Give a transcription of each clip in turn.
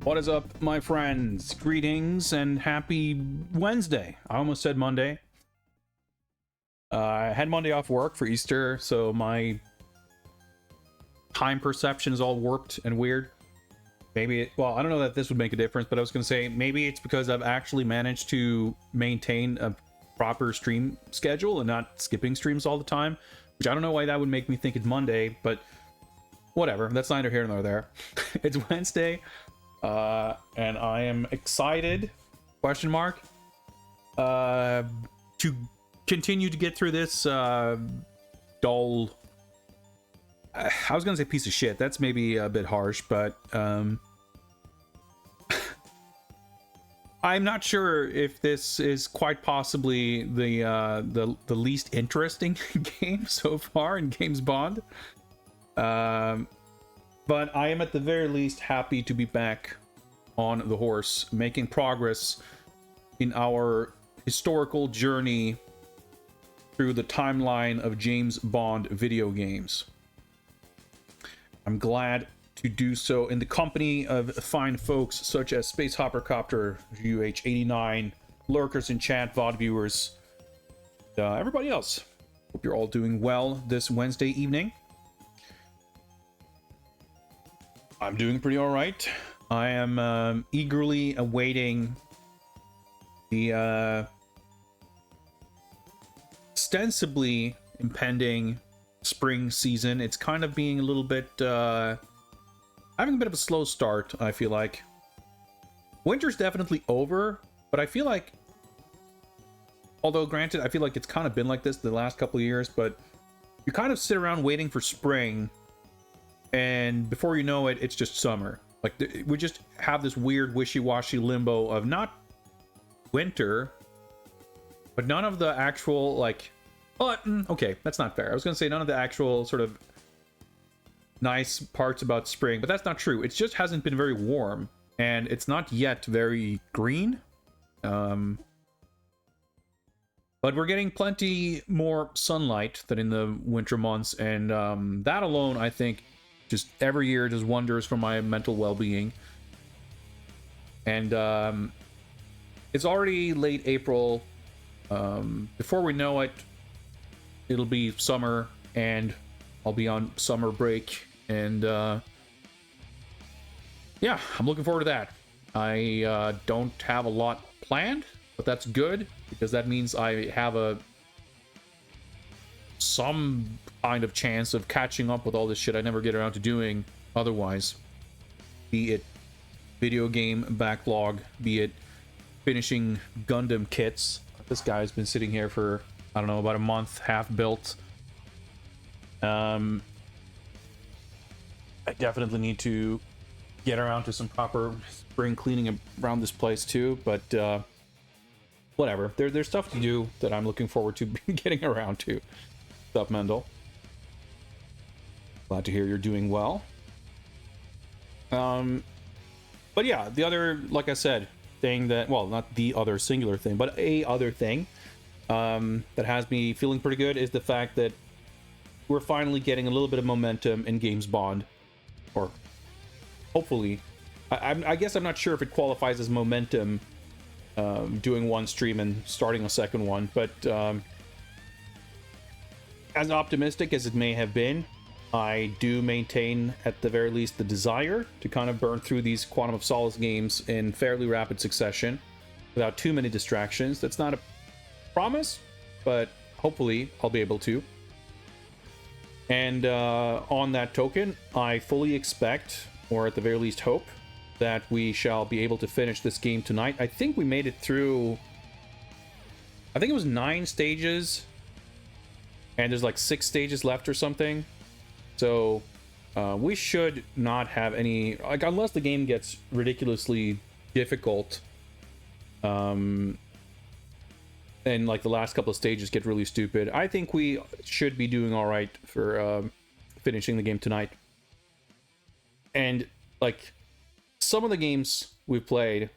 What is up, my friends? Greetings and happy Wednesday. I almost said Monday. I had Monday off work for Easter, so my time perception is all warped and weird. Maybe, well, I don't know that this would make a difference, but I was going to say maybe it's because I've actually managed to maintain a proper stream schedule and not skipping streams all the time, which I don't know why that would make me think it's Monday, but whatever. That's neither here nor there. It's Wednesday. And I am excited, question mark, to continue to get through this, dull, I was gonna say piece of shit, that's maybe a bit harsh, but, I'm not sure if this is quite possibly the least interesting game so far in James Bond. But I am at the very least happy to be back on the horse, making progress in our historical journey through the timeline of James Bond video games. I'm glad to do so in the company of fine folks such as Space Hoppercopter, UH89, lurkers in chat, VOD viewers, everybody else. Hope you're all doing well this Wednesday evening. I'm doing pretty all right. I am eagerly awaiting the ostensibly impending spring season. It's kind of being a little bit having a bit of a slow start, I feel like. Winter's definitely over, but I feel like, although granted, I feel like it's kind of been like this the last couple of years, but you kind of sit around waiting for spring, and before you know it, it's just summer. Like, we just have this weird wishy-washy limbo of not winter, but none of the actual, like, well, okay, that's not fair. I was gonna say none of the actual sort of nice parts about spring, but that's not true. It just hasn't been very warm, and it's not yet very green. But we're getting plenty more sunlight than in the winter months, and that alone, I think, just every year does wonders for my mental well-being. And it's already late April. Before we know it, it'll be summer, and I'll be on summer break, and yeah, I'm looking forward to that. I don't have a lot planned, but that's good, because that means I have some kind of chance of catching up with all this shit I never get around to doing otherwise. Be it video game backlog, be it finishing Gundam kits. This guy's been sitting here for, I don't know, about a month, half built. I definitely need to get around to some proper spring cleaning around this place too, but whatever. There's stuff to do that I'm looking forward to getting around to. What's up, Mendel? Glad to hear you're doing well. But yeah, the other, like I said, thing that, well, not the other singular thing, but a other thing that has me feeling pretty good is the fact that we're finally getting a little bit of momentum in James Bond, or hopefully. I guess I'm not sure if it qualifies as momentum, doing one stream and starting a second one, but as optimistic as it may have been, I do maintain at the very least the desire to kind of burn through these Quantum of Solace games in fairly rapid succession without too many distractions. That's not a promise, but hopefully I'll be able to. And on that token, I fully expect, or at the very least hope, that we shall be able to finish this game tonight. I think we made it through, I think it was 9 stages, and there's like 6 stages left or something. So we should not have any, like, unless the game gets ridiculously difficult, and like the last couple of stages get really stupid, I think we should be doing all right for finishing the game tonight. And like some of the games we've played,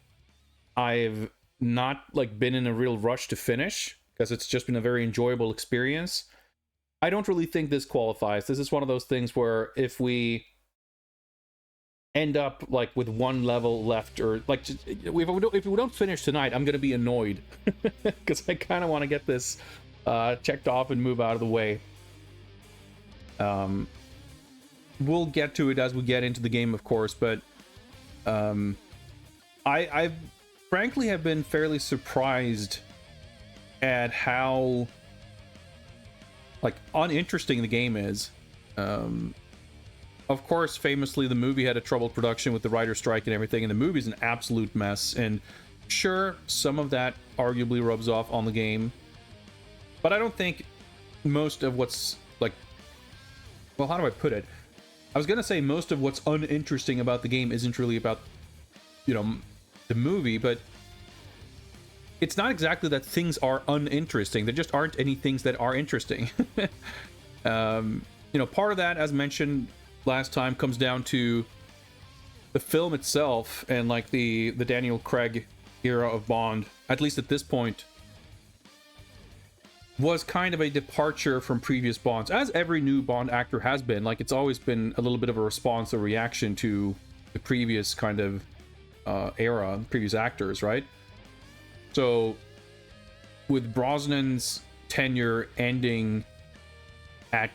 I've not like been in a real rush to finish because it's just been a very enjoyable experience. I don't really think this qualifies. This is one of those things where if we end up like with one level left, or like just, if we don't finish tonight, I'm gonna be annoyed because I kind of want to get this checked off and move out of the way. We'll get to it as we get into the game, of course, but I frankly have been fairly surprised at how like uninteresting the game is. Of course, famously, the movie had a troubled production with the writer's strike and everything, and the movie's an absolute mess. And sure, some of that arguably rubs off on the game, but I don't think most of what's like, well, how do I put it? I was gonna say most of what's uninteresting about the game isn't really about, you know, the movie, but it's not exactly that things are uninteresting. There just aren't any things that are interesting. You know, part of that, as mentioned last time, comes down to the film itself and like the Daniel Craig era of Bond, at least at this point, was kind of a departure from previous Bonds, as every new Bond actor has been. Like, it's always been a little bit of a response or reaction to the previous kind of era, previous actors, right? So with Brosnan's tenure ending at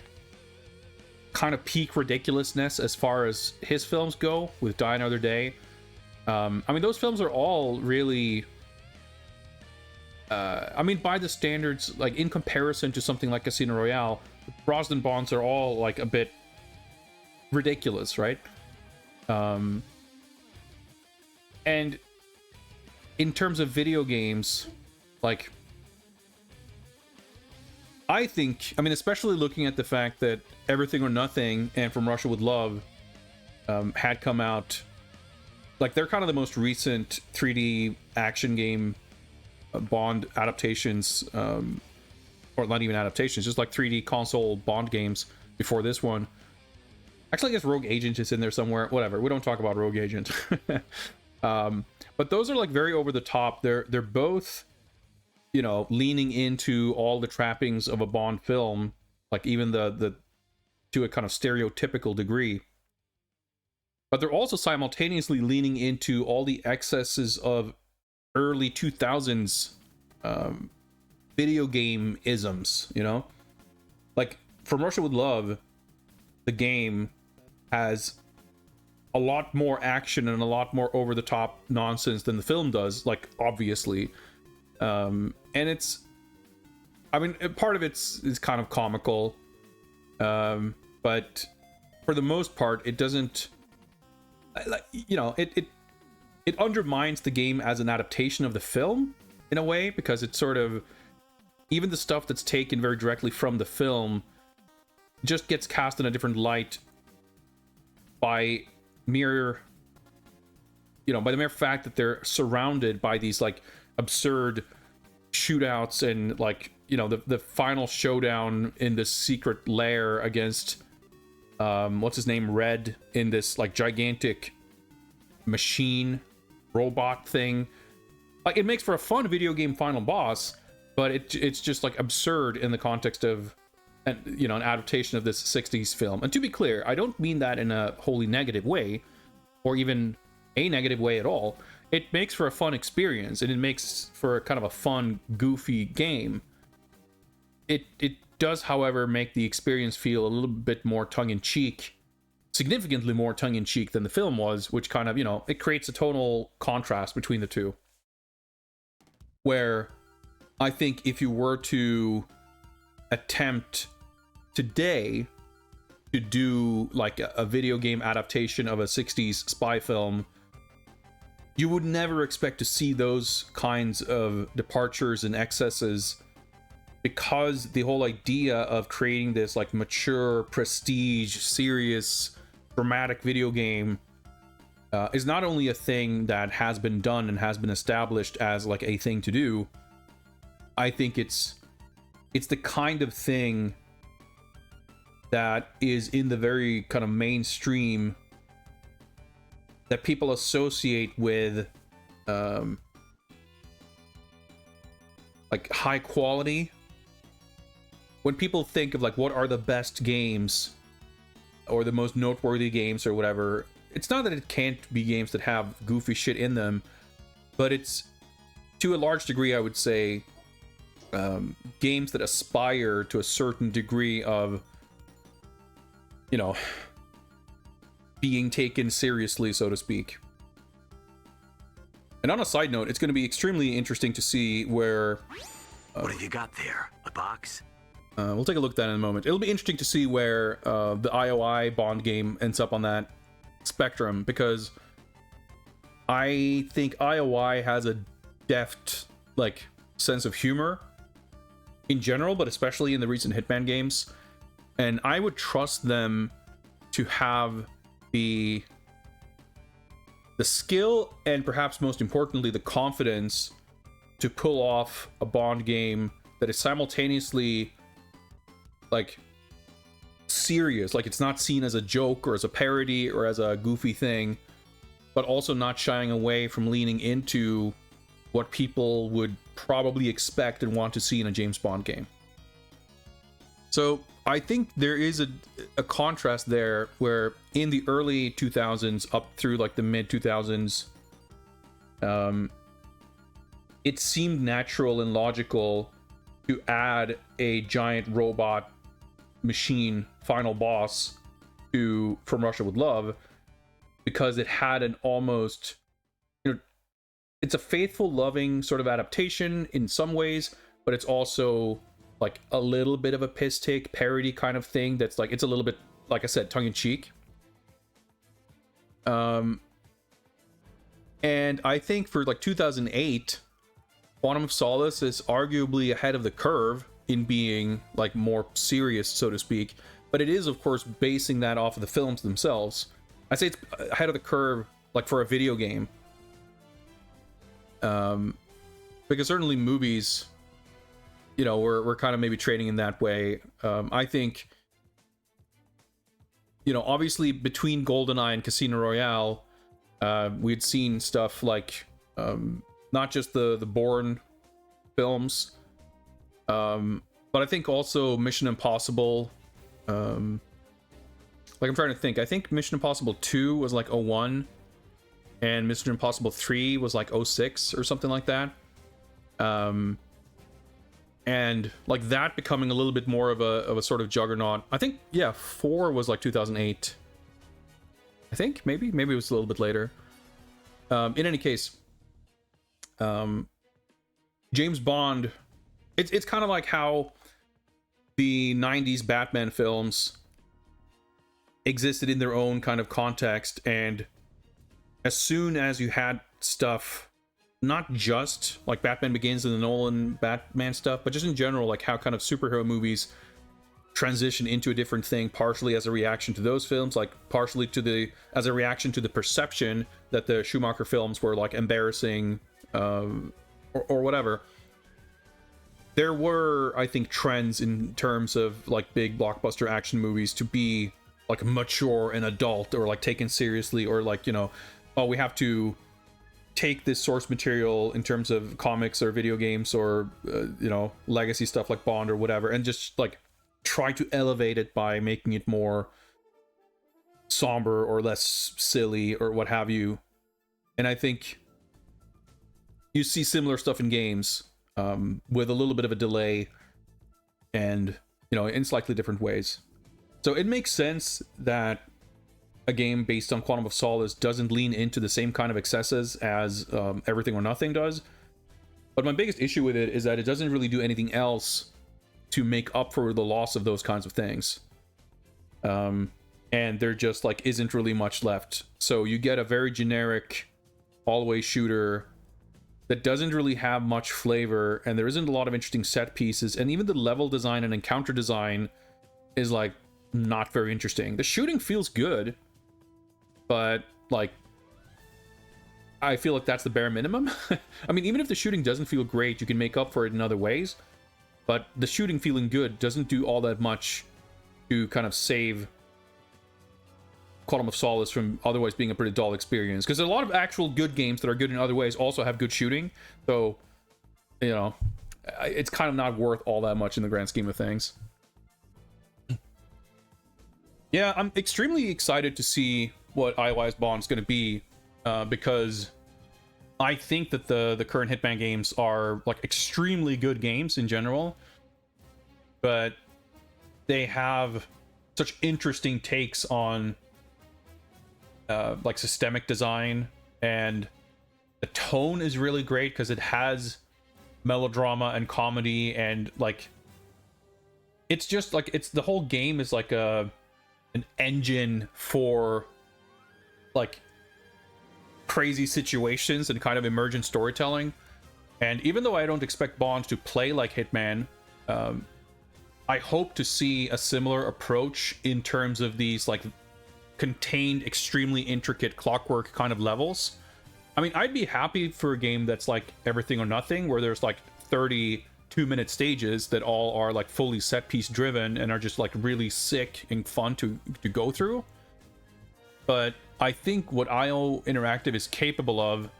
kind of peak ridiculousness as far as his films go, with Die Another Day, I mean, those films are all really, I mean, by the standards, like in comparison to something like Casino Royale, Brosnan Bonds are all like a bit ridiculous, right? And in terms of video games, like, I think, I mean, especially looking at the fact that Everything or Nothing and From Russia with Love had come out, like, they're kind of the most recent 3D action game Bond adaptations, or not even adaptations, just like 3D console Bond games before this one. Actually, I guess Rogue Agent is in there somewhere. Whatever, we don't talk about Rogue Agent. But those are like very over the top. They're both, you know, leaning into all the trappings of a Bond film, like even the to a kind of stereotypical degree. But they're also simultaneously leaning into all the excesses of early 2000s video game isms, you know? Like, From Russia with Love, the game has a lot more action and a lot more over-the-top nonsense than the film does, like, obviously. And it's, I mean, part of it's kind of comical, but for the most part, it doesn't, like, you know, it undermines the game as an adaptation of the film in a way, because it's sort of, even the stuff that's taken very directly from the film just gets cast in a different light by mere, you know, by the mere fact that they're surrounded by these like absurd shootouts and, like, you know, the final showdown in this secret lair against what's his name, Red, in this like gigantic machine robot thing. Like, it makes for a fun video game final boss, but it's just like absurd in the context of, you know, an adaptation of this 60s film. And to be clear, I don't mean that in a wholly negative way, or even a negative way at all. It makes for a fun experience, and it makes for kind of a fun, goofy game. It does, however, make the experience feel a little bit more tongue-in-cheek, significantly more tongue-in-cheek than the film was, which kind of, you know, it creates a tonal contrast between the two. Where I think if you were to attempt today to do like a video game adaptation of a 60s spy film, you would never expect to see those kinds of departures and excesses, because the whole idea of creating this like mature, prestige, serious, dramatic video game is not only a thing that has been done and has been established as like a thing to do. I think it's the kind of thing that is in the very kind of mainstream that people associate with like high quality. When people think of like what are the best games or the most noteworthy games or whatever, it's not that it can't be games that have goofy shit in them, but it's, to a large degree, I would say, games that aspire to a certain degree of, you know, being taken seriously, so to speak. And on a side note, it's going to be extremely interesting to see where... what have you got there? A box? We'll take a look at that in a moment. It'll be interesting to see where the IOI Bond game ends up on that spectrum, because I think IOI has a deft, like, sense of humor in general, but especially in the recent Hitman games. And I would trust them to have the skill, and perhaps most importantly, the confidence to pull off a Bond game that is simultaneously, like, serious, like it's not seen as a joke or as a parody or as a goofy thing, but also not shying away from leaning into what people would probably expect and want to see in a James Bond game. So I think there is a contrast there, where in the early 2000s up through like the mid 2000s, it seemed natural and logical to add a giant robot machine final boss to From Russia with Love, because it had an almost, you know, it's a faithful, loving sort of adaptation in some ways, but it's also like a little bit of a piss take parody kind of thing that's like, it's a little bit, like I said, tongue-in-cheek. And I think for like 2008, Quantum of Solace is arguably ahead of the curve in being like more serious, so to speak, but it is of course basing that off of the films themselves. I say it's ahead of the curve like for a video game, because certainly movies, you know, we're kind of maybe trading in that way. I think, you know, obviously between GoldenEye and Casino Royale, we'd seen stuff like not just the Bourne films, but I think also Mission Impossible. Like, I'm trying to think. I think Mission Impossible 2 was like 01, and Mission Impossible 3 was like 06 or something like that. And like that becoming a little bit more of a sort of juggernaut. I think, yeah, 4 was like 2008. I think maybe it was a little bit later. In any case, James Bond, it's kind of like how the 90s Batman films existed in their own kind of context, and as soon as you had stuff, not just like Batman Begins and the Nolan Batman stuff, but just in general, like how kind of superhero movies transition into a different thing, partially as a reaction to those films, like partially as a reaction to the perception that the Schumacher films were like embarrassing, or whatever. There were, I think, trends in terms of like big blockbuster action movies to be like mature and adult, or like taken seriously, or like, you know, oh, we have to take this source material in terms of comics or video games or you know, legacy stuff like Bond or whatever, and just like try to elevate it by making it more somber or less silly or what have you. And I think you see similar stuff in games, with a little bit of a delay, and, you know, in slightly different ways. So it makes sense that a game based on Quantum of Solace doesn't lean into the same kind of excesses as Everything or Nothing does. But my biggest issue with it is that it doesn't really do anything else to make up for the loss of those kinds of things. And there just like isn't really much left. So you get a very generic all-away shooter that doesn't really have much flavor, and there isn't a lot of interesting set pieces, and even the level design and encounter design is like not very interesting. The shooting feels good, but like I feel like that's the bare minimum. I mean, even if the shooting doesn't feel great, you can make up for it in other ways, but the shooting feeling good doesn't do all that much to kind of save Quantum of Solace from otherwise being a pretty dull experience, because a lot of actual good games that are good in other ways also have good shooting. So, you know, it's kind of not worth all that much in the grand scheme of things. Yeah, I'm extremely excited to see what iOS Bond is going to be, because I think that the current Hitman games are like extremely good games in general, but they have such interesting takes on like systemic design, and the tone is really great because it has melodrama and comedy, and like it's just like the whole game is like an engine for like crazy situations and kind of emergent storytelling. And even though I don't expect Bond to play like Hitman, I hope to see a similar approach in terms of these like contained, extremely intricate clockwork kind of levels. I mean, I'd be happy for a game that's like Everything or Nothing, where there's like 32-minute stages that all are like fully set piece driven and are just like really sick and fun to go through. But I think what IO Interactive is capable of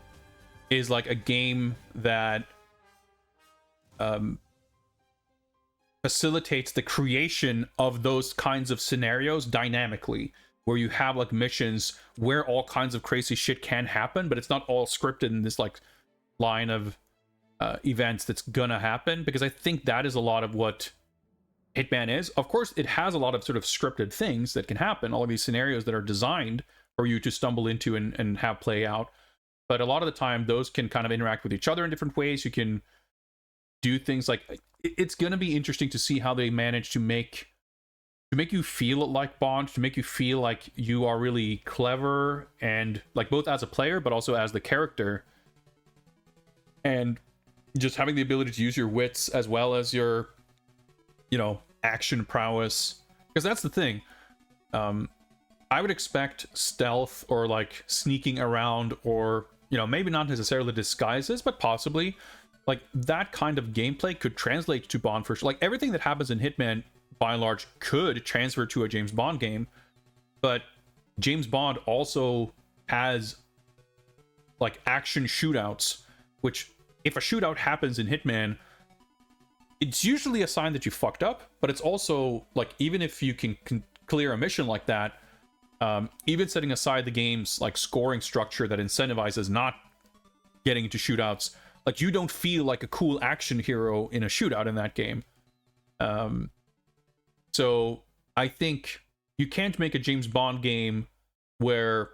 is like a game that facilitates the creation of those kinds of scenarios dynamically, where you have like missions where all kinds of crazy shit can happen, but it's not all scripted in this like line of events that's gonna happen, because I think that is a lot of what Hitman is. Of course, it has a lot of sort of scripted things that can happen, all of these scenarios that are designed for you to stumble into and have play out. But a lot of the time, those can kind of interact with each other in different ways. You can do things like, it's going to be interesting to see how they manage to make you feel like Bond, to make you feel like you are really clever, and like both as a player, but also as the character. And just having the ability to use your wits as well as your, you know, action prowess. Because that's the thing. I would expect stealth or like sneaking around, or, you know, maybe not necessarily disguises, but possibly like that kind of gameplay could translate to Bond for sure. Like everything that happens in Hitman by and large could transfer to a James Bond game, but James Bond also has like action shootouts, which if a shootout happens in Hitman, it's usually a sign that you fucked up, but it's also like, even if you can clear a mission like that, even setting aside the game's like scoring structure that incentivizes not getting into shootouts, like you don't feel like a cool action hero in a shootout in that game. So I think you can't make a James Bond game where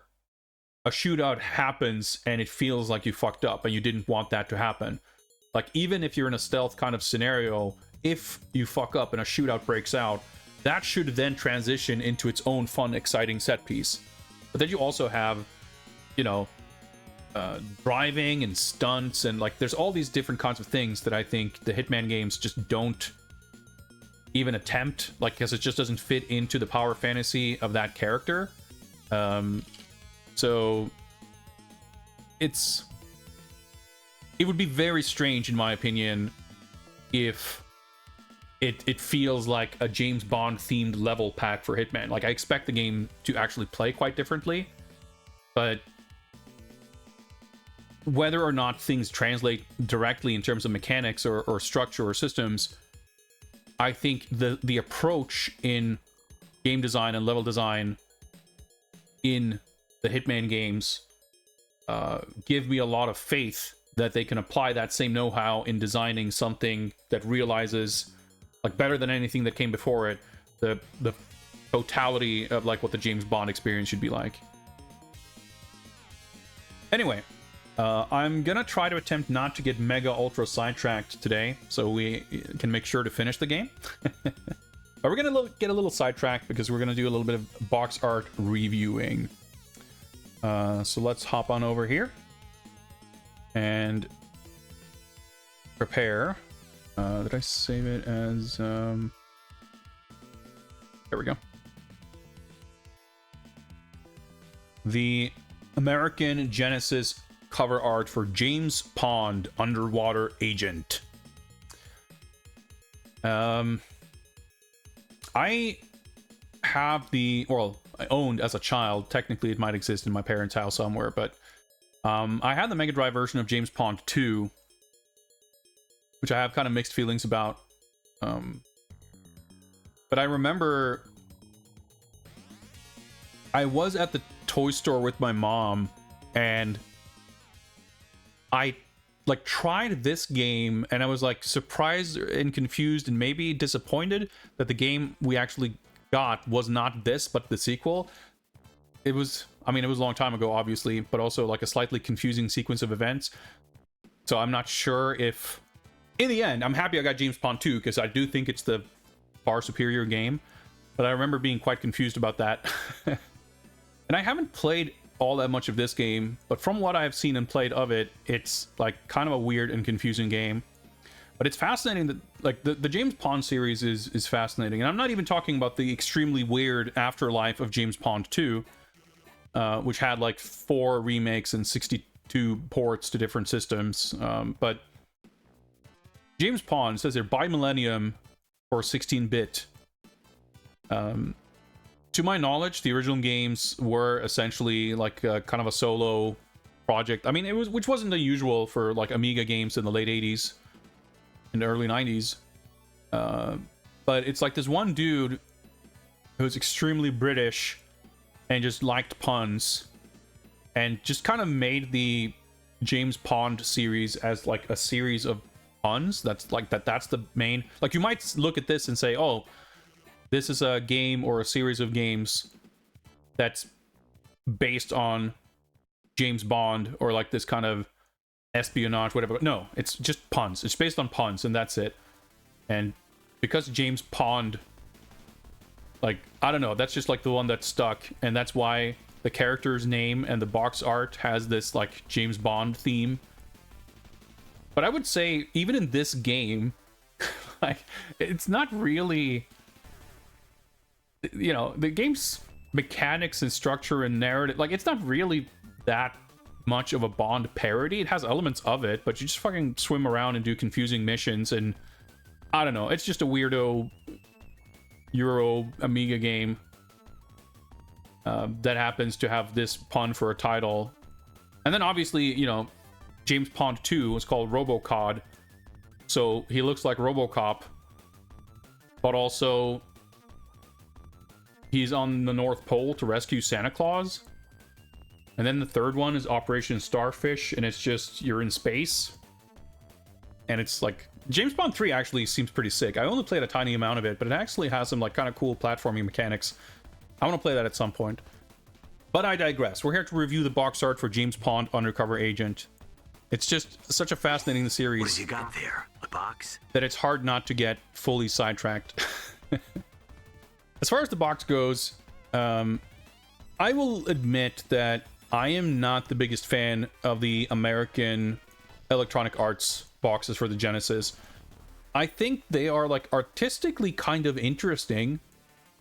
a shootout happens and it feels like you fucked up and you didn't want that to happen. Like even if you're in a stealth kind of scenario, if you fuck up and a shootout breaks out, that should then transition into its own fun, exciting set piece. But then you also have, you know, driving and stunts, and like there's all these different kinds of things that I think the Hitman games just don't even attempt, like, because it just doesn't fit into the power fantasy of that character. So it would be very strange, in my opinion, if it feels like a James Bond themed level pack for Hitman. Like I expect the game to actually play quite differently, but whether or not things translate directly in terms of mechanics or structure or systems, I think the approach in game design and level design in the Hitman games give me a lot of faith that they can apply that same know-how in designing something that realizes, like better than anything that came before it, the totality of like what the James Bond experience should be like. Anyway, I'm gonna try to attempt not to get mega ultra sidetracked today, so we can make sure to finish the game. But we're gonna get a little sidetracked because we're gonna do a little bit of box art reviewing. So let's hop on over here and prepare. Did I save it as there we go. The American Genesis cover art for James Pond Underwater Agent. I have I owned as a child, technically it might exist in my parents' house somewhere, but I had the Mega Drive version of James Pond 2, which I have kind of mixed feelings about. But I remember I was at the toy store with my mom, and I like tried this game, and I was like surprised and confused and maybe disappointed that the game we actually got was not this but the sequel. It was, I mean, it was a long time ago obviously, but also like a slightly confusing sequence of events. So I'm not sure if in the end, I'm happy I got James Bond 2 because I do think it's the far superior game, but I remember being quite confused about that. And I haven't played all that much of this game, but from what I've seen and played of it, it's like kind of a weird and confusing game. But it's fascinating that like the James Bond series is fascinating, and I'm not even talking about the extremely weird afterlife of James Bond 2, which had like 4 remakes and 62 ports to different systems. But James Bond says they're bi-millennium for 16-bit. To my knowledge, the original games were essentially like kind of a solo project. I mean, which wasn't unusual for like Amiga games in the late 80s and early 90s. But it's like this one dude who's extremely British and just liked puns and just kind of made the James Bond series as like a series of puns. That's like that's the main, like you might look at this and say, oh, this is a game or a series of games that's based on James Bond or like this kind of espionage, whatever. But no, it's just puns. It's based on puns, and that's it. And because James Bond, like, I don't know, that's just like the one that stuck, and that's why the character's name and the box art has this like James Bond theme. But I would say even in this game, like, it's not really, you know, the game's mechanics and structure and narrative, like, it's not really that much of a Bond parody. It has elements of it, but you just fucking swim around and do confusing missions, and I don't know, it's just a weirdo Euro Amiga game that happens to have this pun for a title. And then obviously, you know, James Bond 2 was called RoboCod, so he looks like RoboCop, but also he's on the North Pole to rescue Santa Claus. And then the third one is Operation Starfish, and it's just you're in space. And it's like James Bond 3 actually seems pretty sick. I only played a tiny amount of it, but it actually has some like kind of cool platforming mechanics. I want to play that at some point. But I digress. We're here to review the box art for James Bond Undercover Agent. It's just such a fascinating series. What have you got there? A box? That it's hard not to get fully sidetracked. As far as the box goes, I will admit that I am not the biggest fan of the American Electronic Arts boxes for the Genesis. I think they are like artistically kind of interesting.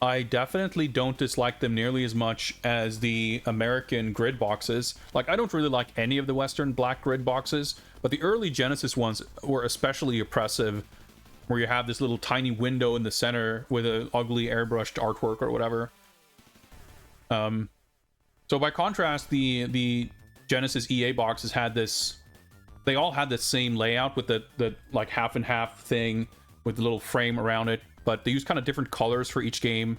I definitely don't dislike them nearly as much as the American grid boxes. Like, I don't really like any of the Western black grid boxes, but the early Genesis ones were especially oppressive, where you have this little tiny window in the center with an ugly airbrushed artwork or whatever. So by contrast, the Genesis EA boxes had this, they all had the same layout with the like half and half thing with the little frame around it, but they used kind of different colors for each game.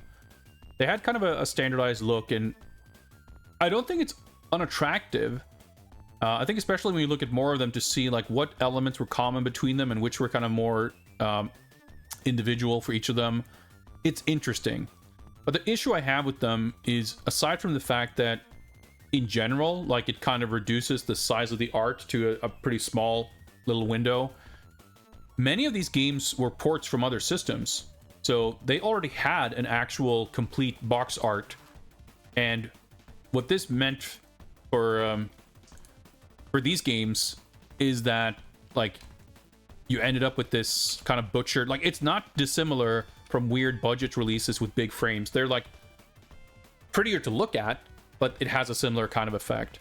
They had kind of a standardized look, and I don't think it's unattractive. I think especially when you look at more of them to see like what elements were common between them and which were kind of more individual for each of them. It's interesting. But the issue I have with them is, aside from the fact that in general, like, it kind of reduces the size of the art to a pretty small little window, many of these games were ports from other systems. So they already had an actual complete box art. And what this meant for these games is that, like, you ended up with this kind of butchered, like, it's not dissimilar from weird budget releases with big frames. They're like prettier to look at, but it has a similar kind of effect.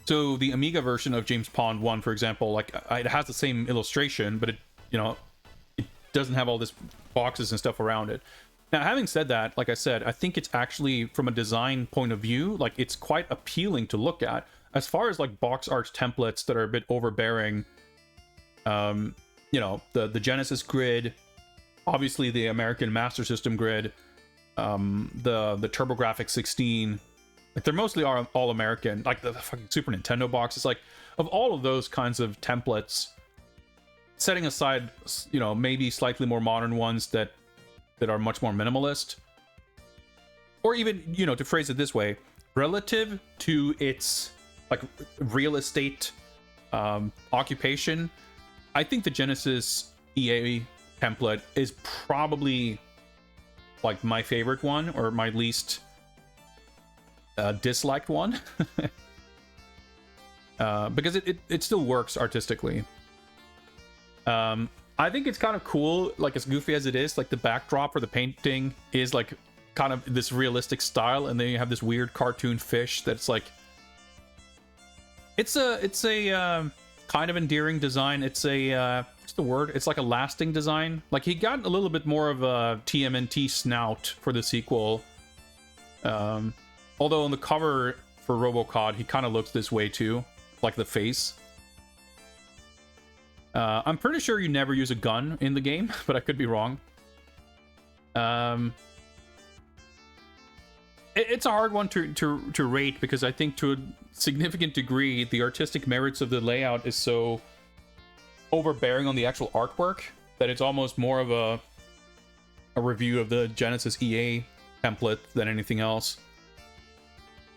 So the Amiga version of James Bond 1, for example, like, it has the same illustration, but it, you know, it doesn't have all this boxes and stuff around it. Now, having said that, like I said, I think it's actually, from a design point of view, like, it's quite appealing to look at. As far as like box art templates that are a bit overbearing, you know, the Genesis grid, obviously the American Master System grid, the TurboGrafx 16, Like they're mostly all American, like the fucking Super Nintendo box. It's like, of all of those kinds of templates, setting aside, you know, maybe slightly more modern ones that are much more minimalist, or even, you know, to phrase it this way, relative to its like real estate occupation, I think the Genesis EA template is probably like my favorite one, or my least disliked one. Because it still works artistically. I think it's kind of cool, like as goofy as it is, like the backdrop or the painting is like kind of this realistic style, and then you have this weird cartoon fish that's like, it's a kind of endearing design. It's a what's the word? It's like a lasting design. Like he got a little bit more of a TMNT snout for the sequel. Although on the cover for RoboCod, he kind of looks this way too, like the face. I'm pretty sure you never use a gun in the game, but I could be wrong. It's a hard one to rate, because I think to a significant degree the artistic merits of the layout is so overbearing on the actual artwork that it's almost more of a review of the Genesis EA template than anything else.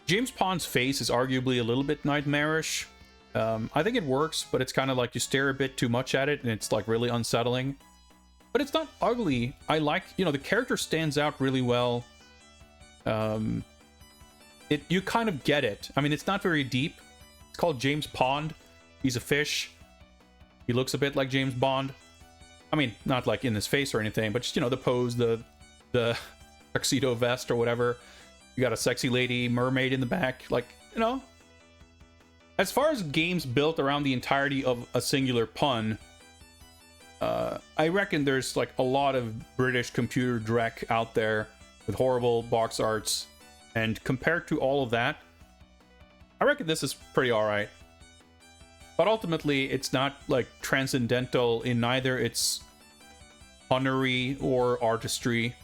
James Pond's face is arguably a little bit nightmarish. I think it works, but it's kind of like you stare a bit too much at it and it's like really unsettling. But it's not ugly. I like, you know, the character stands out really well. You kind of get it. I mean, it's not very deep. It's called James Pond. He's a fish. He looks a bit like James Bond. I mean, not like in his face or anything, but just, you know, the pose, the tuxedo vest or whatever. You got a sexy lady mermaid in the back. Like, you know, as far as games built around the entirety of a singular pun, I reckon there's like a lot of British computer dreck out there with horrible box arts, and compared to all of that, I reckon this is pretty alright. But ultimately, it's not like transcendental in neither its punnery or artistry.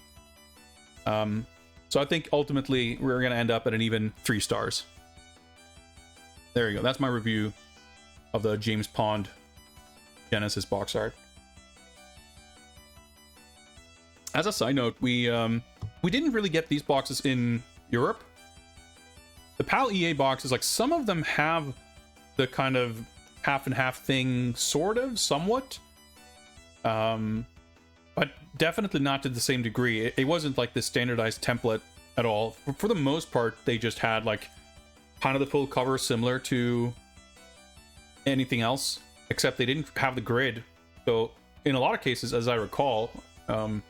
So I think ultimately we're going to end up at an even 3 stars. There you go. That's my review of the James Pond Genesis box art. As a side note, we didn't really get these boxes in Europe. The PAL EA boxes, like some of them have the kind of half and half thing, sort of, somewhat. But definitely not to the same degree. It wasn't like this standardized template at all. For the most part, they just had like kind of the full cover similar to anything else, except they didn't have the grid. So in a lot of cases, as I recall, the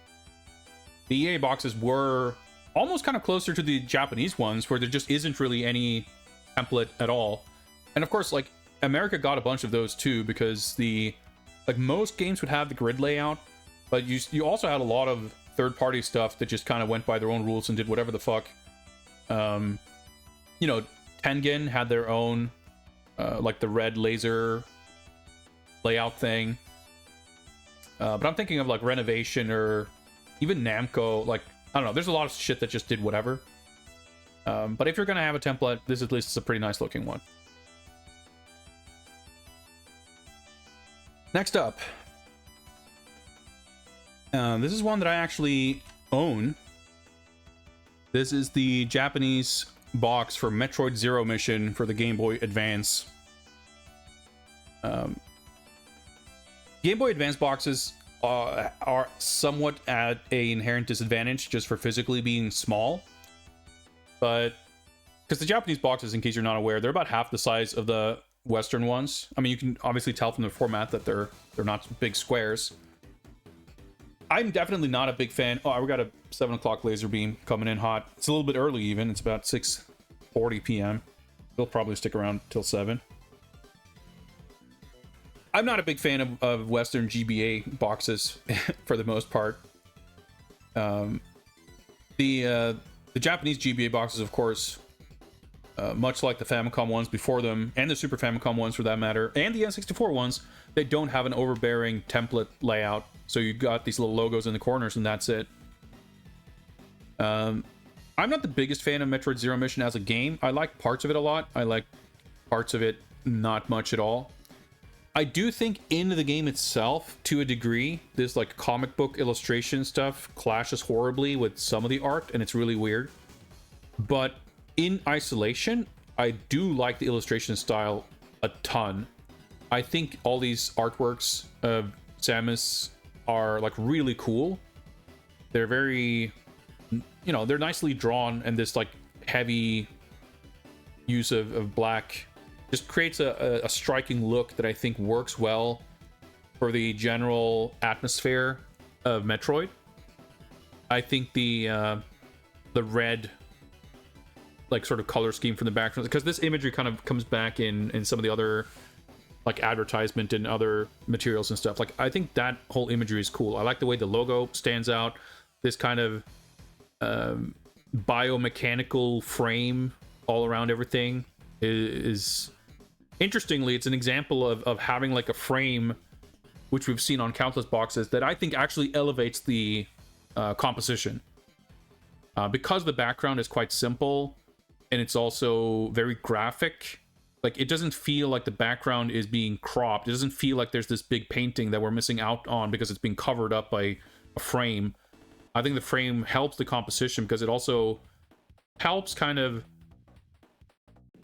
EA boxes were almost kind of closer to the Japanese ones, where there just isn't really any template at all. And of course, like, America got a bunch of those too, because most games would have the grid layout, but you also had a lot of third-party stuff that just kind of went by their own rules and did whatever the fuck. You know, Tengen had their own, like the red laser layout thing. But I'm thinking of like Renovation or even Namco. Like, I don't know, there's a lot of shit that just did whatever. But if you're gonna have a template, this at least is a pretty nice looking one. Next up, this is one that I actually own. This is the Japanese box for Metroid Zero Mission for the Game Boy Advance. Game Boy Advance boxes are somewhat at an inherent disadvantage just for physically being small. But because the Japanese boxes, in case you're not aware, they're about half the size of the Western ones. I mean, you can obviously tell from the format that they're not big squares. I'm definitely not a big fan. Oh, we got a 7 o'clock laser beam coming in hot. It's a little bit early even. It's about 6:40 p.m. They'll probably stick around till 7. I'm not a big fan of Western GBA boxes for the most part. The Japanese GBA boxes, of course, much like the Famicom ones before them, and the Super Famicom ones for that matter, and the N64 ones, they don't have an overbearing template layout. So you got these little logos in the corners and that's it. I'm not the biggest fan of Metroid Zero Mission as a game. I like parts of it a lot. I like parts of it not much at all. I do think in the game itself, to a degree, this like comic book illustration stuff clashes horribly with some of the art, and it's really weird. But in isolation, I do like the illustration style a ton. I think all these artworks of Samus are like really cool. They're very, you know, they're nicely drawn, and this like heavy use of black just creates a striking look that I think works well for the general atmosphere of Metroid. I think the red like sort of color scheme from the background, because this imagery kind of comes back in some of the other like advertisement and other materials and stuff. Like I think that whole imagery is cool. I like the way the logo stands out. This kind of biomechanical frame all around everything is interestingly, it's an example of having like a frame, which we've seen on countless boxes, that I think actually elevates the composition. Because the background is quite simple and it's also very graphic, like it doesn't feel like the background is being cropped. It doesn't feel like there's this big painting that we're missing out on because it's being covered up by a frame. I think the frame helps the composition because it also helps kind of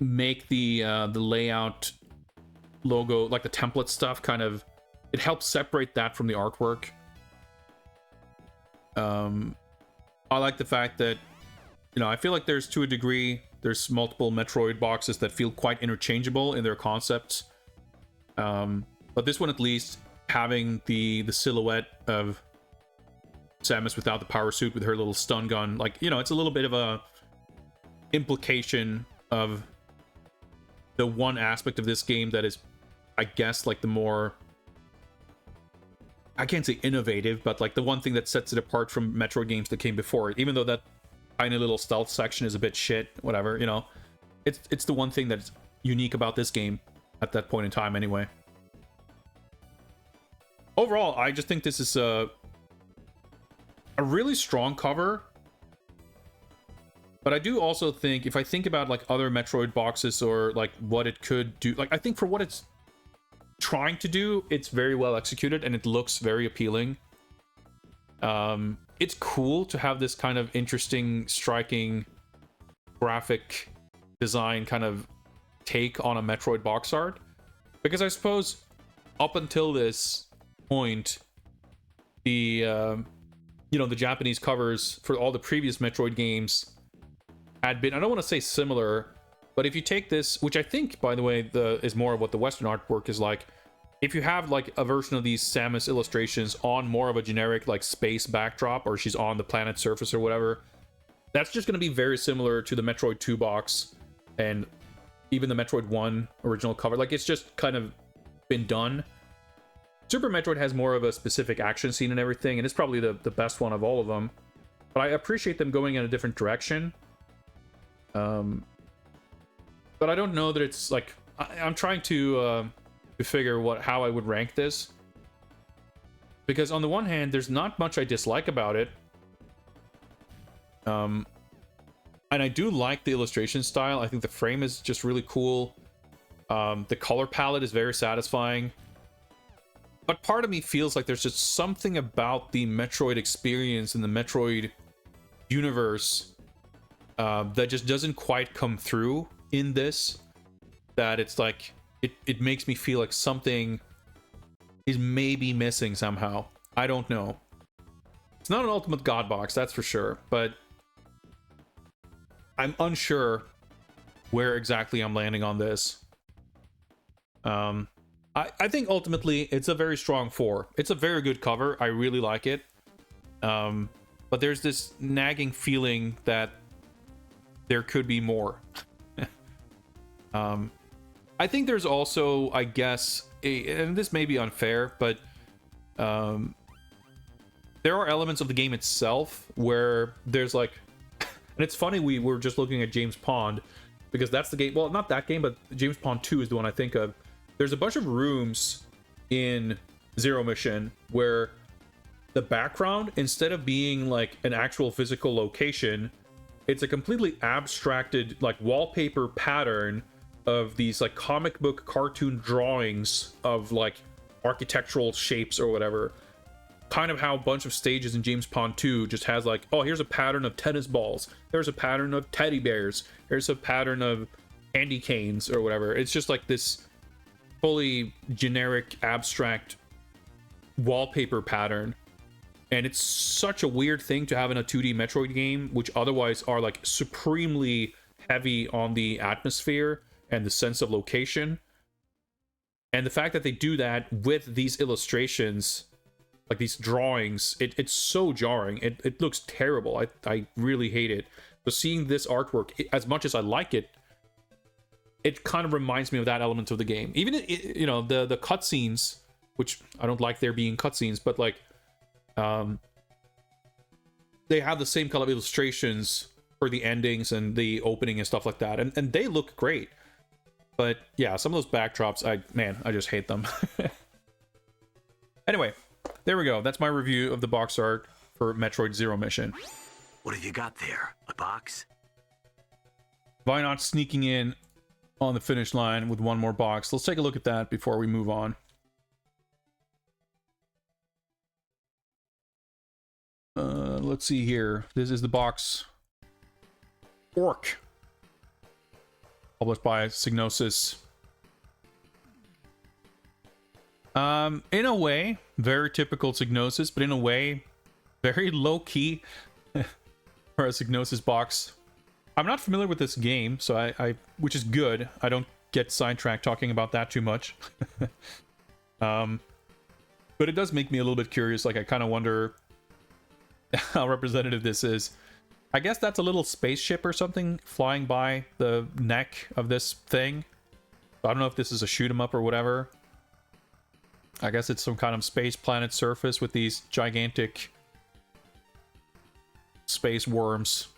make the layout logo, like the template stuff, kind of, it helps separate that from the artwork. I like the fact that, you know, I feel like there's, to a degree, there's multiple Metroid boxes that feel quite interchangeable in their concepts. But this one, at least, having the silhouette of Samus without the power suit with her little stun gun, like, you know, it's a little bit of a implication of the one aspect of this game that is, I guess, like the more, I can't say innovative, but like the one thing that sets it apart from Metroid games that came before it, even though that tiny little stealth section is a bit shit, whatever, you know, it's the one thing that's unique about this game at that point in time anyway. Overall, I just think this is a really strong cover. But I do also think, if I think about like other Metroid boxes or like what it could do, like I think for what it's trying to do, it's very well executed and it looks very appealing. It's cool to have this kind of interesting, striking graphic design kind of take on a Metroid box art, because I suppose up until this point, the you know, the Japanese covers for all the previous Metroid games had been, I don't want to say similar, but if you take this, which I think, by the way, is more of what the Western artwork is like, if you have like a version of these Samus illustrations on more of a generic like space backdrop, or she's on the planet's surface or whatever, that's just going to be very similar to the Metroid 2 box and even the Metroid 1 original cover. Like, it's just kind of been done. Super Metroid has more of a specific action scene and everything, and it's probably the best one of all of them. But I appreciate them going in a different direction. But I don't know that it's like, I'm trying to figure how I would rank this, because on the one hand, there's not much I dislike about it, and I do like the illustration style. I think the frame is just really cool. The color palette is very satisfying, but part of me feels like there's just something about the Metroid experience and the Metroid universe that just doesn't quite come through in this, that it's like it makes me feel like something is maybe missing somehow. I don't know. It's not an Ultimate God box, that's for sure, but I'm unsure where exactly I'm landing on this. I think ultimately it's a very strong 4. It's a very good cover. I really like it. But there's this nagging feeling that there could be more. I think there's also, I guess, and this may be unfair, but there are elements of the game itself where there's like, and it's funny, we were just looking at James Pond, because that's the game, well, not that game, but James Pond 2 is the one I think of. There's a bunch of rooms in Zero Mission where the background, instead of being like an actual physical location, It's a completely abstracted, like, wallpaper pattern of these, like, comic book cartoon drawings of, like, architectural shapes or whatever. Kind of how a bunch of stages in James Pond 2 just has, like, oh, here's a pattern of tennis balls, there's a pattern of teddy bears, here's a pattern of candy canes or whatever. It's just like this fully generic, abstract wallpaper pattern. And it's such a weird thing to have in a 2D Metroid game, which otherwise are, like, supremely heavy on the atmosphere and the sense of location. And the fact that they do that with these illustrations, like these drawings, it's so jarring. It looks terrible. I really hate it. So seeing this artwork, as much as I like it, it kind of reminds me of that element of the game. Even, you know, the cutscenes, which I don't like there being cutscenes, but, like, they have the same kind of illustrations for the endings and the opening and stuff like that, and they look great. But yeah, some of those backdrops, I just hate them. Anyway, there we go. That's my review of the box art for Metroid Zero Mission. What have you got there? A box? Why not sneaking in on the finish line with one more box? Let's take a look at that before we move on. Let's see here. This is the box Orc, published by Psygnosis. In a way, very typical Psygnosis, but in a way, very low-key for a Psygnosis box. I'm not familiar with this game, so I which is good. I don't get sidetracked talking about that too much. But it does make me a little bit curious. Like, I kind of wonder how representative this is. I guess that's a little spaceship or something flying by the neck of this thing. I don't know if this is a shoot 'em up or whatever. I guess it's some kind of space planet surface with these gigantic space worms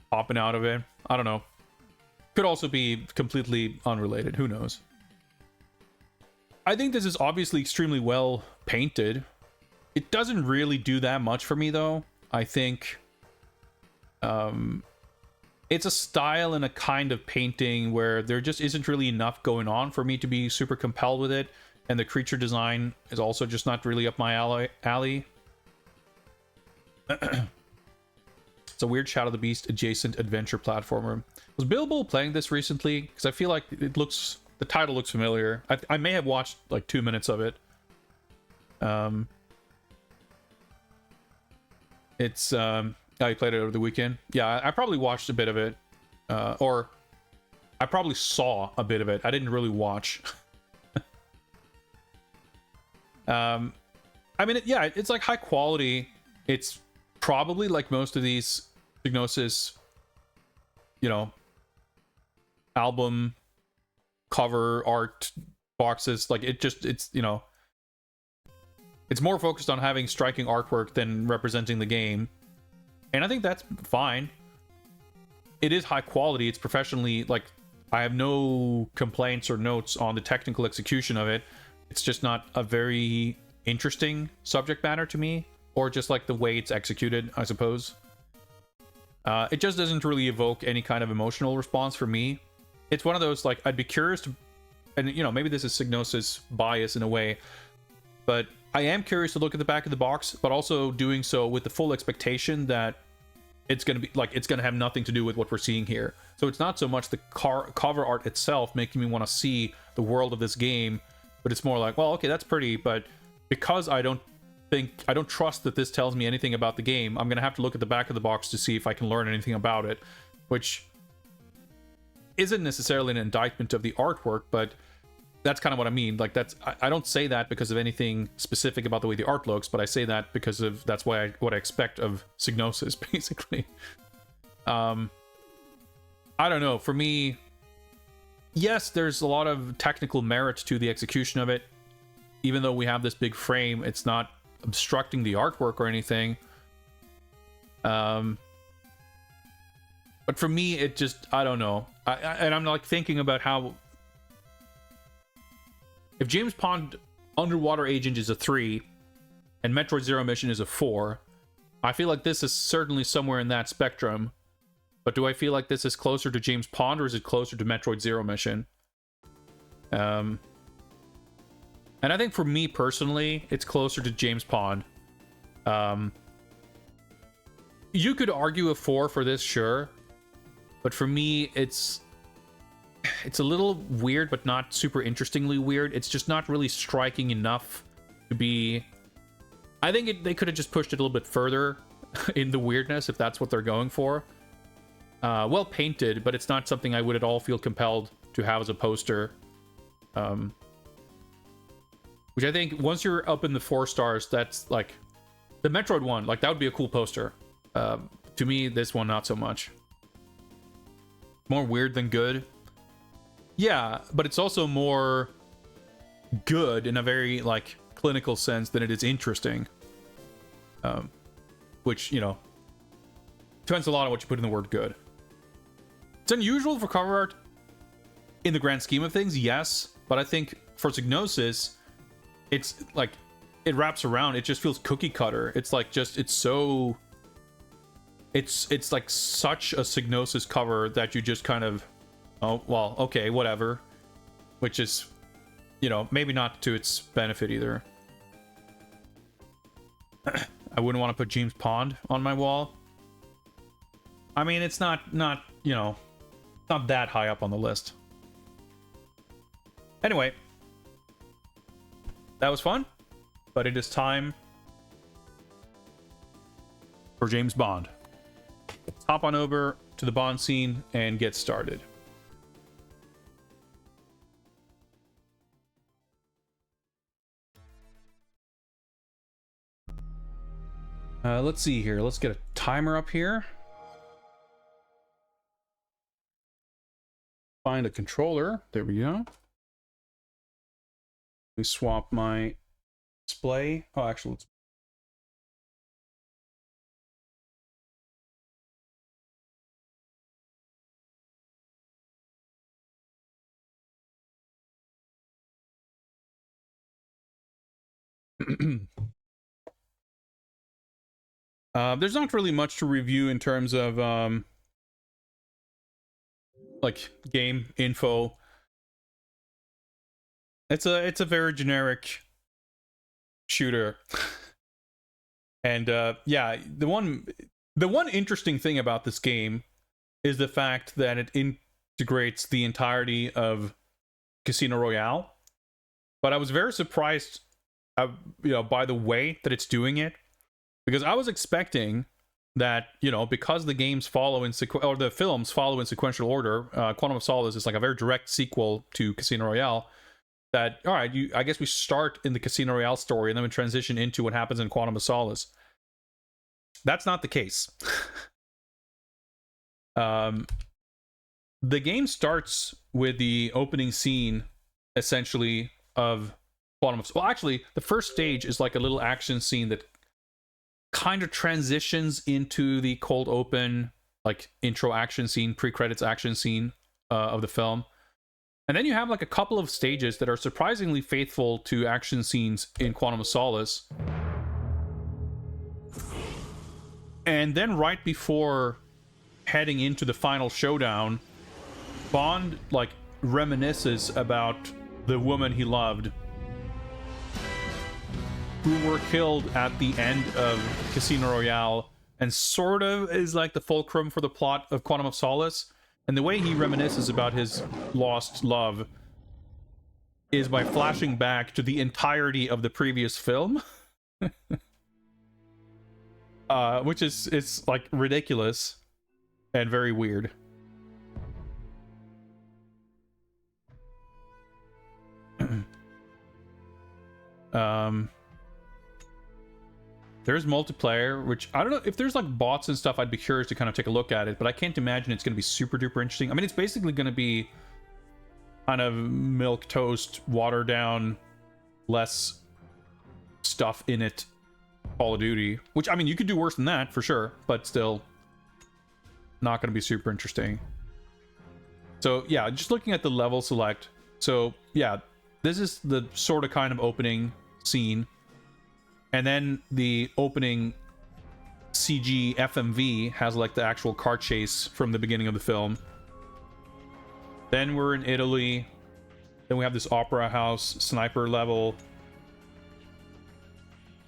popping out of it. I don't know. Could also be completely unrelated. Who knows? I think this is obviously extremely well painted. It doesn't really do that much for me, though. I think it's a style and a kind of painting where there just isn't really enough going on for me to be super compelled with it. And the creature design is also just not really up my alley. It's a weird Shadow of the Beast adjacent adventure platformer. Was Bilbo playing this recently? Because I feel like the title looks familiar. I may have watched like 2 minutes of it. It's I played it over the weekend. Yeah, I probably watched a bit of it, or I probably saw a bit of it. I didn't really watch. I mean, yeah, it's like high quality. It's probably like most of these Psygnosis, you know, album cover art boxes. Like, it's you know, it's more focused on having striking artwork than representing the game. And I think that's fine. It is high quality. It's professionally, like, I have no complaints or notes on the technical execution of it. It's just not a very interesting subject matter to me, or just like the way it's executed, I suppose. It just doesn't really evoke any kind of emotional response for me. It's one of those, like, I'd be curious to, and you know, maybe this is Psygnosis bias in a way, but I am curious to look at the back of the box, but also doing so with the full expectation that it's going to be like, it's going to have nothing to do with what we're seeing here. So it's not so much the cover art itself making me want to see the world of this game, but it's more like, well, okay, that's pretty, but because I don't trust that this tells me anything about the game, I'm going to have to look at the back of the box to see if I can learn anything about it, which isn't necessarily an indictment of the artwork, but that's kind of what I mean. Like, I don't say that because of anything specific about the way the art looks, but I say that because of what I expect of Psygnosis, basically. I don't know. For me, yes, there's a lot of technical merit to the execution of it. Even though we have this big frame, it's not obstructing the artwork or anything. But for me, it just, I don't know. And I'm like thinking about how, if James Pond Underwater Agent is a 3 and Metroid Zero Mission is a 4, I feel like this is certainly somewhere in that spectrum. But do I feel like this is closer to James Pond or is it closer to Metroid Zero Mission? And I think for me personally, it's closer to James Pond. You could argue a 4 for this, sure. But for me, it's a little weird, but not super interestingly weird. It's just not really striking enough to be... I think they could have just pushed it a little bit further in the weirdness, if that's what they're going for. Well painted, but it's not something I would at all feel compelled to have as a poster. Which I think, once you're up in the 4 stars, that's like... The Metroid one, like, that would be a cool poster. To me, this one, not so much. More weird than good. Yeah, but it's also more good in a very, like, clinical sense than it is interesting. Which, you know, depends a lot on what you put in the word good. It's unusual for cover art in the grand scheme of things, yes, but I think for Psygnosis, it's like, it wraps around, it just feels cookie cutter. It's like, just, it's so... It's like such a Psygnosis cover that you just kind of, oh, well, okay, whatever. Which is, you know, maybe not to its benefit either. I wouldn't want to put James Pond on my wall. I mean, it's not, you know, not that high up on the list. Anyway. That was fun. But it is time for James Bond. Let's hop on over to the Bond scene and get started. Let's see here. Let's get a timer up here. Find a controller. There we go. Let me swap my display. Oh, actually, let's... there's not really much to review in terms of like game info. It's a very generic shooter. And yeah, the one interesting thing about this game is the fact that it integrates the entirety of Casino Royale. But I was very surprised you know, by the way that it's doing it, because I was expecting that, you know, because the games follow in or the films follow in sequential order, Quantum of Solace is like a very direct sequel to Casino Royale, that, all right, I guess we start in the Casino Royale story and then we transition into what happens in Quantum of Solace. That's not the case. The game starts with the opening scene, essentially, of Quantum of... Well, actually, the first stage is like a little action scene that kind of transitions into the cold open, like, intro action scene, pre-credits action scene of the film. And then you have like a couple of stages that are surprisingly faithful to action scenes in Quantum of Solace. And then right before heading into the final showdown, Bond, like, reminisces about the woman he loved, who were killed at the end of Casino Royale, and sort of is like the fulcrum for the plot of Quantum of Solace. And the way he reminisces about his lost love is by flashing back to the entirety of the previous film. Which is, it's like ridiculous and very weird. There's multiplayer, which I don't know if there's like bots and stuff. I'd be curious to kind of take a look at it, but I can't imagine it's going to be super duper interesting. I mean, it's basically going to be kind of milk toast, watered down, less stuff in it Call of Duty, which, I mean, you could do worse than that for sure, but still not going to be super interesting. So yeah, just looking at the level select. So yeah, this is the sort of kind of opening scene. And then the opening CG FMV has like the actual car chase from the beginning of the film. Then we're in Italy. Then we have this opera house sniper level.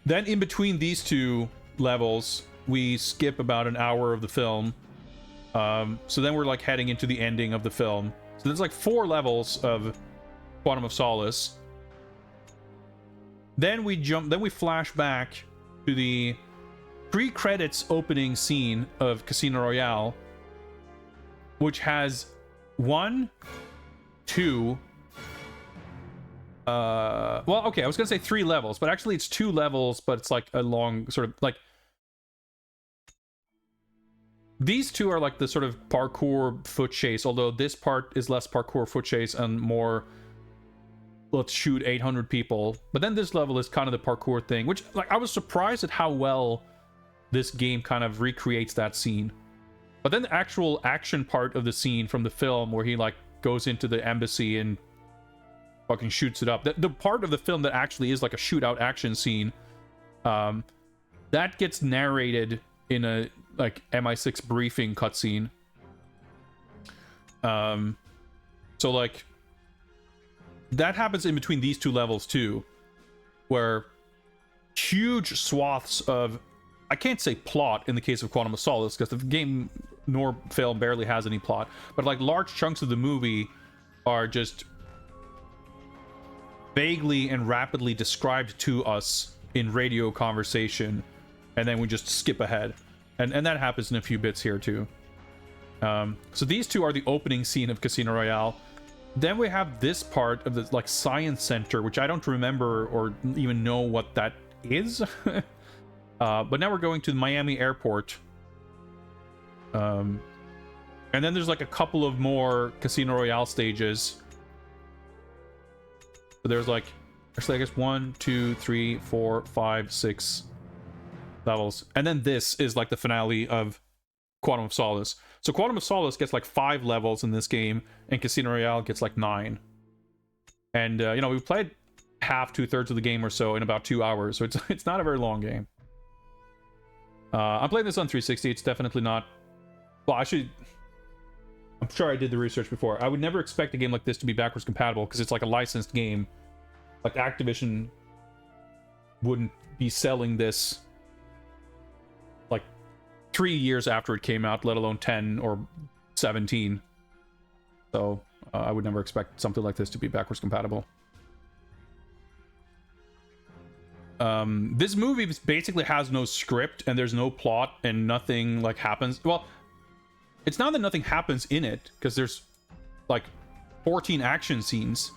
Then in between these two levels, we skip about an hour of the film. So then we're like heading into the ending of the film. So there's like 4 levels of Quantum of Solace. Then we flash back to the pre-credits opening scene of Casino Royale, which has 1, 2, well, okay, I was gonna say 3 levels, but actually it's 2 levels, but it's like a long sort of like, these two are like the sort of parkour foot chase, although this part is less parkour foot chase and more let's shoot 800 people. But then this level is kind of the parkour thing, which, like, I was surprised at how well this game kind of recreates that scene. But then the actual action part of the scene from the film, where he like goes into the embassy and fucking shoots it up, the part of the film that actually is like a shootout action scene, that gets narrated in a like MI6 briefing cutscene. So like that happens in between these 2 levels too, where huge swaths of, I can't say plot in the case of Quantum of Solace because the game nor film barely has any plot, but like large chunks of the movie are just vaguely and rapidly described to us in radio conversation, and then we just skip ahead, and that happens in a few bits here too. So these 2 are the opening scene of Casino Royale. Then we have this part of the like science center, which I don't remember or even know what that is. But now we're going to the Miami airport. And then there's like a couple of more Casino Royale stages. So there's like, actually I guess 1, 2, 3, 4, 5, 6 levels. And then this is like the finale of Quantum of Solace. So Quantum of Solace gets like 5 levels in this game, and Casino Royale gets like 9. And you know, we played half, 2/3 of the game or so in about 2 hours, so it's not a very long game. I'm playing this on 360. It's definitely not, well, I'm sure I did the research before. I would never expect a game like this to be backwards compatible because it's like a licensed game. Like Activision wouldn't be selling this like 3 years after it came out, let alone 10 or 17. So I would never expect something like this to be backwards compatible. This movie basically has no script, and there's no plot, and nothing like happens. Well, it's not that nothing happens in it, because there's like 14 action scenes,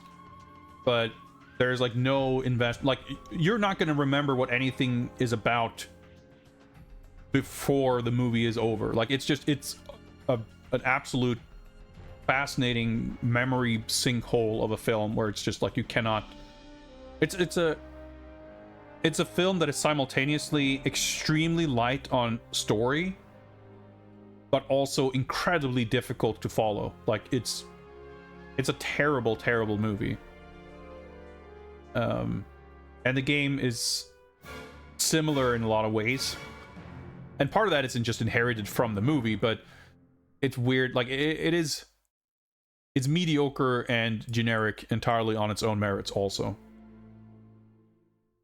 but there's like no like you're not going to remember what anything is about before the movie is over. Like it's an absolute fascinating memory sinkhole of a film where it's just like you cannot, it's a film that is simultaneously extremely light on story, but also incredibly difficult to follow. Like it's a terrible, terrible movie. And the game is similar in a lot of ways. And part of that isn't just inherited from the movie, but it's weird. Like it's mediocre and generic entirely on its own merits also.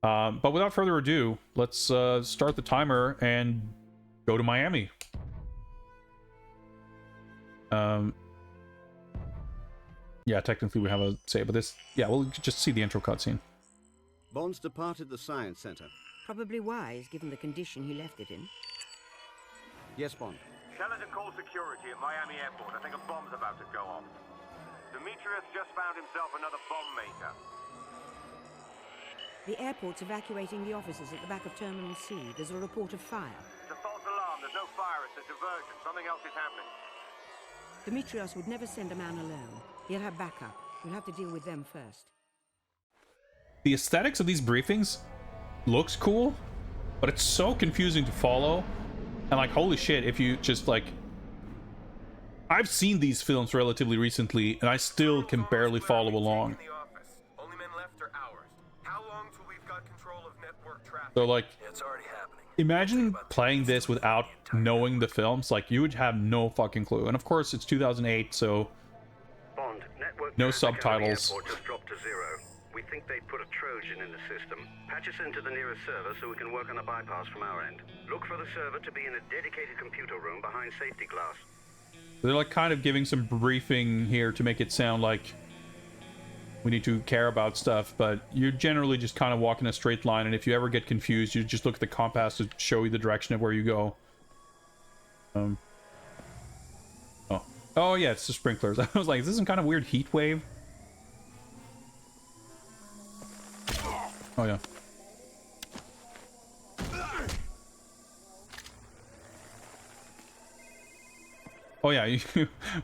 But without further ado, let's start the timer and go to Miami. Yeah, technically we have a say, but this, yeah, we'll just see the intro cutscene. Bond's departed the Science Center. Probably wise, given the condition he left it in. Yes, Bond. Tell her to call security at Miami Airport. I think a bomb's about to go off. Demetrius just found himself another bomb maker. The airport's evacuating the officers at the back of Terminal C. There's a report of fire. It's a false alarm. There's no fire. It's a diversion. Something else is happening. Demetrios would never send a man alone. He'll have backup. We'll have to deal with them first. The aesthetics of these briefings looks cool, but it's so confusing to follow. And like, holy shit, if you just like, I've seen these films relatively recently and I still can barely follow along. Only men left are ours. How long till we've got control of network traffic? So like, It's already happening. Imagine playing this without knowing the films. Like, you would have no fucking clue. And of course, it's 2008, so Bond, network no traffic over the subtitles. airport just dropped to 0. We think they put a Trojan in the system. Patch us into the nearest server so we can work on a bypass from our end. Look for the server to be in a dedicated computer room behind safety glass. They're like kind of giving some briefing here to make it sound like we need to care about stuff, but you're generally just kind of walking a straight line, and if you ever get confused, you just look at the compass to show you the direction of where you go. Oh yeah, it's the sprinklers. I was like, is this some kind of weird heat wave? Oh yeah. Oh yeah, you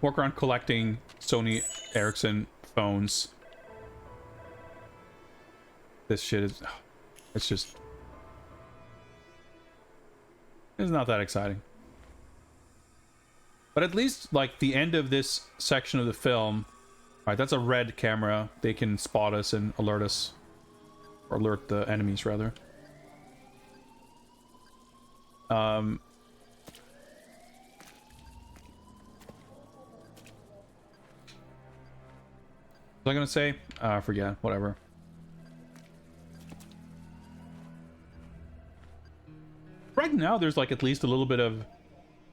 walk around collecting Sony Ericsson phones. This shit is... It's just... It's not that exciting. But at least, like, the end of this section of the film... Alright, that's a red camera. They can spot us and alert us. Or alert the enemies, rather. What was I gonna say? I forget. Whatever. Right now, there's like at least a little bit of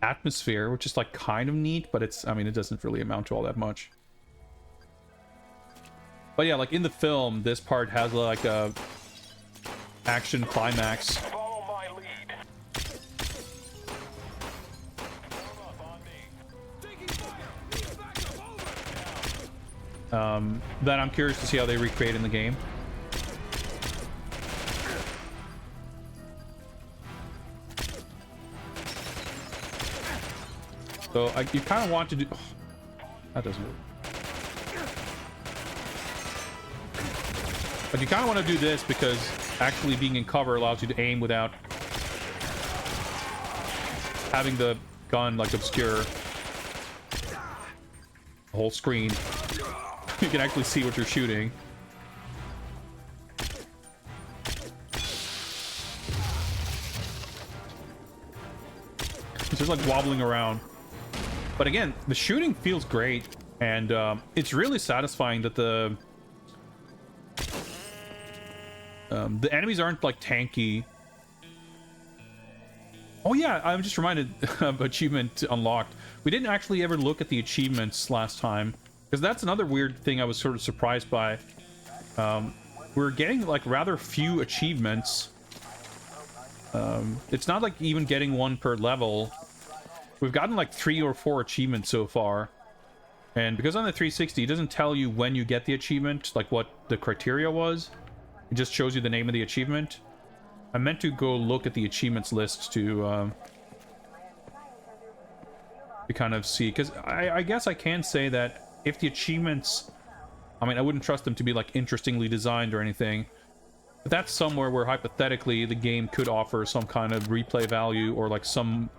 atmosphere, which is like kind of neat, but it's, I mean, it doesn't really amount to all that much. But yeah, like in the film, this part has like a action climax. Follow my lead. That I'm curious to see how they recreate in the game. So you kind of want to do... Oh, that doesn't work. But you kind of want to do this because actually being in cover allows you to aim without having the gun like obscure the whole screen. You can actually see what you're shooting. It's just like wobbling around. But again, the shooting feels great, and it's really satisfying that the enemies aren't like tanky. Oh yeah, I'm just reminded of achievement unlocked. We didn't actually ever look at the achievements last time, because that's another weird thing I was sort of surprised by. We're getting like rather few achievements. It's not like even getting one per level. We've gotten like 3 or 4 achievements so far. And because on the 360, it doesn't tell you when you get the achievement, like what the criteria was. It just shows you the name of the achievement. I meant to go look at the achievements list to kind of see, because I guess I can say that if the achievements, I mean, I wouldn't trust them to be like interestingly designed or anything, but that's somewhere where hypothetically the game could offer some kind of replay value, or like some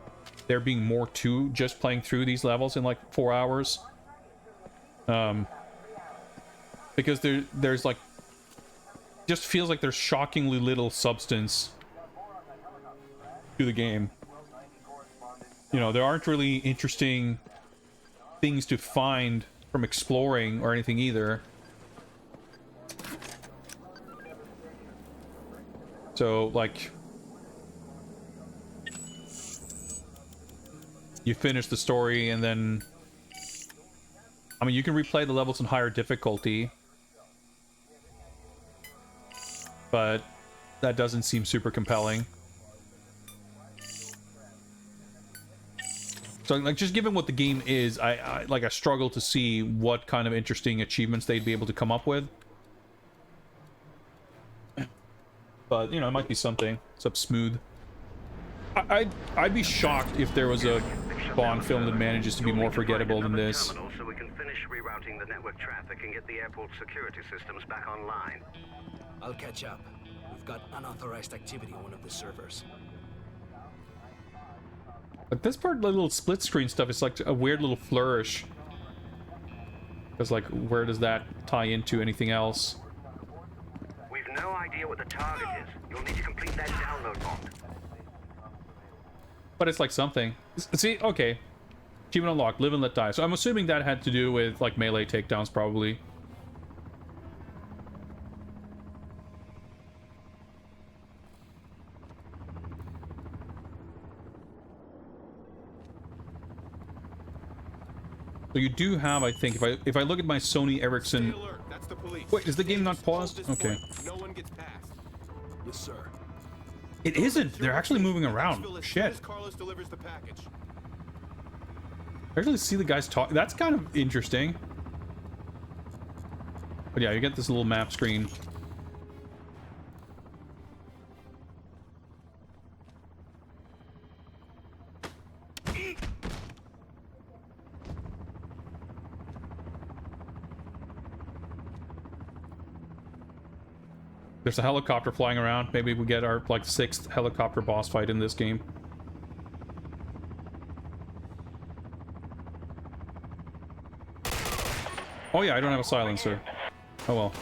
there being more to just playing through these levels in like 4 hours. Because there's like, just feels like there's shockingly little substance to the game. You know, there aren't really interesting things to find from exploring or anything either. So, like, you finish the story and then, I mean, you can replay the levels in higher difficulty, but that doesn't seem super compelling. So, like, just given what the game is, I struggle to see what kind of interesting achievements they'd be able to come up with. But, you know, it might be something. It's up smooth. I'd be shocked if there was a Bond film that manages to be more forgettable than this. So we can finish rerouting the network traffic and get the airport security systems back online. I'll catch up. We've got unauthorized activity on one of the servers. But this part, the little split screen stuff, is like a weird little flourish. Because, like, where does that tie into anything else? We've no idea what the target is. You'll need to complete that download bond. But it's like something. See, okay. Achievement unlocked, live and let die. So I'm assuming that had to do with like melee takedowns probably. So you do have, I think, if I look at my Sony Ericsson. That's the police. Wait, is the game not paused? Okay. No one gets past. Yes, sir. It isn't. They're actually moving around. Shit. Carlos delivers the package. I actually see the guys talk. That's kind of interesting. But yeah, you get this little map screen. There's a helicopter flying around. Maybe we get our like 6th helicopter boss fight in this game. Oh yeah, I don't have a silencer. Oh well.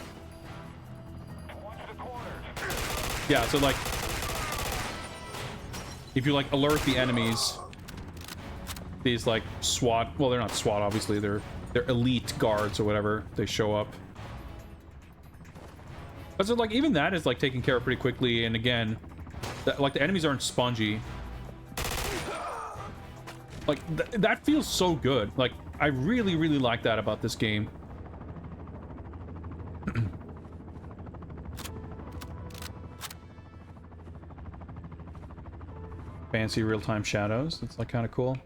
Yeah, so like if you like alert the enemies, these like SWAT, well they're not SWAT obviously, they're elite guards or whatever, they show up. But so like even that is like taken care of pretty quickly, and again, like the enemies aren't spongy. Like that feels so good. Like I really like that about this game. Fancy real-time shadows. That's like kind of cool.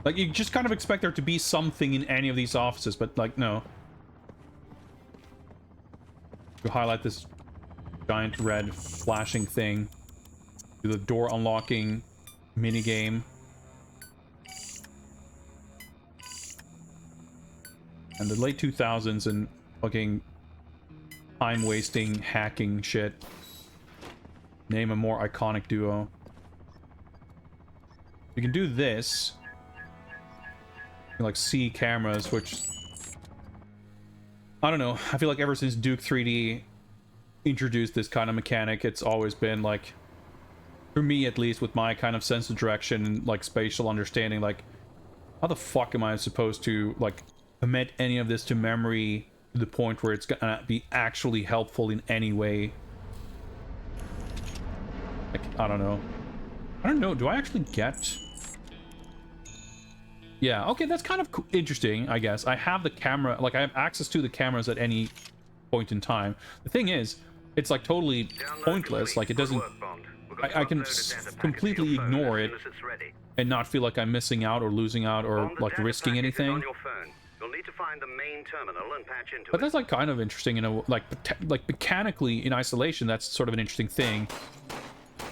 Like, you just kind of expect there to be something in any of these offices, but, like, no. You highlight this giant red flashing thing. Do the door unlocking minigame. And the late 2000s and fucking time-wasting hacking shit. Name a more iconic duo. You can do this. Like see cameras, which I don't know, I feel like ever since Duke 3D introduced this kind of mechanic, it's always been like, for me at least, with my kind of sense of direction and like spatial understanding, like how the fuck am I supposed to like commit any of this to memory to the point where it's gonna be actually helpful in any way? Like, I don't know, do I actually get... Yeah, okay, that's kind of interesting, I guess. I have the camera, like, I have access to the cameras at any point in time. The thing is, it's, like, totally pointless. Like, it doesn't... I can completely ignore it and not feel like I'm missing out or losing out or, like, risking anything. But that's, like, kind of interesting, you know, like mechanically, in isolation, that's sort of an interesting thing.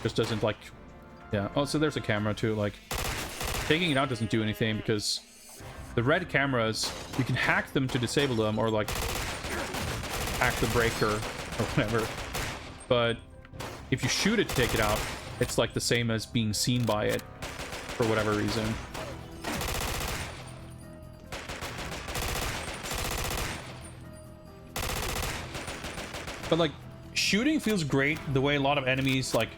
Just doesn't, like... Yeah, oh, so there's a camera, too, like... Taking it out doesn't do anything because the red cameras, you can hack them to disable them or like hack the breaker or whatever. But if you shoot it to take it out, it's like the same as being seen by it for whatever reason. But like shooting feels great the way a lot of enemies like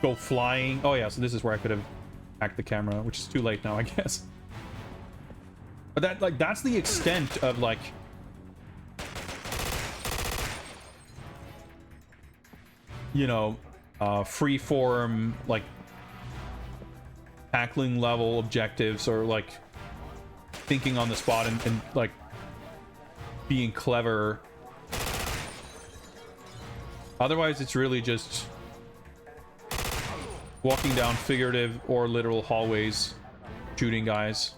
go flying. Oh yeah, so this is where I could have hack the camera, which is too late now, I guess. But that, like, that's the extent of, like... You know, free-form, like... tackling level objectives, or, like... thinking on the spot and like... being clever. Otherwise, it's really just... walking down figurative or literal hallways, shooting guys.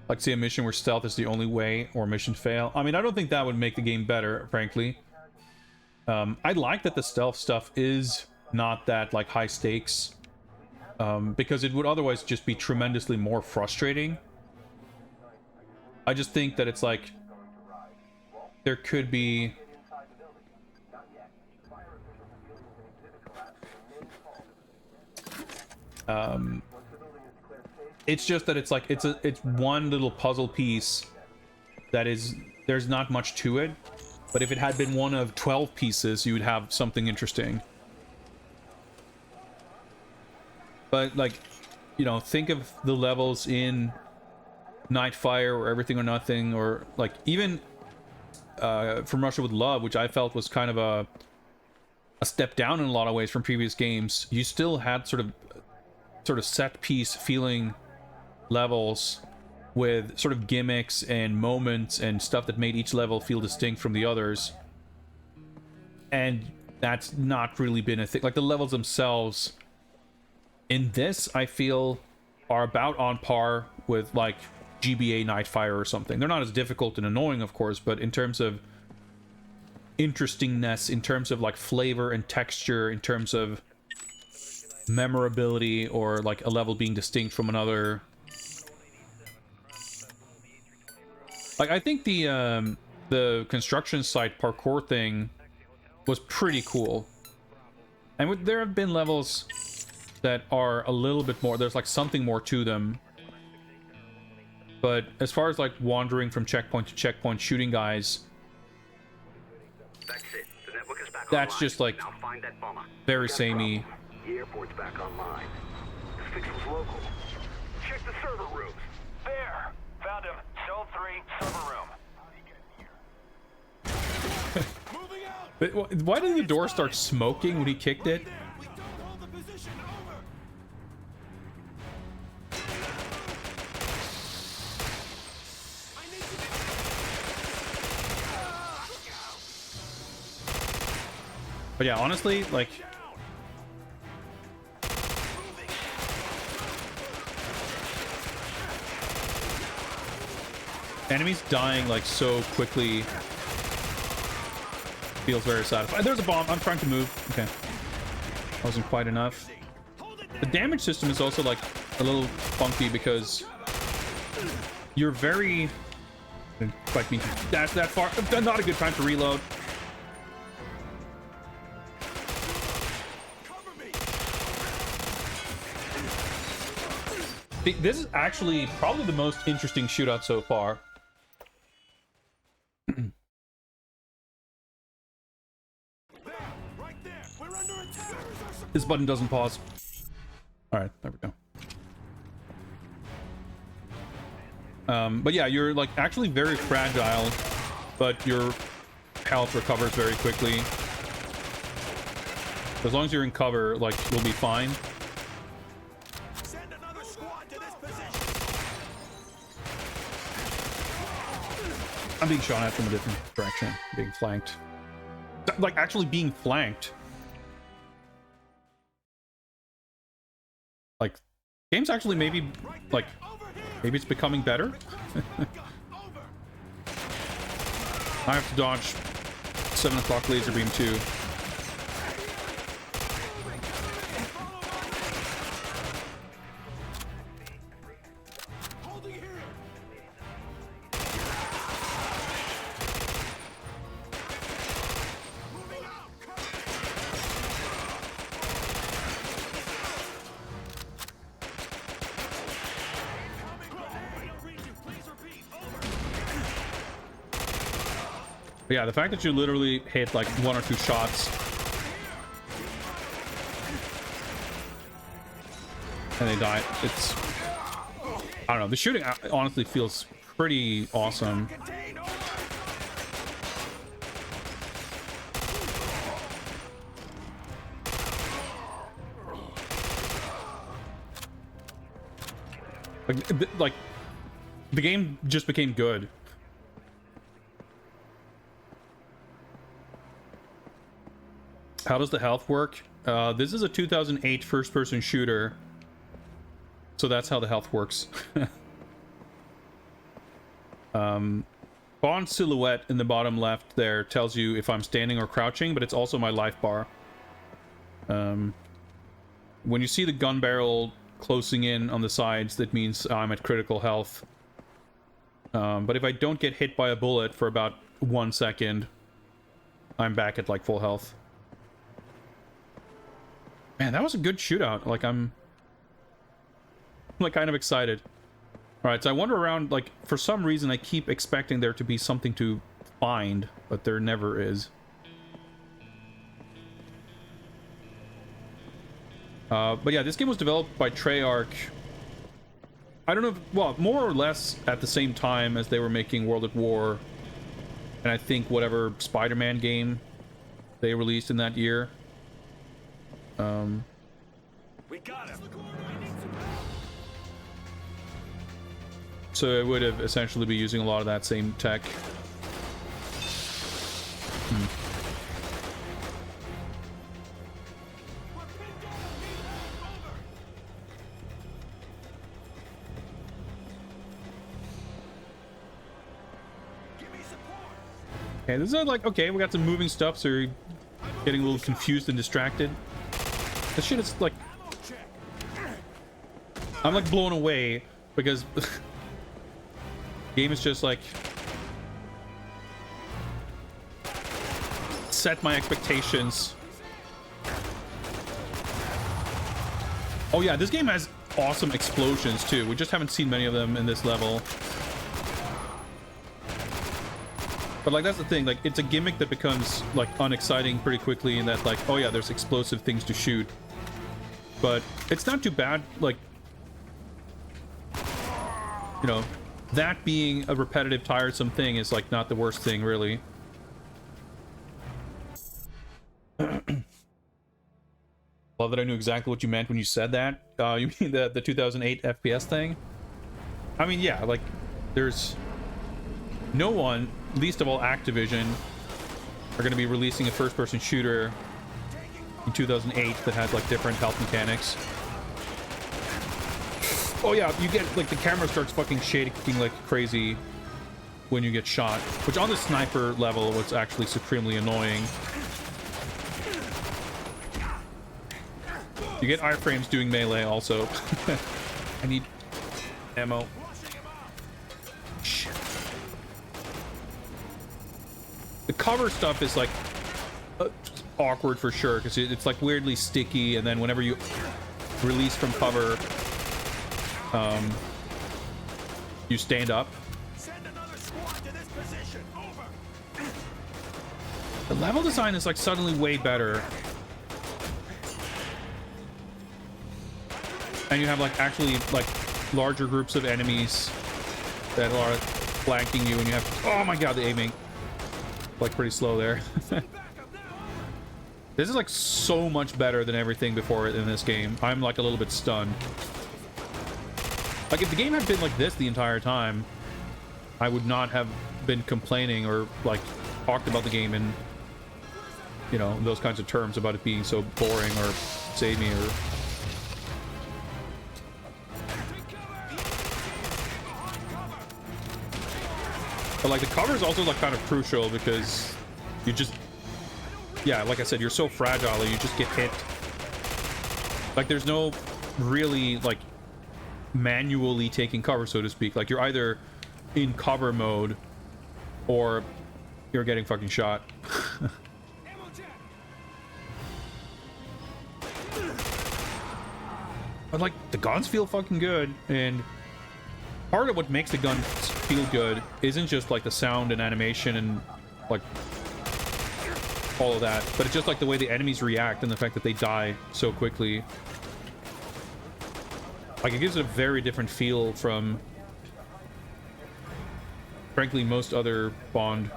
Like, say a mission where stealth is the only way, or mission fail. I mean, I don't think that would make the game better, frankly. I like that the stealth stuff is not that, like, high stakes. Because it would otherwise just be tremendously more frustrating. I just think that it's like... there could be... It's just that it's like it's one little puzzle piece that is, there's not much to it, but if it had been one of 12 pieces, you would have something interesting. But like, you know, think of the levels in Nightfire or Everything or Nothing, or like even From Russia with Love, which I felt was kind of a step down in a lot of ways from previous games. You still had sort of set piece feeling levels with sort of gimmicks and moments and stuff that made each level feel distinct from the others. And that's not really been a thing. Like the levels themselves in this, I feel, are about on par with like GBA Nightfire or something. They're not as difficult and annoying, of course, but in terms of interestingness, in terms of like flavor and texture, in terms of memorability, or like a level being distinct from another. Like, I think the construction site parkour thing was pretty cool. And there have been levels that are a little bit more, there's like something more to them. But as far as like wandering from checkpoint to checkpoint shooting guys, That's it. The network is back that's online. just like Now find that bomber. very samey. The airport's back online. This fix was local. Check the server rooms. There! Found him. Zone 3, server room. Moving out! But why did the door start smoking when he kicked it? We don't hold the position. Over. I need to... But yeah, honestly, like, enemies dying like so quickly feels very satisfying. There's a bomb. I'm trying to move. Okay, wasn't quite enough. The damage system is also like a little funky because you're very, didn't quite mean to dash that far. Not a good time to reload. This is actually probably the most interesting shootout so far. Right there. We're under attack. This button doesn't pause. All right, there we go. But yeah, you're like actually very fragile, but your health recovers very quickly. As long as you're in cover, like, you'll be fine. Send another squad to this position. I'm being shot at from a different direction, being flanked. Like, actually being flanked. Like, game's actually maybe, like, maybe it's becoming better. I have to dodge 7 o'clock laser beam too. Holding here. Moving out. But yeah, the fact that you literally hit like 1 or 2 shots and they die, it's, I don't know, the shooting honestly feels pretty awesome. Like the game just became good. How does the health work? This is a 2008 first-person shooter, so that's how the health works. Bond silhouette in the bottom left there tells you if I'm standing or crouching, but it's also my life bar. When you see the gun barrel closing in on the sides, that means I'm at critical health. But if I don't get hit by a bullet for about 1 second, I'm back at like full health. Man, that was a good shootout. Like, I'm like kind of excited. All right, so I wander around, like, for some reason I keep expecting there to be something to find, but there never is. But yeah, this game was developed by Treyarch. I don't know, well, more or less at the same time as they were making World at War, and I think whatever Spider-Man game they released in that year. We got him. So it would have essentially be using a lot of that same tech. Okay, this is like, okay, we got some moving stuff, so you're getting a little confused and distracted. This shit is like... I'm like blown away because... game is just like... set my expectations. Oh yeah, this game has awesome explosions too. We just haven't seen many of them in this level. But like, that's the thing, like, it's a gimmick that becomes like unexciting pretty quickly in that, like, oh yeah, there's explosive things to shoot. But it's not too bad, like, you know, that being a repetitive, tiresome thing is like not the worst thing, really. Love that I knew exactly what you meant when you said that. You mean the 2008 FPS thing? I mean, yeah, like, there's no one, least of all Activision, are going to be releasing a first-person shooter in 2008 that has like different health mechanics. Oh yeah, you get like the camera starts fucking shaking like crazy when you get shot, which on the sniper level was actually supremely annoying. You get iframes doing melee also. I need ammo. Shit. The cover stuff is like awkward for sure because it's like weirdly sticky, and then whenever you release from cover, you stand up. Send another squad to this position. Over. The level design is like suddenly way better. And you have like actually like larger groups of enemies that are flanking you, and you have, oh my god, the aiming like pretty slow there. This is like so much better than everything before it in this game. I'm like a little bit stunned. Like, if the game had been like this the entire time, I would not have been complaining or like talked about the game in, you know, those kinds of terms about it being so boring or samey or... But like the cover is also like kind of crucial because you just, yeah, like I said, you're so fragile, you just get hit. Like there's no really like manually taking cover, so to speak. Like you're either in cover mode or you're getting fucking shot. But like the guns feel fucking good, and part of what makes the guns feel good isn't just like the sound and animation and like all of that, but it's just like the way the enemies react and the fact that they die so quickly. Like, it gives it a very different feel from, frankly, most other Bond,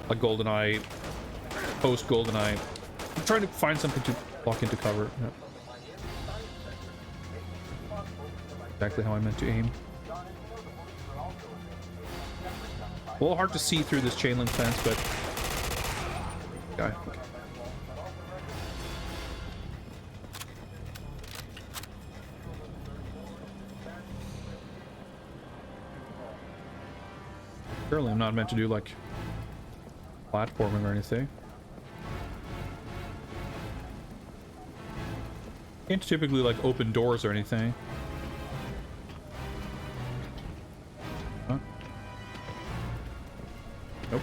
like GoldenEye, post-GoldenEye. I'm trying to find something to lock into cover. Yeah. Exactly how I meant to aim. A little hard to see through this chain link fence, but... guy. Okay. Surely I'm not meant to do like platforming or anything. Can't typically like open doors or anything. Huh? Nope.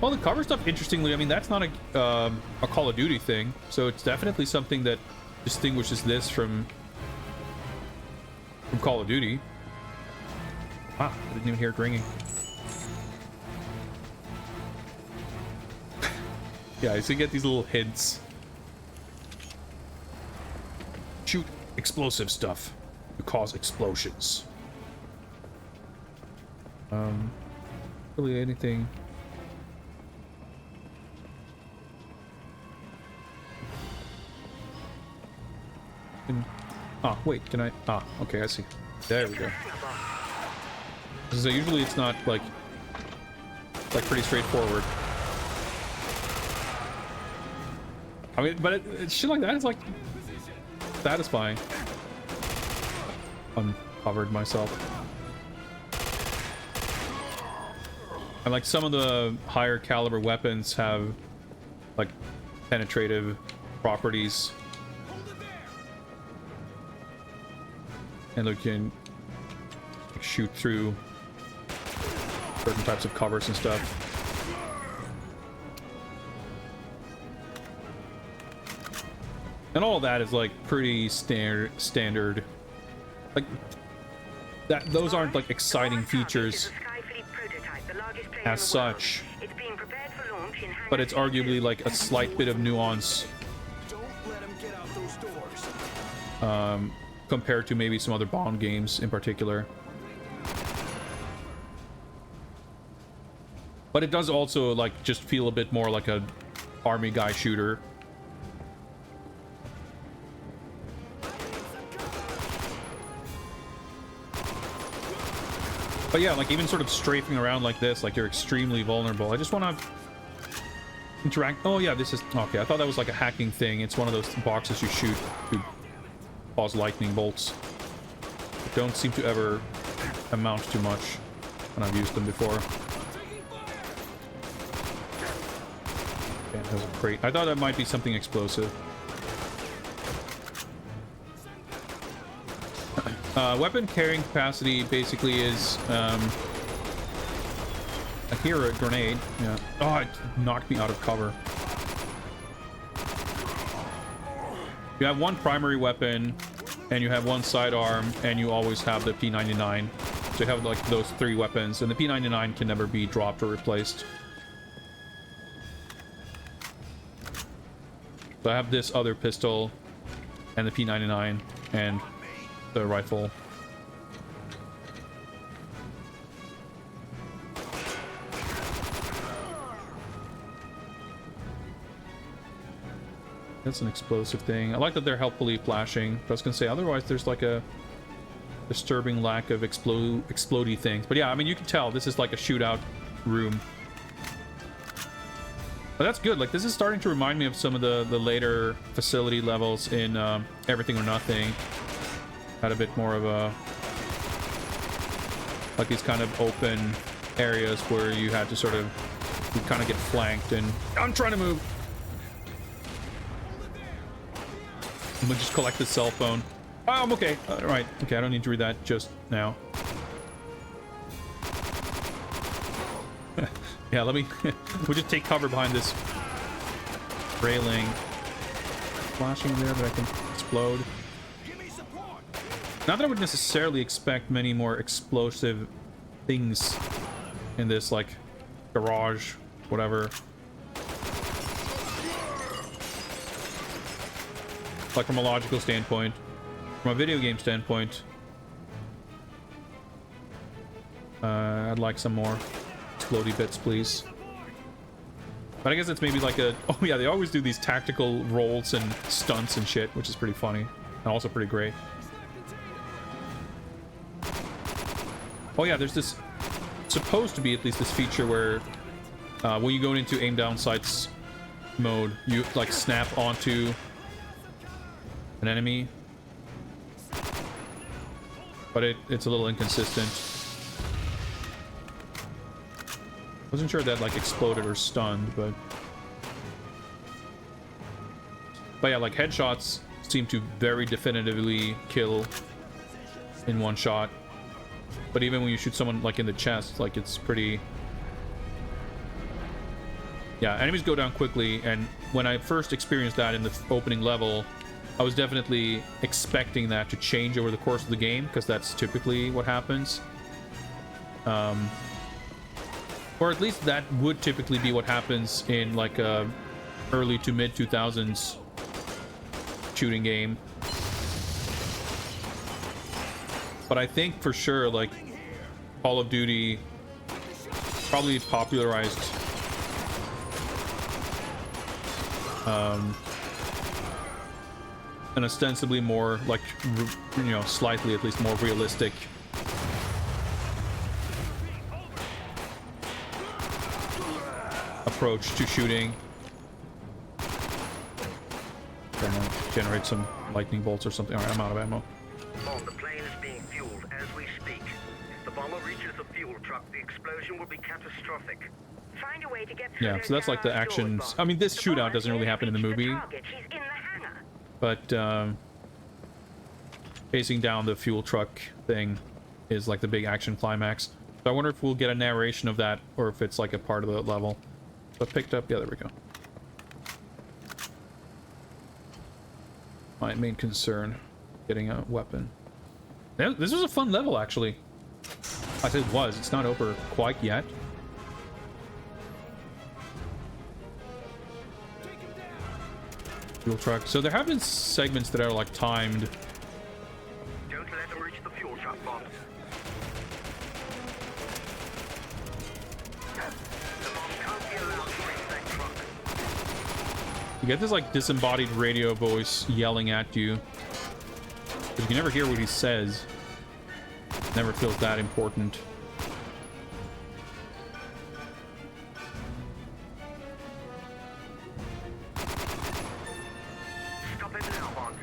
Well, the cover stuff, interestingly, I mean, that's not a Call of Duty thing, so it's definitely something that distinguishes this from Call of Duty. Ah, I didn't even hear it ringing. Yeah, so you get these little hints. Shoot explosive stuff to cause explosions. Really anything. Ah, wait, can I? Ah, okay, I see. There we go. So usually it's not like pretty straightforward. I mean, but shit like that is like satisfying. Uncovered myself. And like some of the higher caliber weapons have like penetrative properties. And they can shoot through certain types of covers and stuff. And all of that is like pretty standard. Like that, those aren't like exciting features as such, but it's arguably like a slight bit of nuance compared to maybe some other Bond games in particular. But it does also like just feel a bit more like a army guy shooter. But yeah, like even sort of strafing around like this, like you're extremely vulnerable. I just want to interact. Oh yeah, this is okay. I thought that was like a hacking thing. It's one of those boxes you shoot to cause lightning bolts. They don't seem to ever amount to much when I've used them before. Okay, there's a crate. I thought that might be something explosive. Weapon carrying capacity basically is I hear a grenade. Yeah. Oh, it knocked me out of cover. You have one primary weapon and you have one sidearm, and you always have the P99. So you have like those three weapons, and the P99 can never be dropped or replaced. So I have this other pistol and the P99 and the rifle. That's an explosive thing. I like that they're helpfully flashing. I was gonna say, otherwise there's like a disturbing lack of explodey things. But yeah, I mean, you can tell this is like a shootout room. But that's good. Like, this is starting to remind me of some of the later facility levels in Everything or Nothing. Had a bit more of a like these kind of open areas where you had to sort of kind of get flanked, and I'm trying to move. I'm gonna just collect the cell phone. Oh, I'm okay. All right. Okay, I don't need to read that just now. Yeah, let me... we'll just take cover behind this railing. Flashing there, but I can explode. Not that I would necessarily expect many more explosive things in this, like, garage, whatever. Like, from a logical standpoint. From a video game standpoint. I'd like some more explodey bits, please. But I guess it's maybe like a... oh yeah, they always do these tactical rolls and stunts and shit, which is pretty funny. And also pretty great. Oh yeah, there's this... supposed to be at least this feature where... when you go into aim down sights mode, you like snap onto an enemy. But it's a little inconsistent. Wasn't sure if that like exploded or stunned, but yeah, like headshots seem to very definitively kill in one shot. But even when you shoot someone like in the chest, like it's pretty... yeah, enemies go down quickly, and when I first experienced that in the opening level, I was definitely expecting that to change over the course of the game, because that's typically what happens. Or at least that would typically be what happens in like a early to mid 2000s shooting game. But I think for sure, like, Call of Duty probably popularized an ostensibly more, like, you know, slightly at least more realistic approach to shooting. Gonna generate some lightning bolts or something. All right, I'm out of ammo. The plane is being fueled as we speak. If the bomber reaches the fuel truck, the explosion will be catastrophic. Find a way to get through Yeah, so that's like the actions. I mean, this shootout doesn't really happen in the movie, but chasing down the fuel truck thing is like the big action climax. So I wonder if we'll get a narration of that, or if it's like a part of the level. So I picked up, yeah, there we go. My main concern, getting a weapon. Yeah, this was a fun level, actually. I said it was. It's not over quite yet. Fuel truck. So there have been segments that are like timed. Don't let them reach the fuel truck, Bond. The bomb can't be allowed to reach that truck. You get this like disembodied radio voice yelling at you. But you can never hear what he says. Never feels that important. Stop it now, Bond.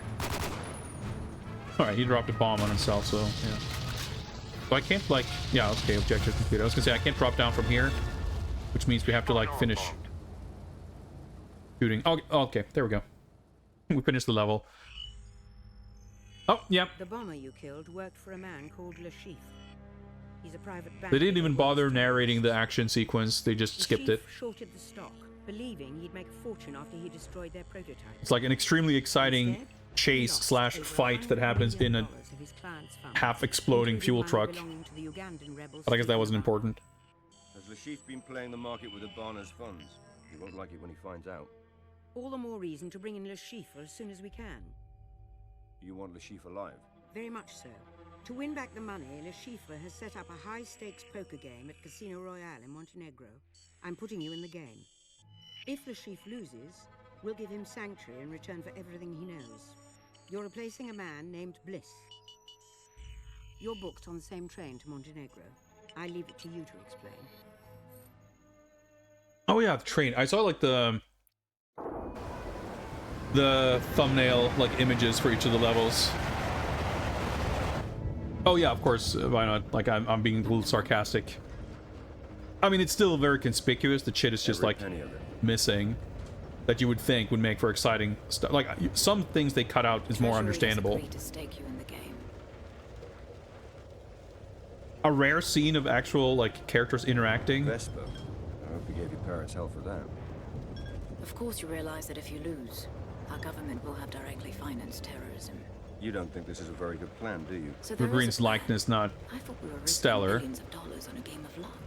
Alright, he dropped a bomb on himself, so yeah. So I can't like, yeah, okay, objective completed. I was gonna say I can't drop down from here, which means we have to like finish shooting. Oh, okay, there we go. We finished the level. Oh, yeah. The bomber you killed worked for a man called Le Chiffre. He's a private bank. They didn't even bother narrating the action sequence. They just skipped it. Shorted the stock, believing he'd make a fortune after he destroyed their prototype. It's like an extremely exciting chase slash fight that happens in a half exploding fuel truck. But I guess that wasn't important. Has Lashif been playing the market with Abana's funds? He won't like it when he finds out. All the more reason to bring in Le Chiffre as soon as we can. You want Lashif alive? Very much so. To win back the money, Le Chiffre has set up a high-stakes poker game at Casino Royale in Montenegro. I'm putting you in the game. If Le Chiffre loses, we'll give him sanctuary in return for everything he knows. You're replacing a man named Bliss. You're booked on the same train to Montenegro. I leave it to you to explain. Oh yeah, the train. I saw like the thumbnail like images for each of the levels. Oh yeah, of course. Why not? Like I'm being a little sarcastic. I mean, it's still very conspicuous. The shit is just like missing that you would think would make for exciting stuff. Like some things they cut out is more understandable. A rare scene of actual like characters interacting. Vesper. I hope you gave your parents hell for that. Of course you realize that if you lose, our government will have directly financed terrorism. You don't think this is a very good plan, do you? So Green's likeness not stellar. Millions of dollars on a game of luck.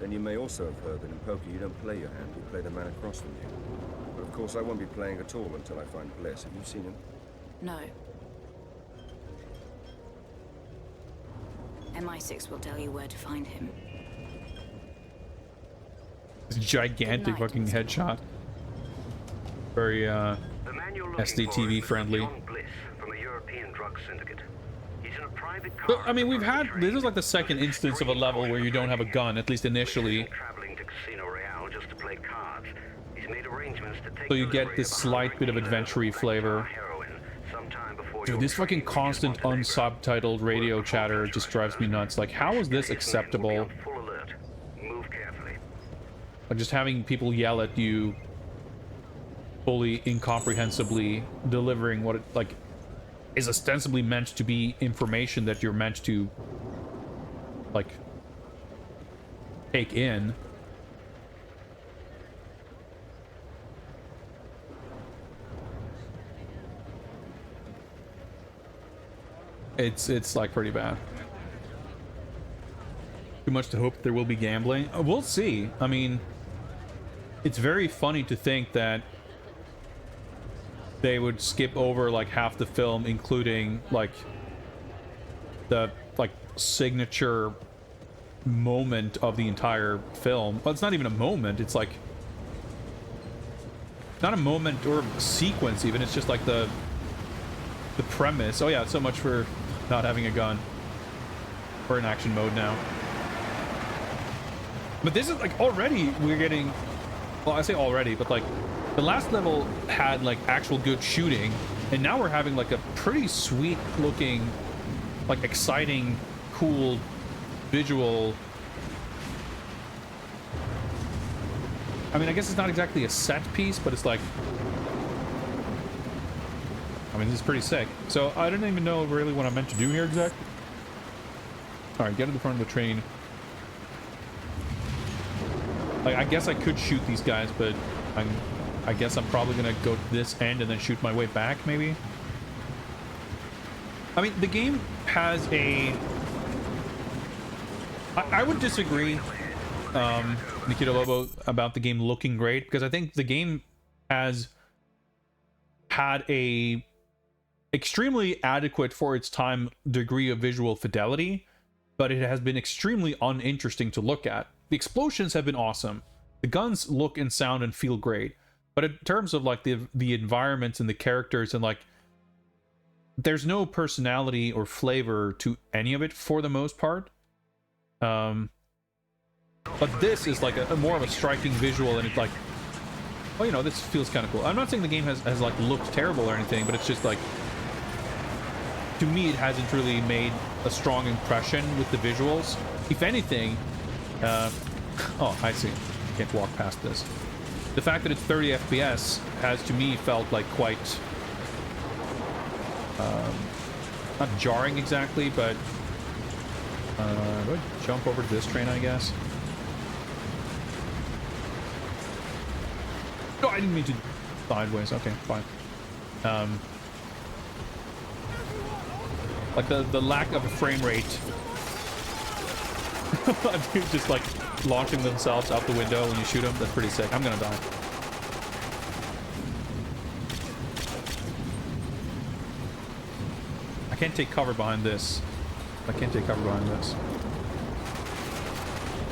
Then you may also have heard that in poker you don't play your hand, you play the man across from you. But of course I won't be playing at all until I find Bliss. Have you seen him? No. MI6 will tell you where to find him. This gigantic fucking headshot. Very SDTV friendly. But, I mean, we've had, this is like the second instance of a level where you don't have a gun, at least initially. So you get this slight bit of adventure-y flavor. Dude, this fucking constant unsubtitled radio chatter just drives me nuts. Like, how is this acceptable? Like, just having people yell at you fully incomprehensibly, delivering what it, like, is ostensibly meant to be information that you're meant to, like, take in. It's like pretty bad. Too much to hope there will be gambling. We'll see. I mean, it's very funny to think that they would skip over like half the film, including like the signature moment of the entire film. Well, it's not even a moment. It's like not a moment or a sequence even. It's just like the premise. Oh yeah, so much for not having a gun. We're in action mode now. But this is like already we're getting, well, I say already, but like the last level had like actual good shooting, and now we're having like a pretty sweet looking, like exciting, cool visual. I mean, I guess it's not exactly a set piece, but it's like, I mean, this is pretty sick. So I don't even know really what I'm meant to do here exactly. All right, get to the front of the train. Like, I guess I could shoot these guys, but I guess I'm probably gonna go to this end and then shoot my way back, maybe. I mean, the game has a... I would disagree, Nikita Lobo, about the game looking great, because I think the game has had a extremely adequate for its time degree of visual fidelity, but it has been extremely uninteresting to look at. The explosions have been awesome. The guns look and sound and feel great. But in terms of like the environments and the characters and like, there's no personality or flavor to any of it for the most part. But this is like a more of a striking visual, and it's like, well, you know, this feels kind of cool. I'm not saying the game has like looked terrible or anything, but it's just like, to me, it hasn't really made a strong impression with the visuals. If anything, oh, I see. Can't walk past this. The fact that it's 30 FPS has, to me, felt like quite, not jarring exactly, but, do I jump over to this train, I guess? No, I didn't mean to sideways. Okay, fine. Like the lack of a frame rate. Dude, just like launching themselves out the window when you shoot them. That's pretty sick. I'm gonna die. I can't take cover behind this. I can't take cover behind this.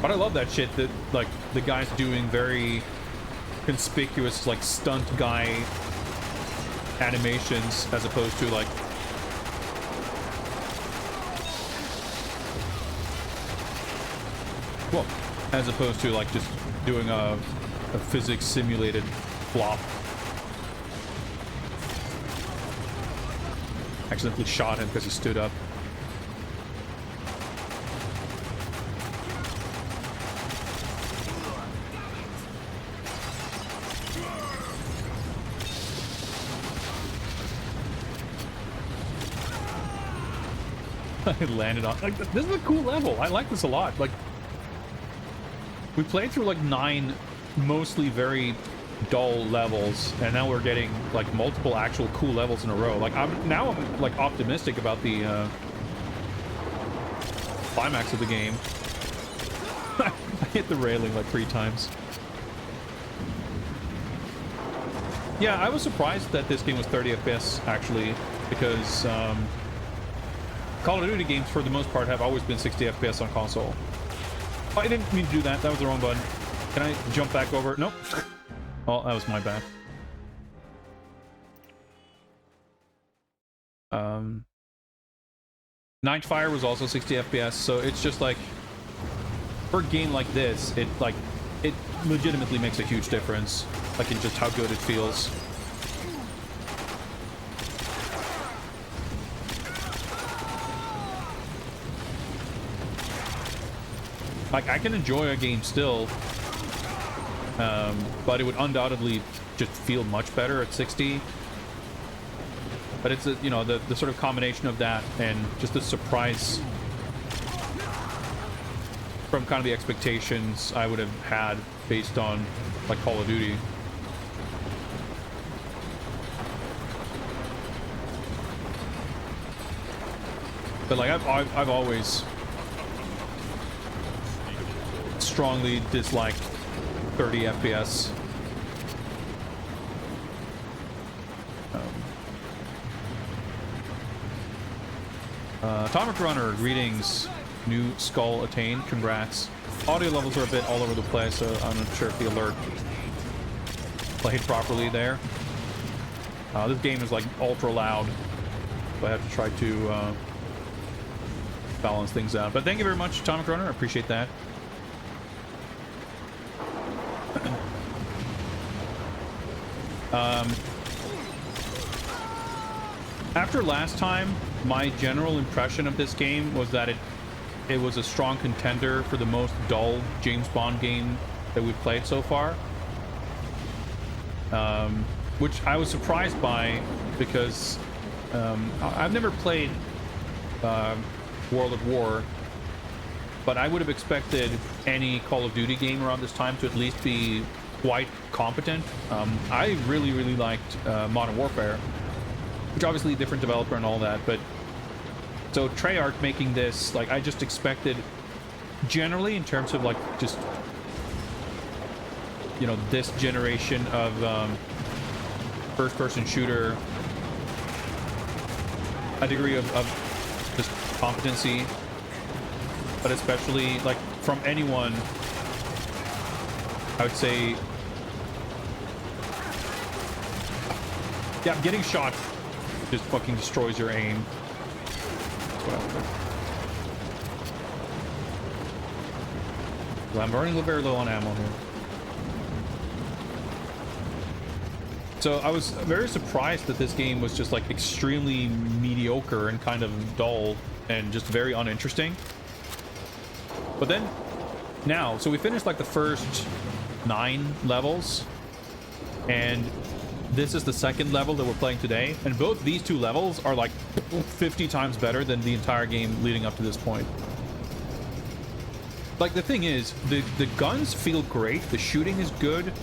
But I love that shit that like the guy's doing very conspicuous like stunt guy animations as opposed to like well, as opposed to like just doing a physics simulated flop. Accidentally shot him because he stood up. I landed on like this is a cool level. I like this a lot. Like we played through like 9 mostly very dull levels, and now we're getting like multiple actual cool levels in a row. Like I'm like optimistic about the climax of the game. I hit the railing like 3 times. Yeah, I was surprised that this game was 30 FPS actually, because Call of Duty games for the most part have always been 60 FPS on console. Oh, I didn't mean to do that. That was the wrong button. Can I jump back over? Nope. Oh, that was my bad. Night Fire was also 60 FPS, so it's just like for a game like this, it legitimately makes a huge difference, like in just how good it feels. Like, I can enjoy a game still, but it would undoubtedly just feel much better at 60. But it's, you know, the sort of combination of that and just the surprise from kind of the expectations I would have had based on, like, Call of Duty. But like I've always strongly disliked 30 FPS. Atomic Runner, greetings. New skull attained. Congrats. Audio levels are a bit all over the place, so I'm not sure if the alert played properly there. This game is like ultra loud, so I have to try to balance things out. But thank you very much, Atomic Runner. I appreciate that. After last time, my general impression of this game was that it was a strong contender for the most dull James Bond game that we've played so far. Which I was surprised by, because I've never played World at War, but I would have expected any Call of Duty game around this time to at least be quite competent. I really liked Modern Warfare, which obviously a different developer and all that, but so Treyarch making this, like, I just expected generally in terms of like just, you know, this generation of first-person shooter, a degree of just competency, but especially like from anyone, I would say, yeah, getting shot just fucking destroys your aim. Well, I'm running very low on ammo here. So I was very surprised that this game was just like extremely mediocre and kind of dull and just very uninteresting. But then now, so we finished like the first 9 levels, and this is the second level that we're playing today, and both these 2 levels are like 50 times better than the entire game leading up to this point. Like, the thing is, the guns feel great, the shooting is good,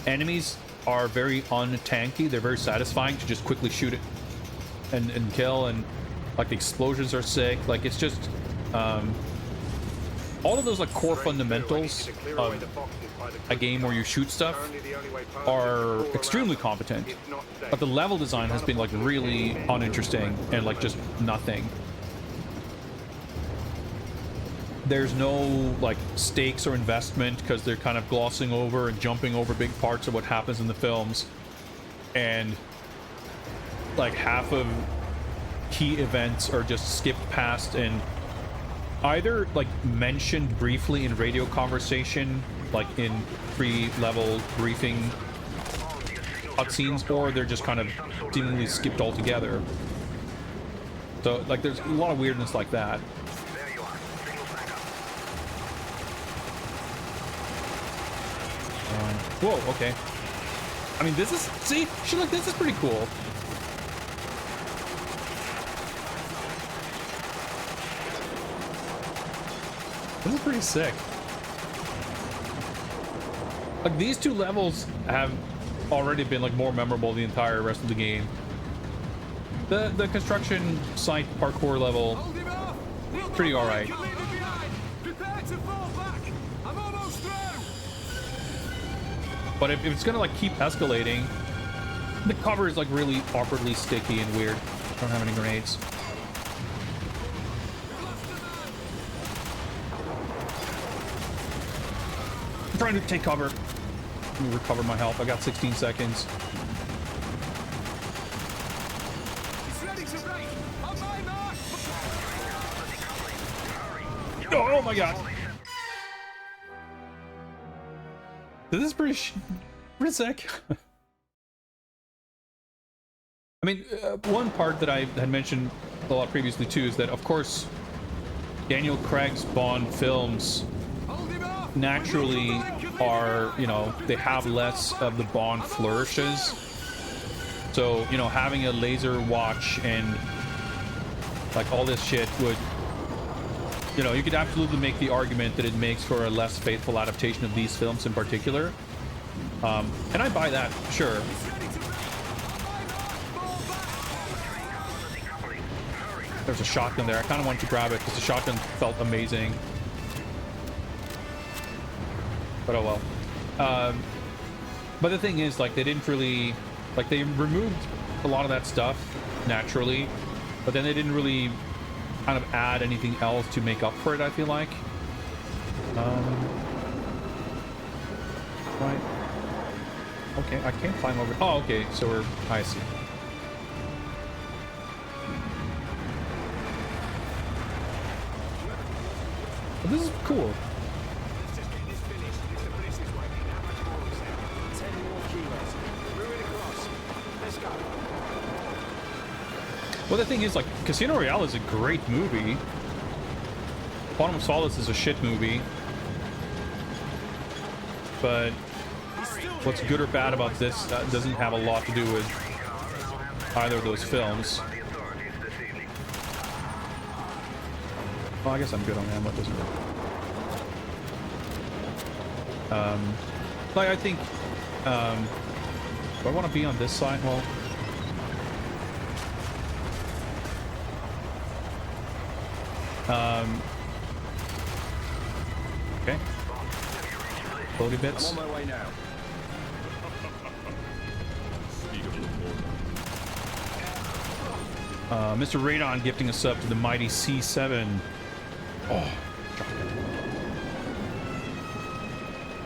enemies are very untanky, they're very satisfying to just quickly shoot it and kill, and like the explosions are sick. Like, it's just all of those like core fundamentals of a game where you shoot stuff are extremely competent, but the level design has been like really uninteresting and like just nothing. There's no like stakes or investment because they're kind of glossing over and jumping over big parts of what happens in the films, and like half of key events are just skipped past and either like mentioned briefly in radio conversation, like in pre-level briefing cutscenes, or they're just kind of seemingly skipped altogether. So like there's a lot of weirdness like that. Whoa, okay. I mean, this is, see, shit like this is pretty cool. This is pretty sick. Like, these 2 levels have already been like more memorable the entire rest of the game. The construction site parkour level, pretty alright. But if it's gonna like keep escalating, the cover is like really awkwardly sticky and weird. I don't have any grenades. I'm trying to take cover. Let me recover my health. I got 16 seconds. Oh my god. This is pretty sick. I mean, one part that I had mentioned a lot previously too is that, of course, Daniel Craig's Bond films naturally are, you know, they have less of the Bond flourishes. So, you know, having a laser watch and like all this shit would, you know, you could absolutely make the argument that it makes for a less faithful adaptation of these films in particular. And I buy that, sure. There's a shotgun there. I kind of wanted to grab it because the shotgun felt amazing. But oh well. But the thing is, like, they didn't really... Like, they removed a lot of that stuff naturally, but then they didn't really kind of add anything else to make up for it, I feel like. Right. Okay, I can't climb over... Oh, okay, so we're... I see. But this is cool. Well, the thing is, like, Casino Royale is a great movie. Quantum of Solace is a shit movie. But what's good or bad about this doesn't have a lot to do with either of those films. Well, I guess I'm good on that. What doesn't like, I think, do I want to be on this side? Well, okay. Floaty bits. I'm on my way now. Mr. Radon gifting a sub to the mighty C7. Oh,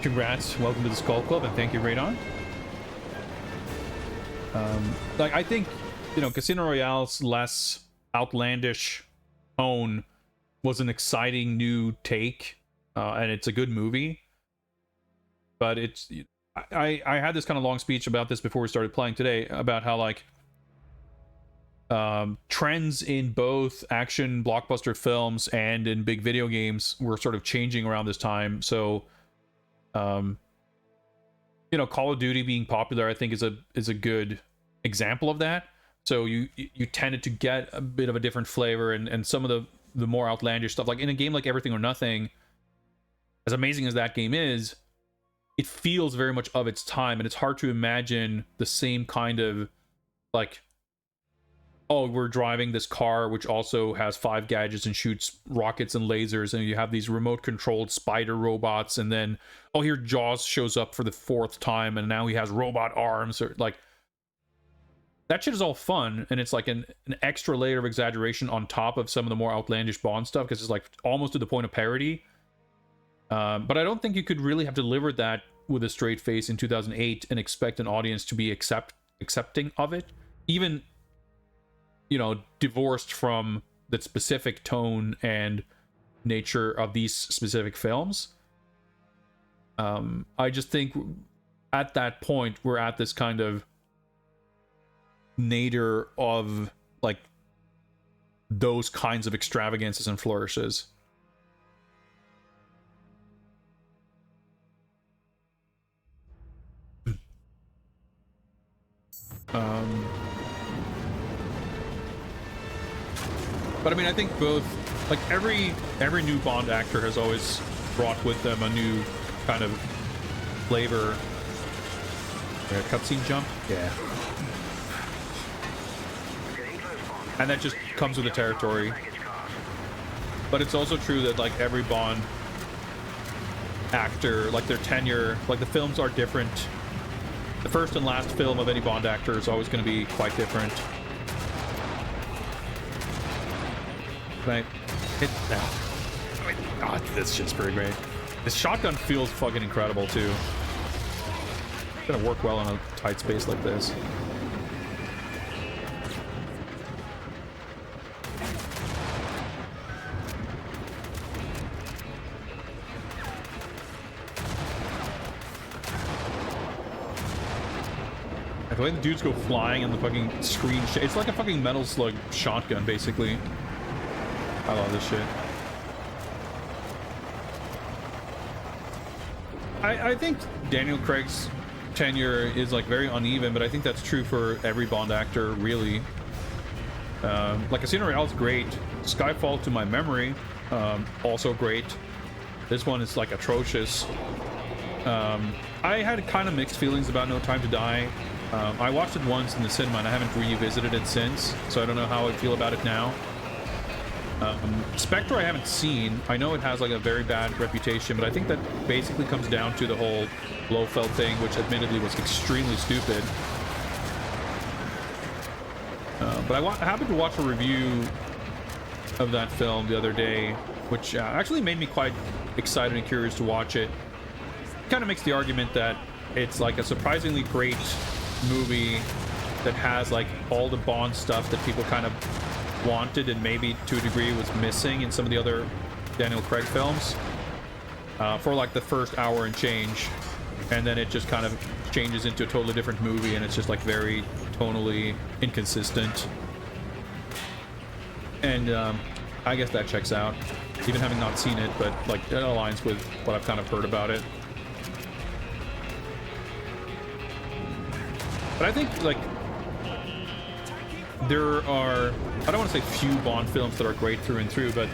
congrats. Welcome to the Skull Club, and thank you, Radon. Like, I think, you know, Casino Royale's less outlandish tone was an exciting new take, and it's a good movie. But it's... I had this kind of long speech about this before we started playing today, about how, like, trends in both action blockbuster films and in big video games were sort of changing around this time. So, you know, Call of Duty being popular, I think, is a good example of that. So you tended to get a bit of a different flavor, and some of the more outlandish stuff, like in a game like Everything or Nothing, as amazing as that game is, it feels very much of its time, and it's hard to imagine the same kind of, like, oh, we're driving this car which also has 5 gadgets and shoots rockets and lasers, and you have these remote controlled spider robots, and then, oh, here Jaws shows up for the 4th time and now he has robot arms, or like, that shit is all fun, and it's like an extra layer of exaggeration on top of some of the more outlandish Bond stuff, because it's like almost to the point of parody. But I don't think you could really have delivered that with a straight face in 2008 and expect an audience to be accepting of it, even, you know, divorced from the specific tone and nature of these specific films. I just think at that point we're at this kind of nadir of, like, those kinds of extravagances and flourishes. But I mean, I think both, like, every new Bond actor has always brought with them a new kind of flavor. A cutscene jump? Yeah. And that just comes with the territory. But it's also true that, like, every Bond actor, like, their tenure, like, the films are different. The first and last film of any Bond actor is always going to be quite different. Right? God, this shit's pretty great. This shotgun feels fucking incredible too. It's gonna work well in a tight space like this. The way the dudes go flying and the fucking screen, it's like a fucking Metal Slug shotgun, basically. I love this shit. I think Daniel Craig's tenure is, like, very uneven, but I think that's true for every Bond actor, really. Like, Casino Royale is great. Skyfall, to my memory, also great. This one is, like, atrocious. I had kind of mixed feelings about No Time to Die. I watched it once in the cinema and I haven't revisited it since, so I don't know how I feel about it now. Spectre I haven't seen. I know it has like a very bad reputation, but I think that basically comes down to the whole Blofeld thing, which admittedly was extremely stupid. But I happened to watch a review of that film the other day, which actually made me quite excited and curious to watch it. Kind of makes the argument that it's like a surprisingly great movie that has like all the Bond stuff that people kind of wanted and maybe to a degree was missing in some of the other Daniel Craig films for like the first hour and change, and then it just kind of changes into a totally different movie, and it's just like very tonally inconsistent. And I guess that checks out, even having not seen it, but like it aligns with what I've kind of heard about it. But I think like there are, I don't want to say few Bond films that are great through and through, but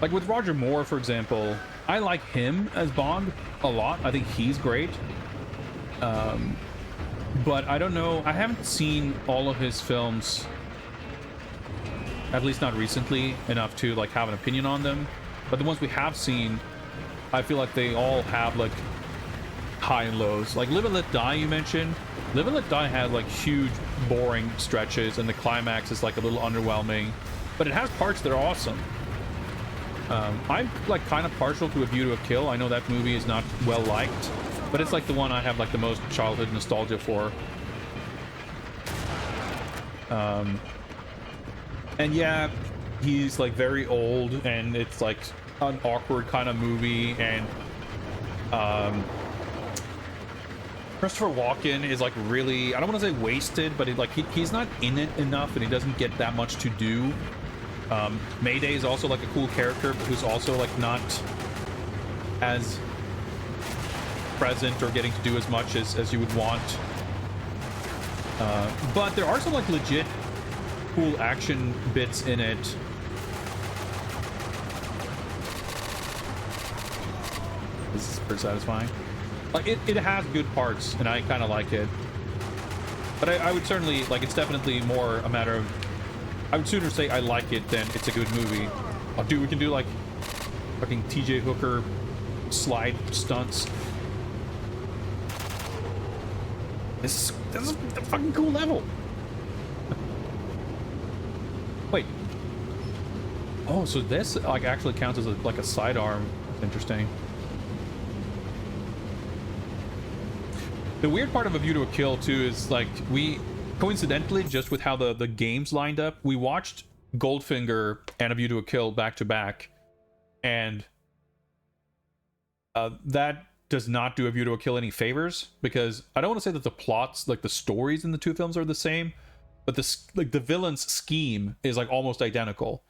like with Roger Moore, for example, I like him as Bond a lot. I think he's great. But I don't know, I haven't seen all of his films, at least not recently, enough to like have an opinion on them. But the ones we have seen, I feel like they all have like high and lows. Like Live and Let Die, you mentioned. Live and Let Die had like huge boring stretches, and the climax is like a little underwhelming, but it has parts that are awesome. I'm like kind of partial to A View to a Kill. I know that movie is not well liked, but it's like the one I have like the most childhood nostalgia for. And yeah, he's like very old, and it's like an awkward kind of movie, and Christopher Walken is like really, I don't want to say wasted, but he's not in it enough, and he doesn't get that much to do. Mayday is also like a cool character, but who's also like not as present or getting to do as much as you would want. But there are some like legit cool action bits in it. This is pretty satisfying. Like it has good parts, and I kind of like it. But I would certainly like, it's definitely more a matter of, I would sooner say I like it than it's a good movie. Oh, dude, we can do like fucking TJ Hooker slide stunts. This is a fucking cool level. Wait. Oh, so this like actually counts as like a sidearm. That's interesting. The weird part of A View to a Kill too is like, we coincidentally, just with how the games lined up, we watched Goldfinger and A View to a Kill back to back, and that does not do A View to a Kill any favors, because I don't want to say that the plots, like the stories in the two films are the same, but the villain's scheme is like almost identical.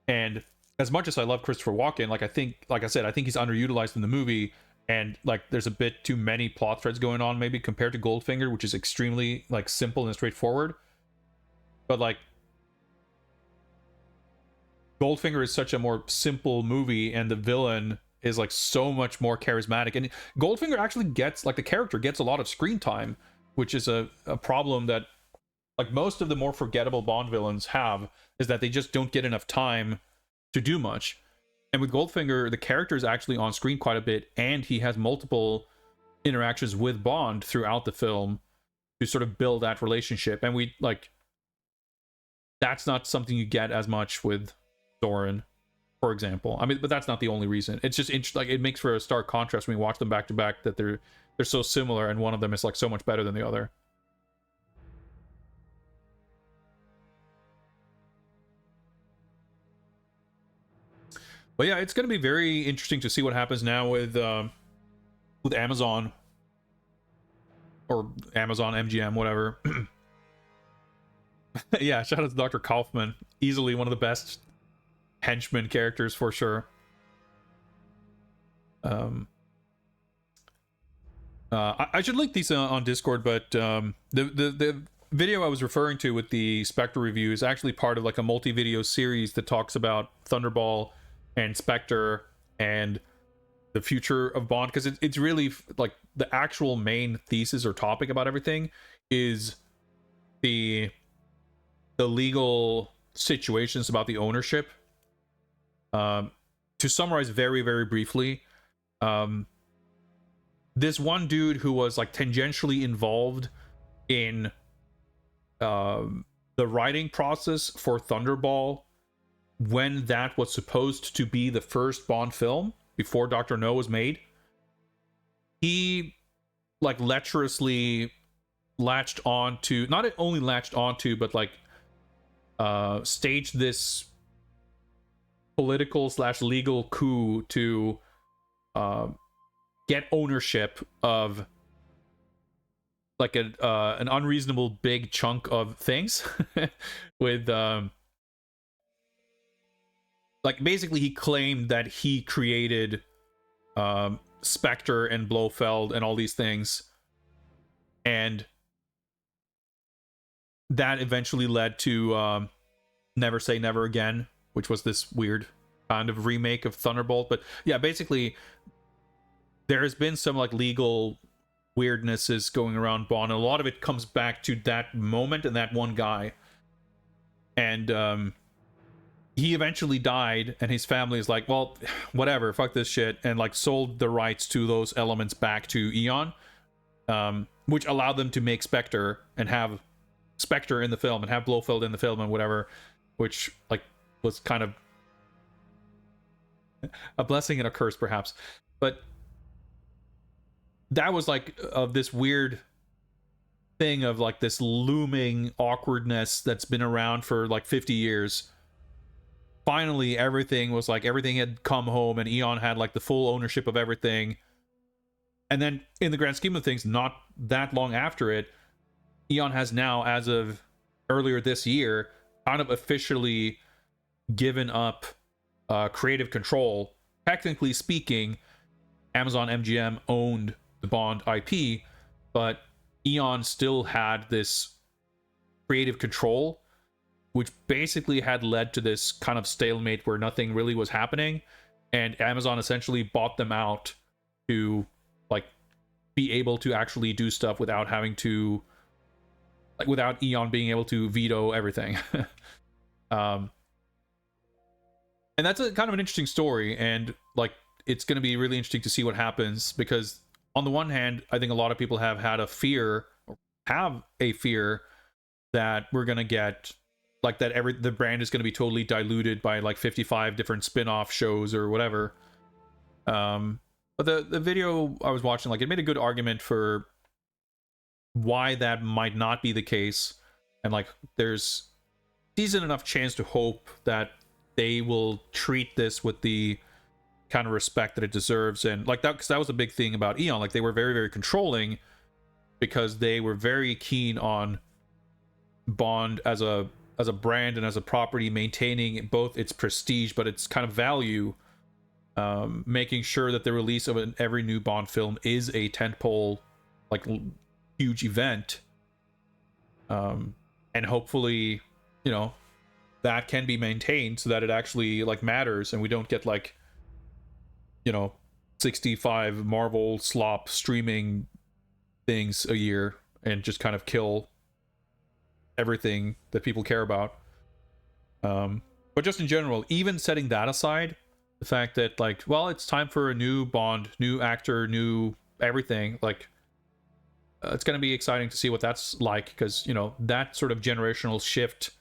And as much as I love Christopher Walken, like I think, like I said, I think he's underutilized in the movie, and like there's a bit too many plot threads going on maybe compared to Goldfinger, which is extremely like simple and straightforward. But like Goldfinger is such a more simple movie, and the villain is like so much more charismatic, and Goldfinger actually gets, like the character gets a lot of screen time, which is a problem that like most of the more forgettable Bond villains have, is that they just don't get enough time to do much. And with Goldfinger, the character is actually on screen quite a bit, and he has multiple interactions with Bond throughout the film to sort of build that relationship. And we like, that's not something you get as much with Zorin, for example. I mean, but that's not the only reason. It's just like, it makes for a stark contrast when we watch them back to back, that they're so similar, and one of them is like so much better than the other. But yeah, it's going to be very interesting to see what happens now with Amazon, or Amazon MGM, whatever. Yeah, shout out to Dr. Kaufman. Easily one of the best henchman characters for sure. I should link these on Discord, but the video I was referring to with the Spectre review is actually part of like a multi-video series that talks about Thunderball and Spectre and the future of Bond, because it's really like the actual main thesis or topic about everything is the the legal situations about the ownership. To summarize very, very briefly, this one dude who was like tangentially involved in the writing process for Thunderball when that was supposed to be the first Bond film before Dr. No was made, he like lecherously latched on to, not only latched onto, but like staged this political / legal coup to get ownership of like an unreasonable big chunk of things with like basically he claimed that he created Spectre and Blofeld and all these things, and that eventually led to Never Say Never Again, which was this weird kind of remake of Thunderbolt. But yeah, basically there has been some like legal weirdnesses going around Bond, and a lot of it comes back to that moment and that one guy. And he eventually died, and his family is like, well, whatever, fuck this shit, and like sold the rights to those elements back to Eon, which allowed them to make Spectre and have Spectre in the film and have Blofeld in the film and whatever, which like was kind of a blessing and a curse perhaps. But that was like this weird thing of like this looming awkwardness that's been around for like 50 years. Finally, everything had come home, and Eon had like the full ownership of everything. And then in the grand scheme of things, not that long after it, Eon has now, as of earlier this year, kind of officially given up creative control. Technically speaking, Amazon MGM owned the Bond IP, but Eon still had this creative control, which basically had led to this kind of stalemate where nothing really was happening, and Amazon essentially bought them out to like be able to actually do stuff without having to, like, without Eon being able to veto everything. And that's a kind of an interesting story, and like it's going to be really interesting to see what happens, because on the one hand, I think a lot of people have a fear that we're going to get like that the brand is going to be totally diluted by like 55 different spin-off shows or whatever. But the video I was watching, like, it made a good argument for why that might not be the case, and like there's decent enough chance to hope that they will treat this with the kind of respect that it deserves. And like that, because that was a big thing about Eon, like they were very, very controlling because they were very keen on Bond as a brand and as a property, maintaining both its prestige but its kind of value, making sure that the release of every new Bond film is a tentpole, like huge event, and hopefully, you know, that can be maintained so that it actually like matters, and we don't get like, you know, 65 Marvel slop streaming things a year and just kind of kill everything that people care about. But just in general, even setting that aside, the fact that like, well, it's time for a new Bond, new actor, new everything, like it's going to be exciting to see what that's like, because, you know, that sort of generational shift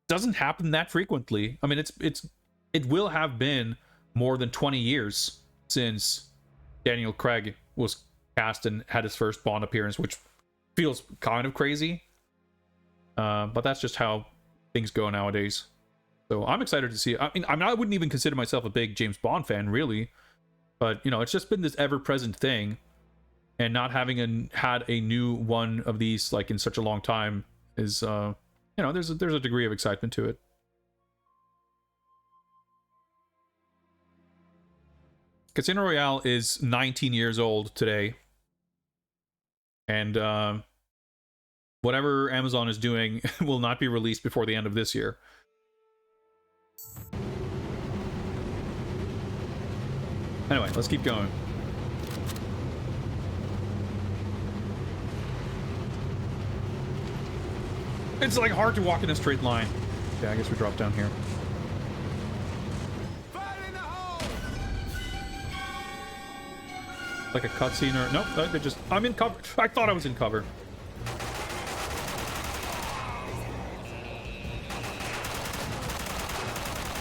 doesn't happen that frequently. I mean, it will have been more than 20 years since Daniel Craig was cast and had his first Bond appearance, which feels kind of crazy. But that's just how things go nowadays. So I'm excited to see. I mean, I wouldn't even consider myself a big James Bond fan, really. But, you know, it's just been this ever-present thing. And not having had a new one of these, like, in such a long time is, you know, there's a degree of excitement to it. Casino Royale is 19 years old today. And, whatever Amazon is doing will not be released before the end of this year. Anyway, let's keep going. It's like hard to walk in a straight line. Okay, I guess we drop down here. Like a cutscene or nope, they just I'm in cover. I thought I was in cover.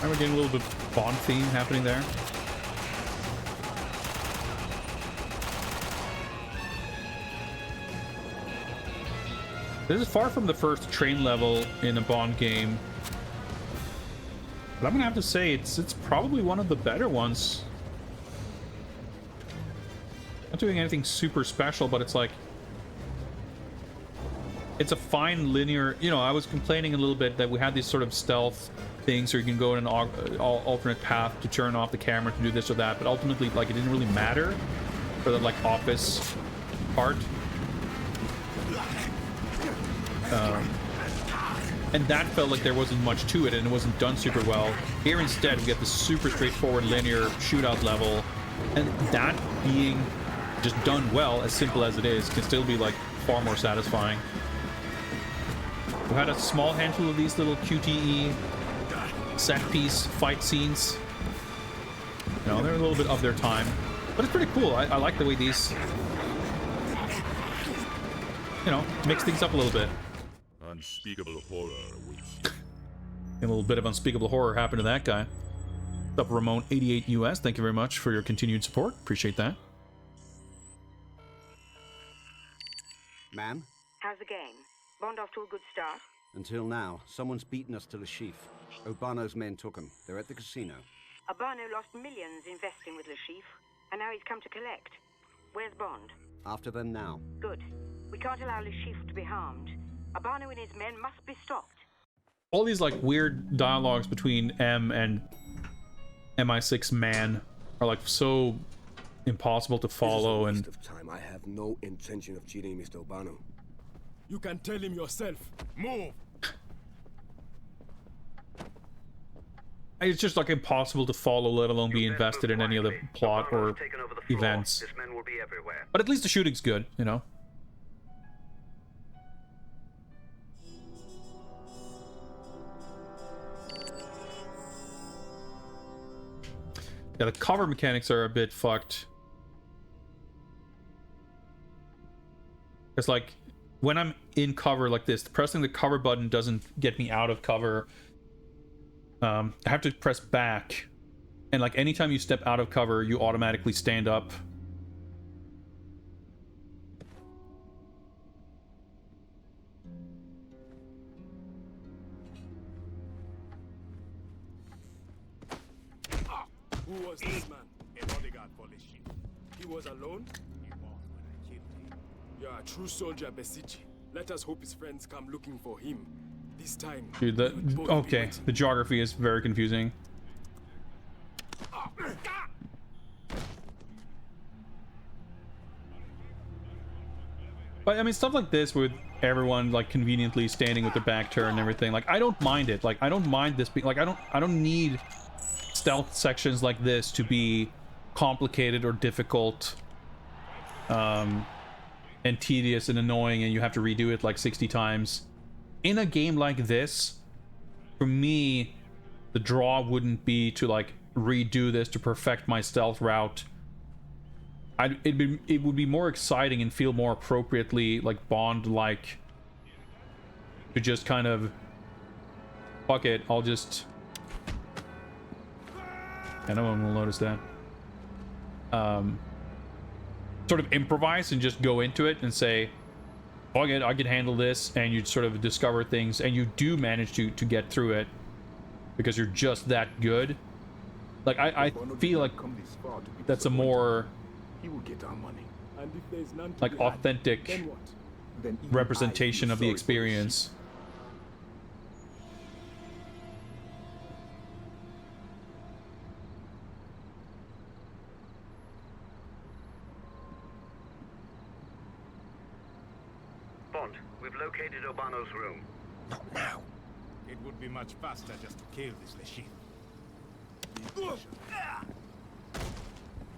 Are we getting a little bit Bond theme happening there? This is far from the first train level in a Bond game, but I'm gonna have to say it's probably one of the better ones. Not doing anything super special, but it's like it's a fine linear. You know, I was complaining a little bit that we had these sort of stealth things, or you can go in an alternate path to turn off the camera to do this or that, but ultimately, like, it didn't really matter for the like office part. And that felt like there wasn't much to it, and it wasn't done super well. Here instead, we get the super straightforward linear shootout level, and that being just done well, as simple as it is, can still be like far more satisfying. We had a small handful of these little QTE set piece fight scenes. You know, they're a little bit of their time, but it's pretty cool. I like the way these, you know, mix things up a little bit. Unspeakable horror awaits. A little bit of unspeakable horror happened to that guy. What's up, Ramon88 US? Thank you very much for your continued support. Appreciate that. Ma'am? How's the game? Bond off to a good start? Until now, someone's beaten us to Le Chiffre. Urbano's men took him. They're at the casino. Urbano lost millions investing with Le Chiffre, and now he's come to collect. Where's Bond? After them now. Good. We can't allow Le Chiffre to be harmed. Urbano and his men must be stopped. All these like weird dialogues between M and MI6 man are like so impossible to follow. This is a And waste of time. I have no intention of cheating Mr. Urbano. You can tell him yourself. Move! it's just like impossible to follow, let alone be invested in any of the plot or events. His men will be everywhere. But at least the shooting's good, you know. Yeah, the cover mechanics are a bit fucked. It's like, when I'm in cover like this, pressing the cover button doesn't get me out of cover. I have to press back. And like, anytime you step out of cover, you automatically stand up. Who was this man? A bodyguard for Le Chiffre. He was alone? He was when I killed him. You're a true soldier, Besici. Let us hope his friends come looking for him. This time... Dude, okay, the geography is very confusing. But I mean, stuff like this with everyone like conveniently standing with their back turned and everything, like, I don't mind it. Like, I don't mind this being like, I don't need stealth sections like this to be complicated or difficult and tedious and annoying, and you have to redo it like 60 times. In a game like this, for me, the draw wouldn't be to like redo this to perfect my stealth route. It would be more exciting and feel more appropriately like Bond-like to just kind of, fuck it, I'll just... I no one will notice that. Sort of improvise and just go into it and say, fuck it, I can handle this, and you sort of discover things, and you do manage to get through it because you're just that good. Like, I feel like that's a more... He will get our money. And if there's none to like be had, authentic then what? Then even representation I of the feel sorry for experience. Bond, we've located Urbano's room. Not now. It would be much faster just to kill this Le Chiffre.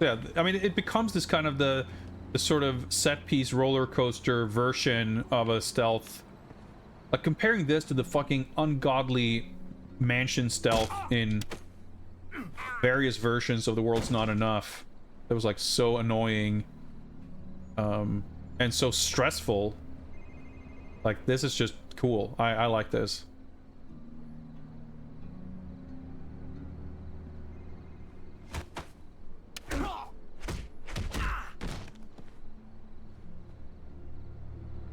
Yeah, I mean, it becomes this kind of the sort of set piece roller coaster version of a stealth Like, comparing this to the fucking ungodly mansion stealth in various versions of The World's Not Enough. That was, like, so annoying. And so stressful. Like, this is just cool. I like this.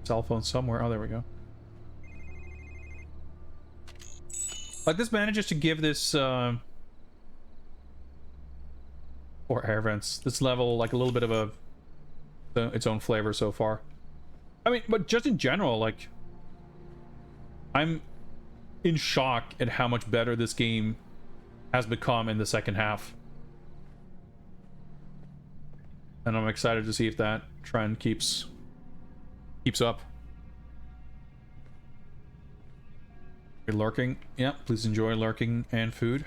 Cell phone somewhere. Oh, there we go. Like, this manages to give this or air vents, this level, like, a little bit of a its own flavor so far. I mean, but just in general, like, I'm in shock at how much better this game has become in the second half. And I'm excited to see if that trend keeps up. You're lurking. Yeah, please enjoy lurking and food.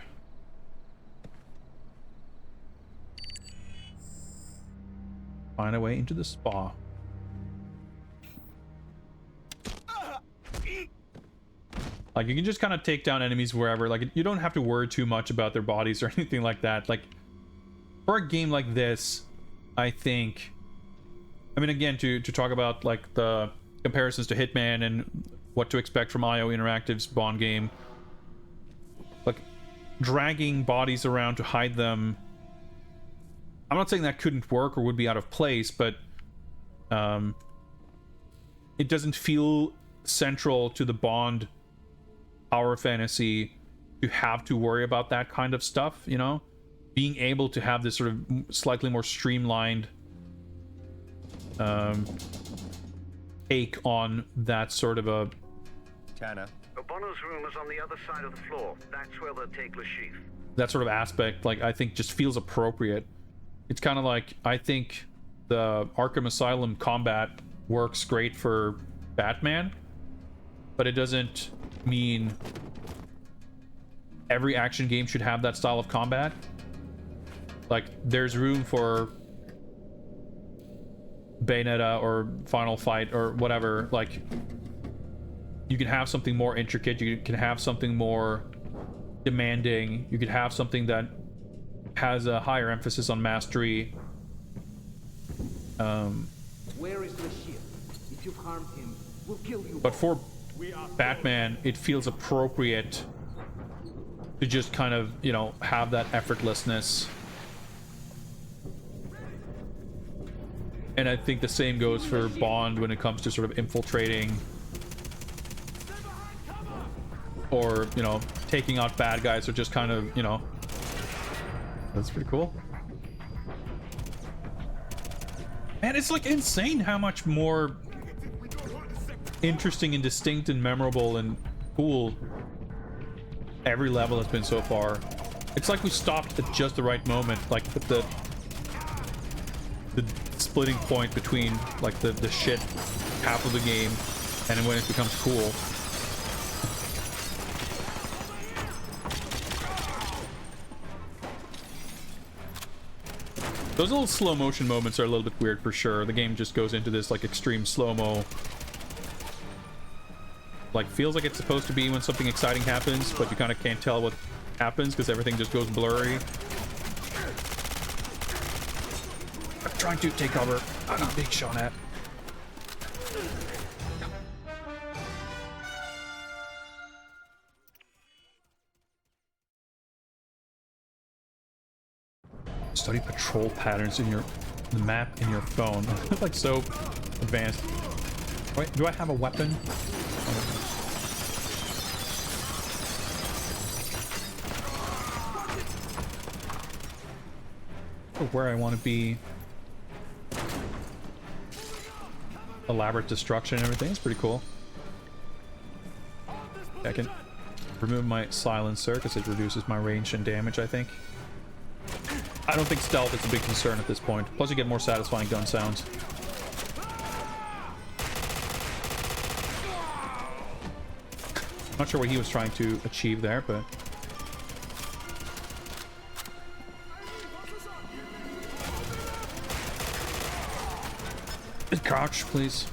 Find a way into the spa. Like, you can just kind of take down enemies wherever. Like, you don't have to worry too much about their bodies or anything like that. Like, for a game like this, I think... I mean, again, to talk about, like, the comparisons to Hitman and what to expect from IO Interactive's Bond game. Like, dragging bodies around to hide them... I'm not saying that couldn't work or would be out of place, but... it doesn't feel central to the Bond power fantasy to have to worry about that kind of stuff, you know? Being able to have this sort of slightly more streamlined take on that sort of a... Tanner. O'Bonnell's room is on the other side of the floor. That's where they'll take Le Chiffre. That sort of aspect, like, I think just feels appropriate. It's kind of like, I think the Arkham Asylum combat works great for Batman, but it doesn't mean every action game should have that style of combat. Like, there's room for Bayonetta or Final Fight or whatever. Like, you can have something more intricate, you can have something more demanding, you could have something that has a higher emphasis on mastery. Where is the ship? If you've harmed him, we'll kill you. But for Batman, it feels appropriate to just kind of, you know, have that effortlessness. And I think the same goes for Bond when it comes to sort of infiltrating or, you know, taking out bad guys, or just kind of, you know... That's pretty cool. Man, it's like insane how much more interesting and distinct and memorable and cool every level has been so far. It's like we stopped at just the right moment, like at the splitting point between like the shit half of the game and when it becomes cool. Those little slow motion moments are a little bit weird for sure. The game just goes into this like extreme slow-mo. Like, feels like it's supposed to be when something exciting happens, but you kind of can't tell what happens because everything just goes blurry. I'm trying to take cover. I'm not being shot at. Study patrol patterns in the map in your phone. Like, so advanced. Wait, do I have a weapon? Or where I want to be. Elaborate destruction and everything. It's pretty cool. I can remove my silencer because it reduces my range and damage, I think. I don't think stealth is a big concern at this point. Plus you get more satisfying gun sounds. Not sure what he was trying to achieve there, but... Crouch, please.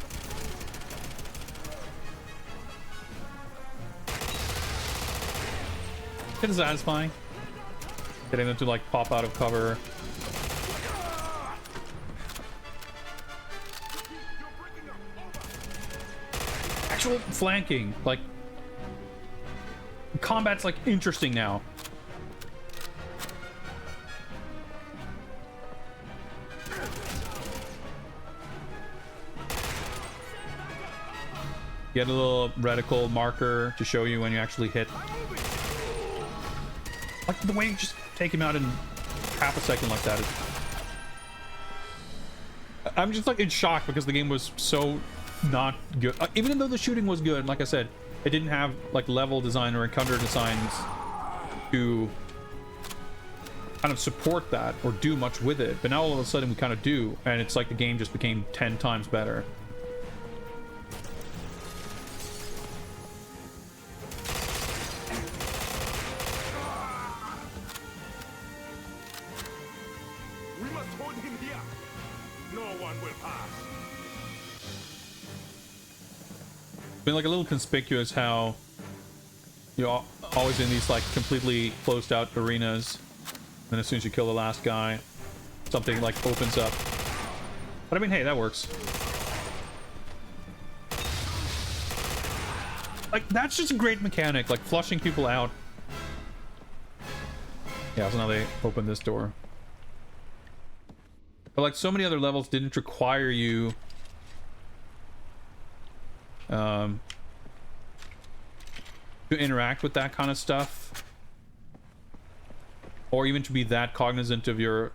been satisfying. Getting them to like pop out of cover. Actual flanking, like combat's like interesting now. Get a little reticle marker to show you when you actually hit. Like the way you just take him out in half a second like that. I'm just like in shock because the game was so not good. Even though the shooting was good, like I said, it didn't have like level design or encounter designs to kind of support that or do much with it. But now all of a sudden we kind of do, and it's like the game just became 10 times better. Been like a little conspicuous how you're always in these like completely closed out arenas, and as soon as you kill the last guy, something like opens up. But I mean, hey, that works. Like that's just a great mechanic, like flushing people out. Yeah, so now they open this door. But like so many other levels didn't require you to interact with that kind of stuff, or even to be that cognizant of your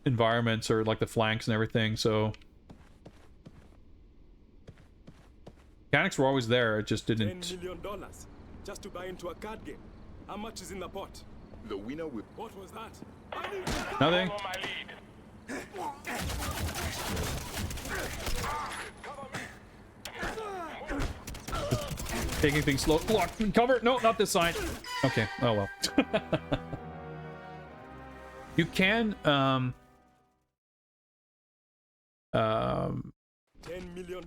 environments or like the flanks and everything. So mechanics were always there, it just didn't. $10 million just to buy into a card game. How much is in the pot? The winner will. What was that? Nothing. Taking things slow. Block, cover. No, not this side. Okay. Oh well. You can $10 million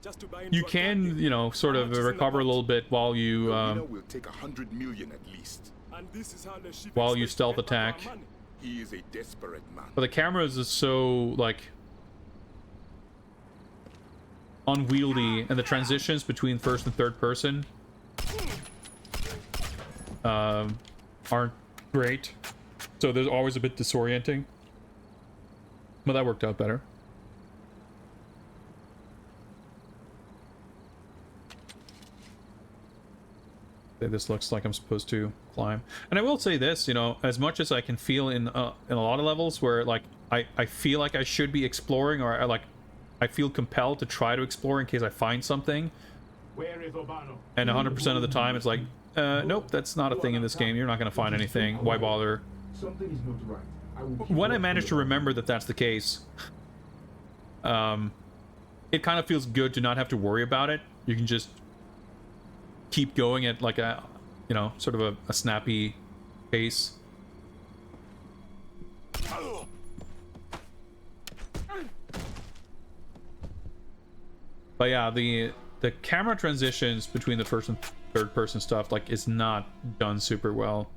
just to buy into you can, you know, sort of recover a little bit while you will take 100 million at least. And this is how the ship while you stealth attack. He is a desperate man. But the cameras is so like unwieldy, and the transitions between first and third person aren't great, so there's always a bit disorienting, but that worked out better. This looks like I'm supposed to climb, and I will say this, you know, as much as I can feel in a lot of levels where like I feel like I should be exploring, or I feel compelled to try to explore in case I find something. Where is Urbano? And 100% of the time it's like, nope, that's not a thing in this game. You're not going to find anything. Why bother? Something is not right. When I manage to remember that that's the case, it kind of feels good to not have to worry about it. You can just keep going at like a, you know, sort of a snappy pace. But yeah, the camera transitions between the first and third person stuff like is not done super well.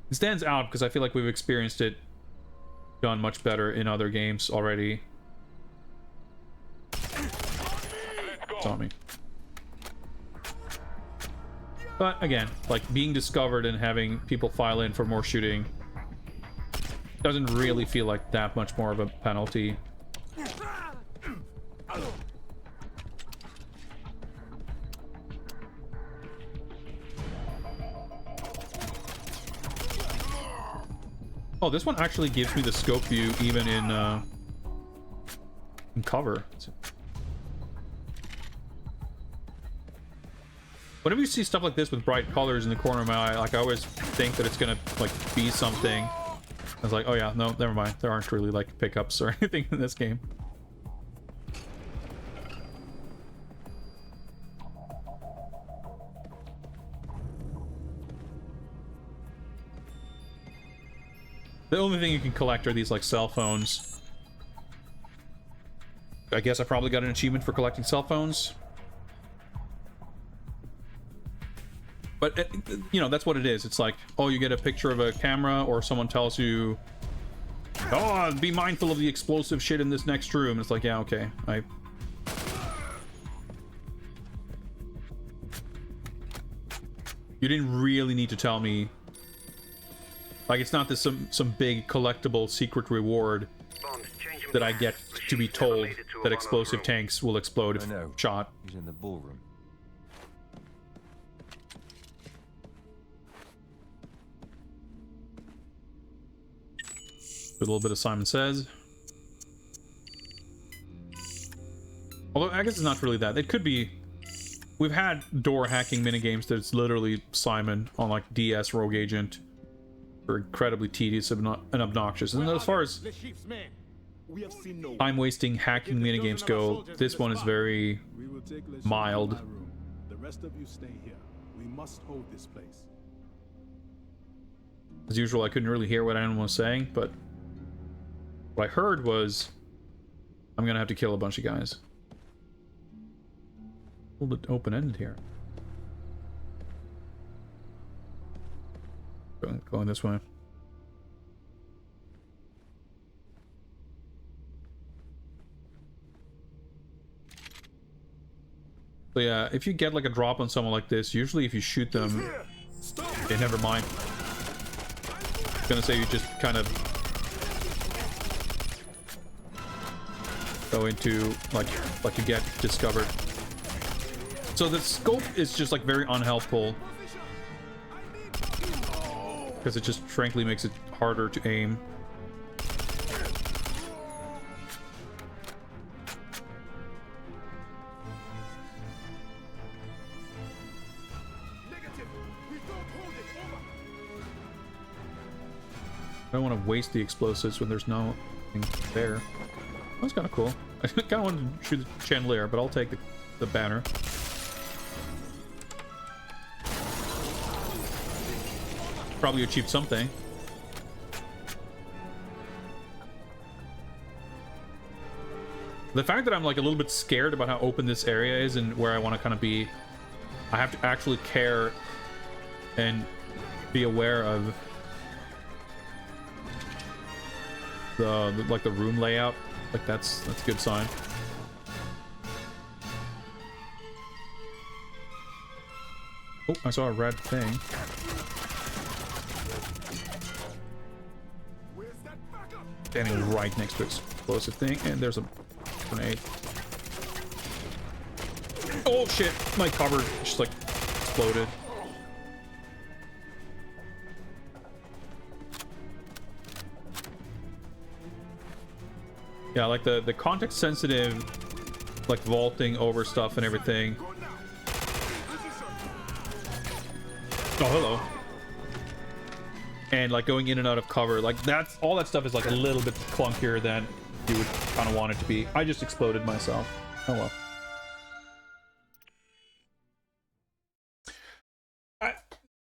It stands out because I feel like we've experienced it done much better in other games already. Tommy. But again, like being discovered and having people file in for more shooting doesn't really feel like that much more of a penalty. Oh, this one actually gives me the scope view even in cover. Whenever you see stuff like this with bright colors in the corner of my eye, like I always think that it's gonna like be something. I was like, oh yeah, no, never mind. There aren't really like pickups or anything in this game. The only thing you can collect are these like cell phones. I guess I probably got an achievement for collecting cell phones. But you know, that's what it is. It's like, oh, you get a picture of a camera, or someone tells you, oh, be mindful of the explosive shit in this next room. It's like, yeah, okay, you didn't really need to tell me. Like, it's not this some big collectible secret reward that I get to be told that explosive tanks will explode if shot. He's in the ballroom. A little bit of Simon Says. Although I guess it's not really that. It could be. We've had door hacking minigames that's literally Simon on like DS Rogue Agent. Are incredibly tedious and obnoxious. And as far as time wasting hacking minigames go, this one is very mild. The rest of you stay here. We must hold this place. As usual, I couldn't really hear what anyone was saying, but what I heard was I'm gonna have to kill a bunch of guys. A little bit open-ended here. Going this way. So yeah, if you get like a drop on someone like this, usually if you shoot them, okay, never mind. I'm gonna say you just kind of go into like you get discovered. So the scope is just like very unhelpful because it just frankly makes it harder to aim. I don't want to waste the explosives when there's nothing there. That's kind of cool. I kind of wanted to shoot the chandelier, but I'll take the banner. Probably achieved something. The fact that I'm like a little bit scared about how open this area is and where I want to kind of be, I have to actually care and be aware of the like the room layout. Like that's a good sign. Oh, I saw a red thing. Standing right next to explosive thing, and there's a grenade. Oh shit! My cover just like exploded. Yeah, like the context sensitive, like vaulting over stuff and everything. Oh, hello. And like going in and out of cover, like that's all that stuff is like a little bit clunkier than you would kind of want it to be. I just exploded myself. Oh well.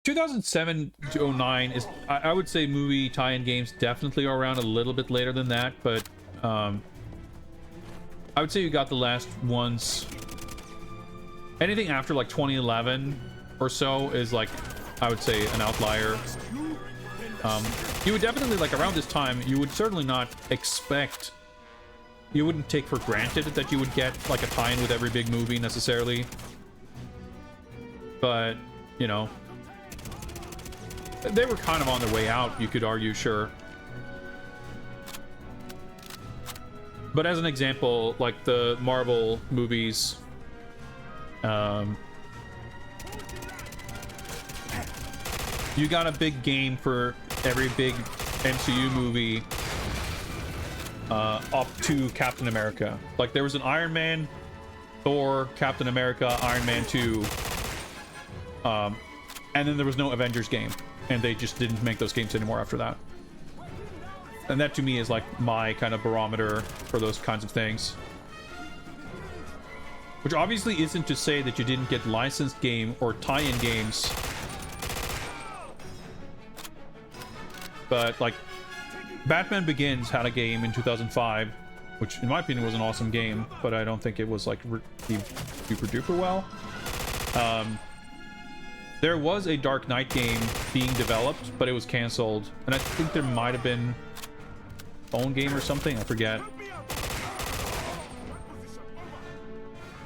2007 to 09 is, I would say, movie tie-in games definitely are around a little bit later than that, but I would say you got the last ones. Anything after like 2011 or so is like, I would say, an outlier. You would definitely, like around this time, you would certainly not expect, you wouldn't take for granted that you would get like a tie-in with every big movie necessarily, but you know, they were kind of on their way out, you could argue, sure. But as an example, like the Marvel movies, you got a big game for every big MCU movie up to Captain America. Like there was an Iron Man, Thor, Captain America, Iron Man 2, and then there was no Avengers game, and they just didn't make those games anymore after that. And that to me is like my kind of barometer for those kinds of things. Which obviously isn't to say that you didn't get licensed game or tie-in games. But like Batman Begins had a game in 2005, which in my opinion was an awesome game, but I don't think it was like super duper well. There was a Dark Knight game being developed, but it was canceled. And I think there might have been own game or something, I forget.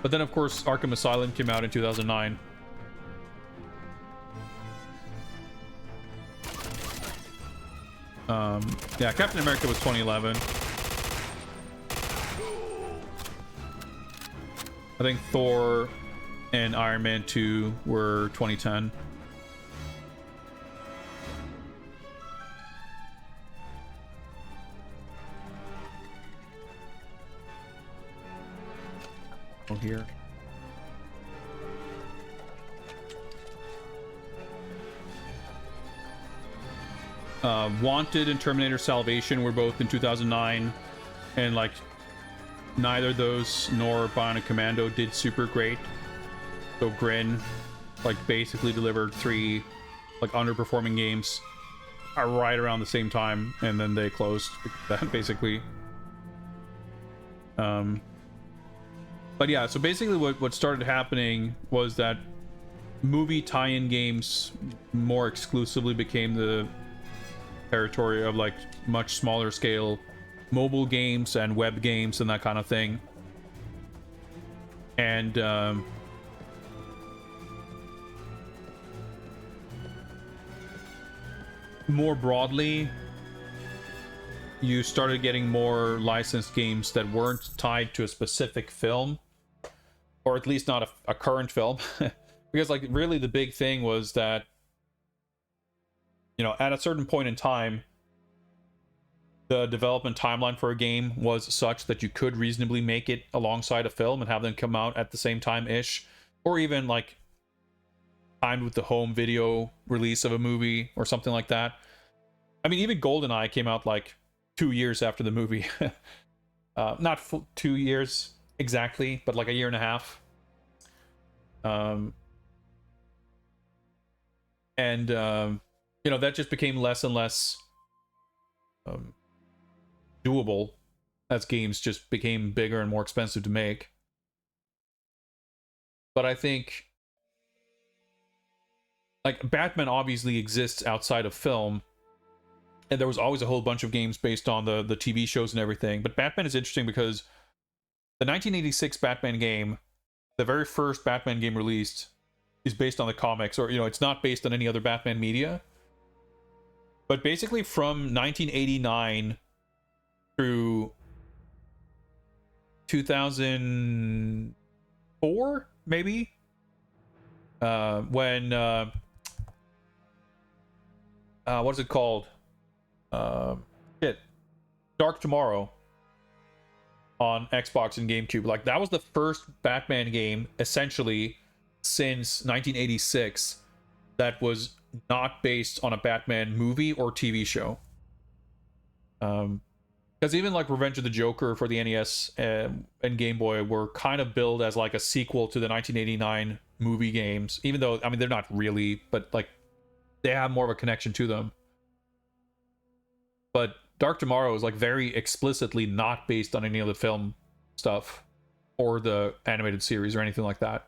But then, of course, Arkham Asylum came out in 2009. Yeah, Captain America was 2011. I think Thor and Iron Man 2 were 2010. Oh, here. Wanted and Terminator Salvation were both in 2009, and like neither those nor Bionic Commando did super great. So Grin like basically delivered 3 like underperforming games right around the same time, and then they closed that basically. But yeah, so basically what started happening was that movie tie-in games more exclusively became the territory of like much smaller scale mobile games and web games and that kind of thing. And more broadly, you started getting more licensed games that weren't tied to a specific film, or at least not a current film. Because like really the big thing was that, you know, at a certain point in time, the development timeline for a game was such that you could reasonably make it alongside a film and have them come out at the same time-ish, or even like timed with the home video release of a movie or something like that. I mean, even GoldenEye came out like 2 years after the movie. Not 2 years exactly, but like a year and a half. You know, that just became less and less doable as games just became bigger and more expensive to make. But I think like Batman obviously exists outside of film, and there was always a whole bunch of games based on the TV shows and everything. But Batman is interesting because the 1986 Batman game, the very first Batman game released, is based on the comics, or, you know, it's not based on any other Batman media. But basically from 1989 through 2004, maybe, when what is it called? Dark Tomorrow on Xbox and GameCube. Like, that was the first Batman game, essentially, since 1986 that was not based on a Batman movie or TV show. Because even like Revenge of the Joker for the NES and Game Boy were kind of billed as like a sequel to the 1989 movie games, even though, I mean, they're not really, but like they have more of a connection to them. But Dark Tomorrow is like very explicitly not based on any of the film stuff or the animated series or anything like that.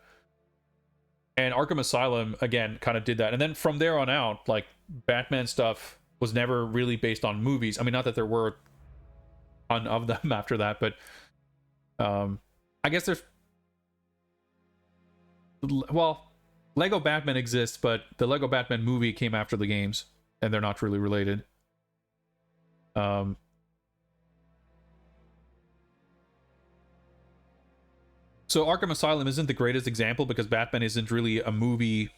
And Arkham Asylum, again, kind of did that. And then from there on out, like, Batman stuff was never really based on movies. I mean, not that there were a ton of them after that, but I guess there's... Well, Lego Batman exists, but the Lego Batman movie came after the games, and they're not really related. So Arkham Asylum isn't the greatest example because Batman isn't really a movie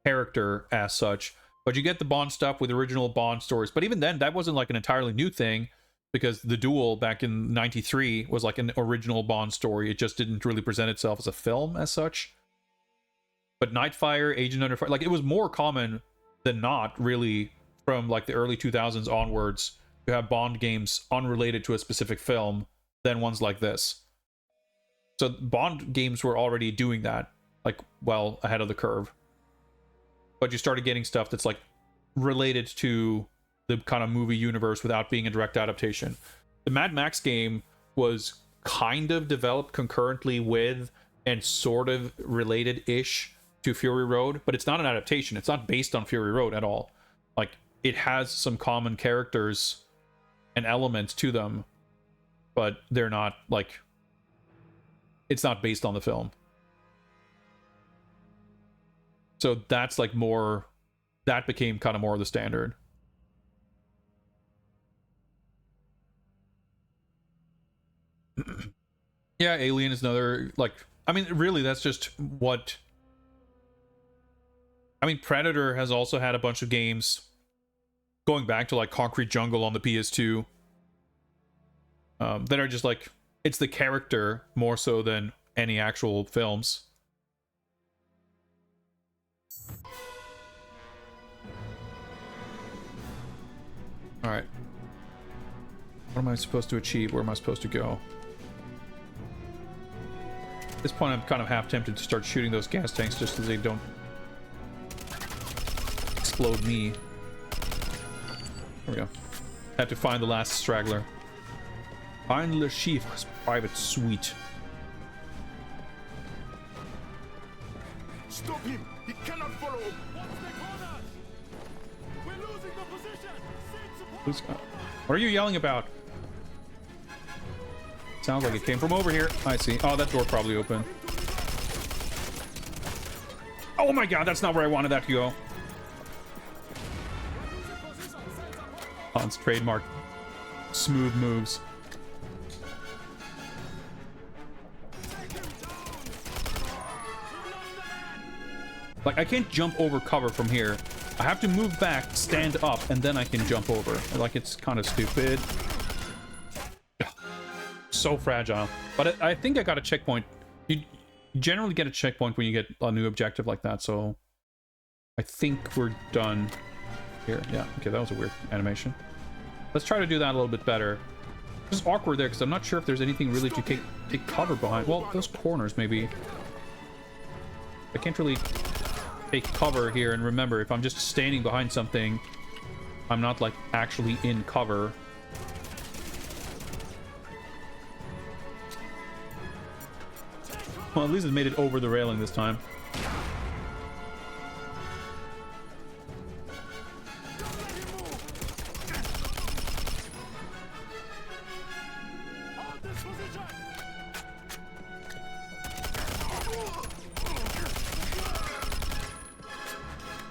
character as such, but you get the Bond stuff with original Bond stories. But even then, that wasn't like an entirely new thing, because The Duel back in '93 was like an original Bond story. It just didn't really present itself as a film as such. But Nightfire, Agent Under Fire, like, it was more common than not, really, from like the early 2000s onwards, to have Bond games unrelated to a specific film than ones like this. So Bond games were already doing that, like, well ahead of the curve. But you started getting stuff that's like related to the kind of movie universe without being a direct adaptation. The Mad Max game was kind of developed concurrently with and sort of related-ish to Fury Road, but it's not an adaptation. It's not based on Fury Road at all. Like, it has some common characters and elements to them, but they're not, like, it's not based on the film. So that's like more, that became kind of more of the standard. Yeah, Alien is another, like, I mean, really, that's just what... I mean, Predator has also had a bunch of games going back to, like, Concrete Jungle on the PS2 that are just, like, it's the character more so than any actual films. Alright. What am I supposed to achieve? Where am I supposed to go? At this point, I'm kind of half tempted to start shooting those gas tanks just so they don't explode me. There we go. Have to find the last straggler. Find Le Chiffre's private suite. Stop him! He cannot follow. We're losing the position. What are you yelling about? Sounds like it came from over here. I see. Oh, that door probably open. Oh my god, that's not where I wanted that to go. Hans trademark. Smooth moves. Like, I can't jump over cover from here. I have to move back, stand up, and then I can jump over. Like, it's kind of stupid. So fragile. But I think I got a checkpoint. You generally get a checkpoint when you get a new objective like that, so I think we're done here. Yeah, okay, that was a weird animation. Let's try to do that a little bit better. It's awkward there because I'm not sure if there's anything really to take cover behind. Well, those corners maybe. I can't really take cover here, and remember, if I'm just standing behind something, I'm not like actually in cover. Well, at least it made it over the railing this time.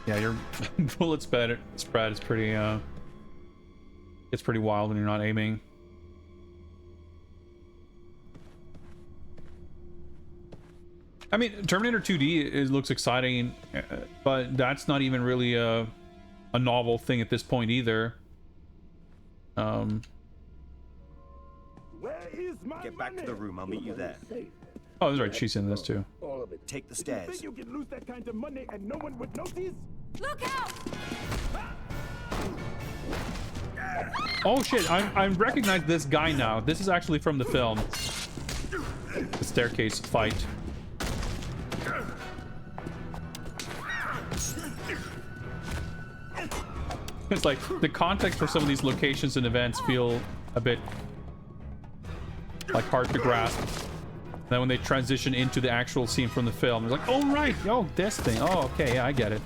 Yeah, your bullet spread is pretty it's pretty wild when you're not aiming. I mean, Terminator 2D looks exciting, but that's not even really a novel thing at this point either. Where is my Get back to the room. I'll meet you there. Oh, that's right. She's in this too. Take the stairs. You can lose that kind of money and no one would notice? Look out! Oh shit! I recognize this guy now. This is actually from the film. The staircase fight. It's like the context for some of these locations and events feel a bit like hard to grasp. Then when they transition into the actual scene from the film, it's like, oh right, oh this thing, oh okay, yeah, I get it.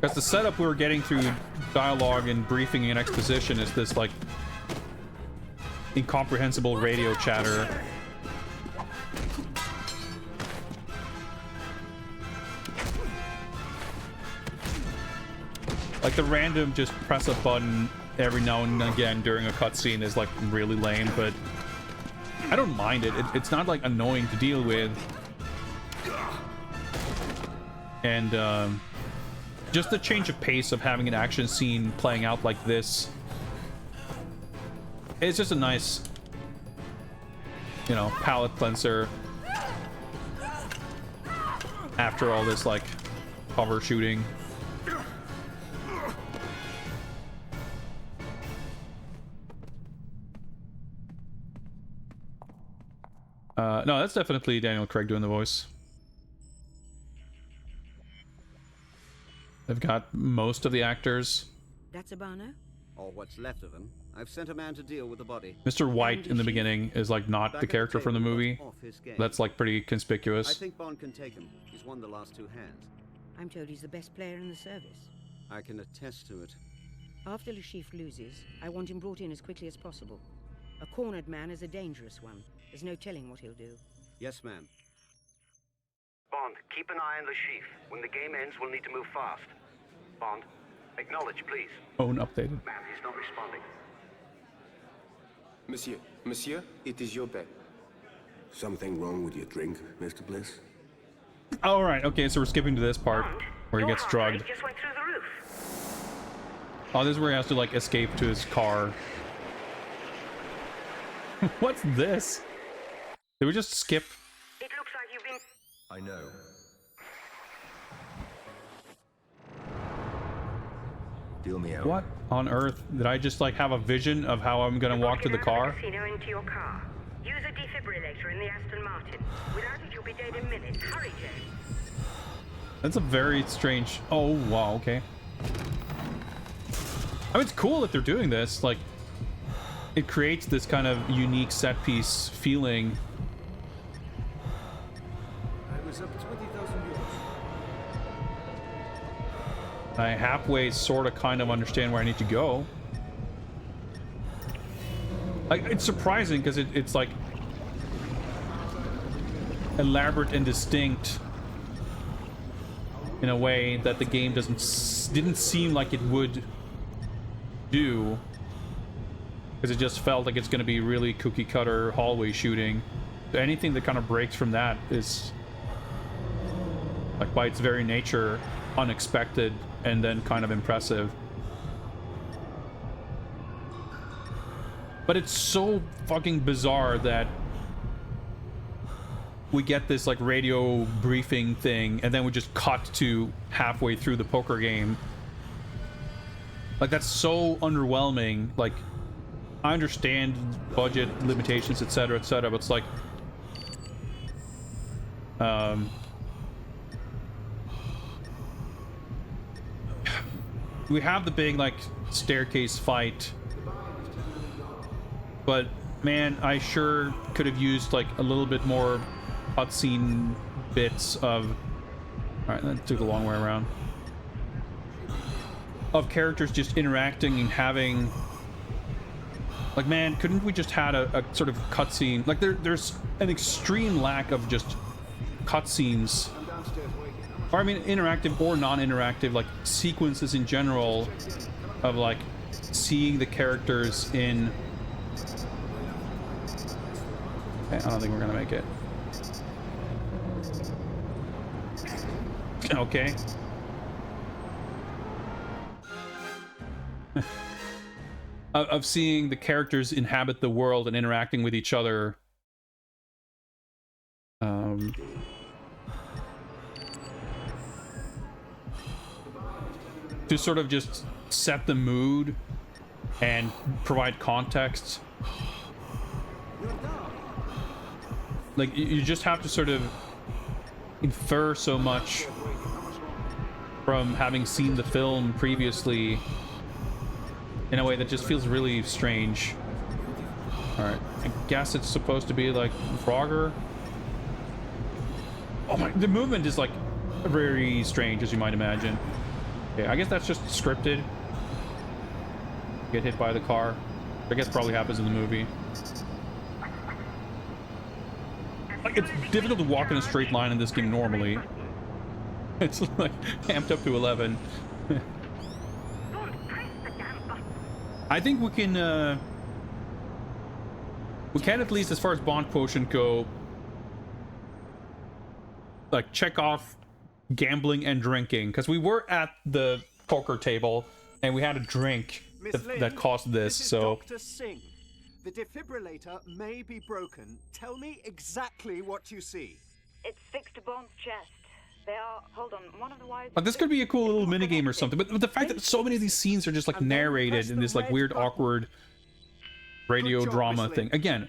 Because the setup we were getting through dialogue and briefing and exposition is this like incomprehensible radio chatter. Like the random just press a button every now and again during a cutscene is like really lame, but I don't mind it. It's not like annoying to deal with. And just the change of pace of having an action scene playing out like this, it's just a nice, you know, palate cleanser after all this like cover shooting. No, that's definitely Daniel Craig doing the voice. They've got most of the actors. That's Urbano? Or what's left of him. I've sent a man to deal with the body. Mr. White in the beginning is like not the character from the movie. That's like pretty I conspicuous. think Bond can take him. He's won the last 2 hands. I'm told he's the best player in the service. I can attest to it. After Le Chiffre loses, I want him brought in as quickly as possible. A cornered man is a dangerous one. There's no telling what he'll do. Yes, ma'am. Bond, keep an eye on the Chief. When the game ends, we'll need to move fast. Bond, acknowledge, please. Own updated. Ma'am, he's not responding. Monsieur, it is your bet. Something wrong with your drink, Mr. Bliss? All right. Okay, so we're skipping to this part where he gets drugged. Just went through the roof. Oh, this is where he has to like escape to his car. What's this? Did we just skip? It looks like you've been... I know. Deal me out. What on earth? Did I just like have a vision of how I'm gonna walk to the car? Casino into your car. Use a defibrillator in the Aston Martin. Without it, you'll be dead in minutes. Hurry, James. That's a very strange... Oh, wow, okay. I mean, it's cool that they're doing this. Like, it creates this kind of unique set piece feeling. I was up 20,000 euros. I halfway sort of kind of understand where I need to go. Like, it's surprising because it's like elaborate and distinct in a way that the game didn't seem like it would do, because it just felt like it's going to be really cookie cutter hallway shooting. So anything that kind of breaks from that is, like, by its very nature, unexpected and then kind of impressive. But it's so fucking bizarre that we get this like radio briefing thing and then we just cut to halfway through the poker game. Like, that's so underwhelming. Like, I understand budget limitations, etc., etc., but it's like we have the big like staircase fight, but man, I sure could have used like a little bit more cutscene bits of... Alright, that took a long way around. Of characters just interacting and having... Like, man, couldn't we just had a sort of cutscene? Like, there's an extreme lack of just cutscenes. Or, I mean, interactive or non-interactive, like, sequences in general of, like, seeing the characters in... Okay, I don't think we're gonna make it. Okay. Of seeing the characters inhabit the world and interacting with each other. To sort of just set the mood and provide context. Like, you just have to sort of infer so much from having seen the film previously in a way that just feels really strange. Alright, I guess it's supposed to be like Frogger. Oh my, the movement is like very strange, as you might imagine. Okay, I guess that's just scripted. Get hit by the car. I guess probably happens in the movie. Like, it's difficult to walk in a straight line in this game normally. It's like amped up to 11. I think we can at least, as far as Bond quotient go, like, check off gambling and drinking, because we were at the poker table and we had a drink that cost this. So Dr. Singh. The defibrillator may be broken. Tell me exactly what you see. It's fixed to Bond's chest. They are... Hold on. One of the wires... like, this could be a cool little minigame or something. But the fact that so many of these scenes are just like narrated in this like weird, awkward radio drama thing. Again,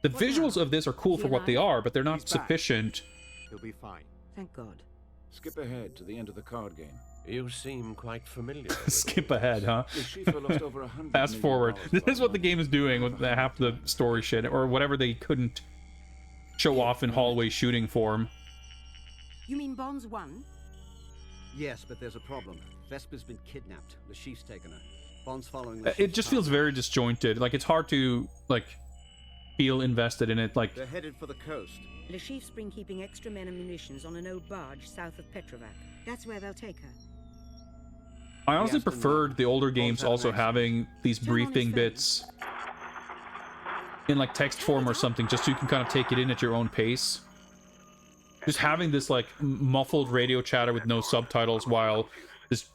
the visuals of this are cool for what they are, but they're not sufficient. He'll be fine. Thank God. Skip ahead to the end of the card game. You seem quite familiar. Skip ahead, huh? The Shifa lost over $100 Fast million forward. This is what the last game is doing with half the story shit, or whatever they couldn't show off in hallway shooting form. You mean Bonds won? Yes, but there's a problem. Vesper's been kidnapped. The Chief's taken her. Bond's following It just feels very disjointed. Like, it's hard to, like, feel invested in it. Like, they're headed for the coast. Le Chiffre's been keeping extra men and munitions on an old barge south of Petrovac. That's where they'll take her. I honestly preferred the older games also having these briefing bits in like text form or something, just so you can kind of take it in at your own pace. Just having this like muffled radio chatter with no subtitles while this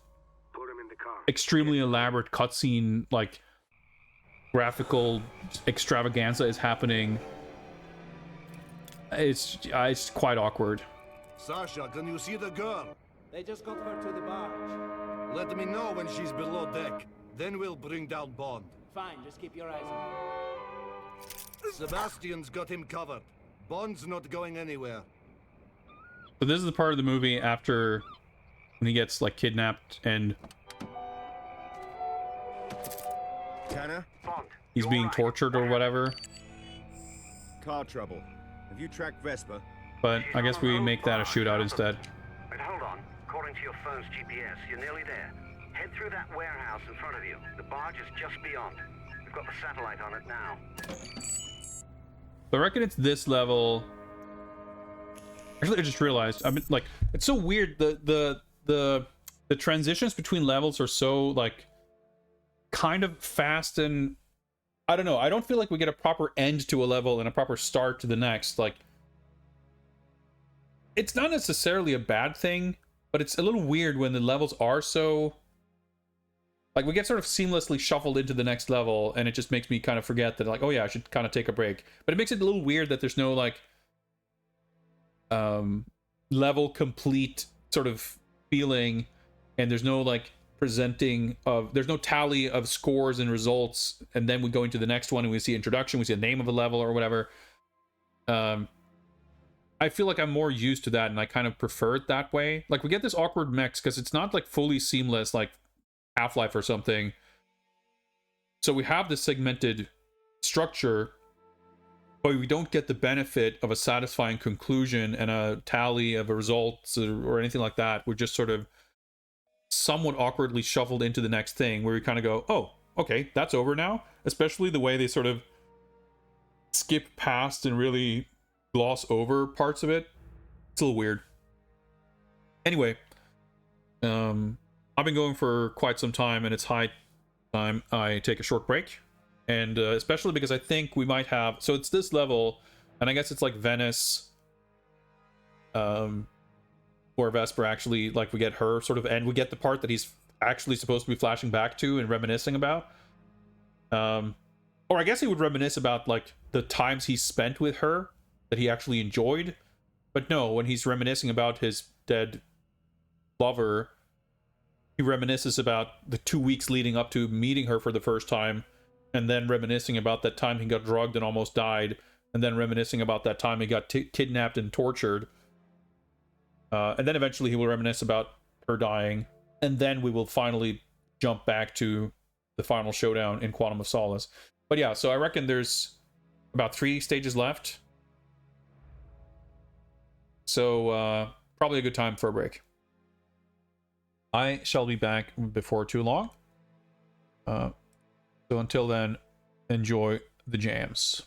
extremely elaborate cutscene, like graphical extravaganza is happening. It's quite awkward. Sasha, can you see the girl? They just got her to the barge. Let me know when she's below deck. Then we'll bring down Bond. Fine, just keep your eyes on her. Sebastian's got him covered. Bond's not going anywhere. So this is the part of the movie after when he gets like kidnapped and he's being tortured or whatever. Car trouble. Have you tracked Vesper? But I guess we make that a shootout instead. Wait, hold on. According to your phone's GPS, you're nearly there. Head through that warehouse in front of you. The barge is just beyond. We've got the satellite on it now. So I reckon it's this level. Actually, I just realized. I mean, like, it's so weird. The transitions between levels are so like kind of fast, and I don't know. I don't feel like we get a proper end to a level and a proper start to the next. Like, it's not necessarily a bad thing, but it's a little weird when the levels are so like we get sort of seamlessly shuffled into the next level, and it just makes me kind of forget that, like, oh yeah, I should kind of take a break. But it makes it a little weird that there's no like level complete sort of feeling, and there's no like presenting of, there's no tally of scores and results, and then we go into the next one and we see introduction, we see the name of a level or whatever. I feel like I'm more used to that, and I kind of prefer it that way. Like, we get this awkward mix because it's not like fully seamless like Half-Life or something. So we have this segmented structure, but we don't get the benefit of a satisfying conclusion and a tally of results or anything like that. We're just sort of somewhat awkwardly shuffled into the next thing, where we kind of go, oh, okay, that's over now. Especially the way they sort of skip past and really gloss over parts of it. It's a little weird. Anyway, I've been going for quite some time, and it's high time I take a short break. And especially because I think we might have, so it's this level, and I guess it's like Venice, where Vesper actually, like, we get her sort of, and we get the part that he's actually supposed to be flashing back to and reminiscing about. Or I guess he would reminisce about like the times he spent with her that he actually enjoyed. But no, when he's reminiscing about his dead lover, he reminisces about the 2 weeks leading up to meeting her for the first time, and then reminiscing about that time he got drugged and almost died, and then reminiscing about that time he got kidnapped and tortured. And then eventually he will reminisce about her dying, and then we will finally jump back to the final showdown in Quantum of Solace. But yeah, so I reckon there's about 3 stages left. So probably a good time for a break. I shall be back before too long. So until then, enjoy the jams.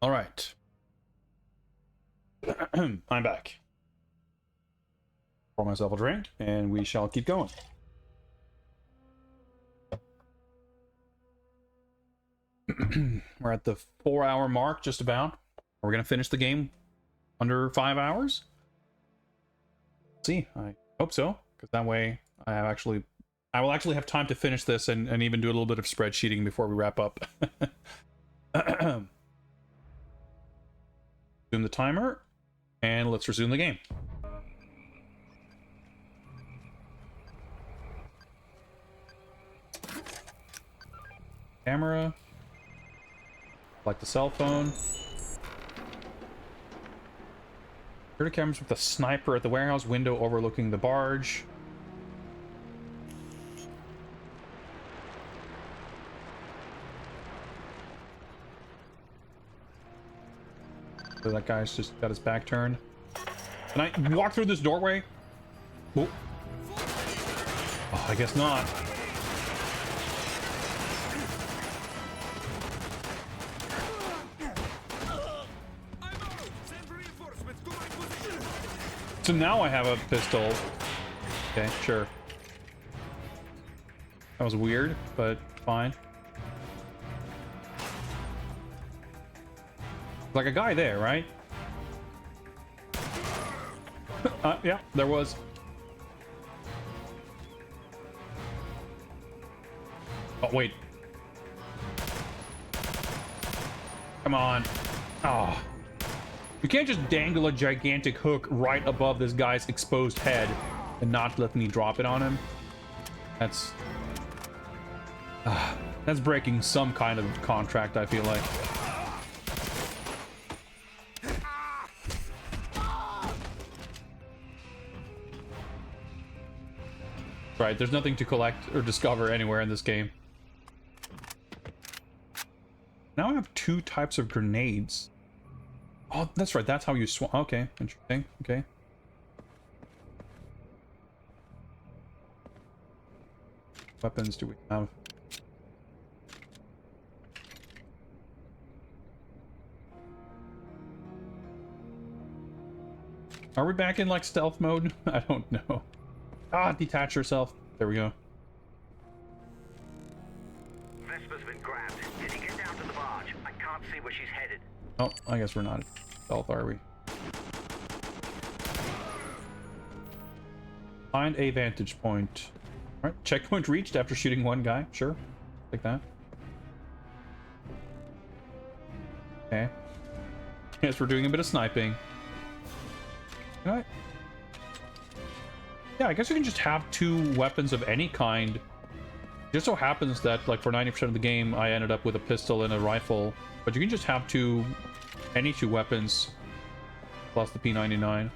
All right. I'm back. Pour myself a drink, and we shall keep going. We're at the 4-hour mark, just about. We're gonna finish the game under 5 hours. Let's see, I hope so, because that way I will actually have time to finish this and even do a little bit of spreadsheeting before we wrap up. Resume the timer, and let's resume the game. Camera. Like the cell phone. Security cameras with a sniper at the warehouse window overlooking the barge. So that guy's just got his back turned. Can I walk through this doorway? Oh, I guess not. So now I have a pistol. Okay, sure. That was weird, but fine. Like a guy there, right? Yeah, there was. Oh, wait. Come on. Oh. You can't just dangle a gigantic hook right above this guy's exposed head and not let me drop it on him. That's breaking some kind of contract, I feel like. Right, there's nothing to collect or discover anywhere in this game. Now I have 2 types of grenades. Oh, that's right, that's how you swap. Okay, interesting. Okay. Weapons do we have? Are we back in like stealth mode? I don't know. Ah, detach yourself. There we go. Vespa's been grabbed. Did he get down to the barge? I can't see where she's headed. Oh, I guess we're not at stealth, are we? Find a vantage point. Alright, checkpoint reached after shooting 1 guy. Sure. Like that. Okay. Guess we're doing a bit of sniping. Alright. Yeah, I guess you can just have 2 weapons of any kind. It just so happens that, like, for 90% of the game, I ended up with a pistol and a rifle. But you can just have any 2 weapons, plus the P99.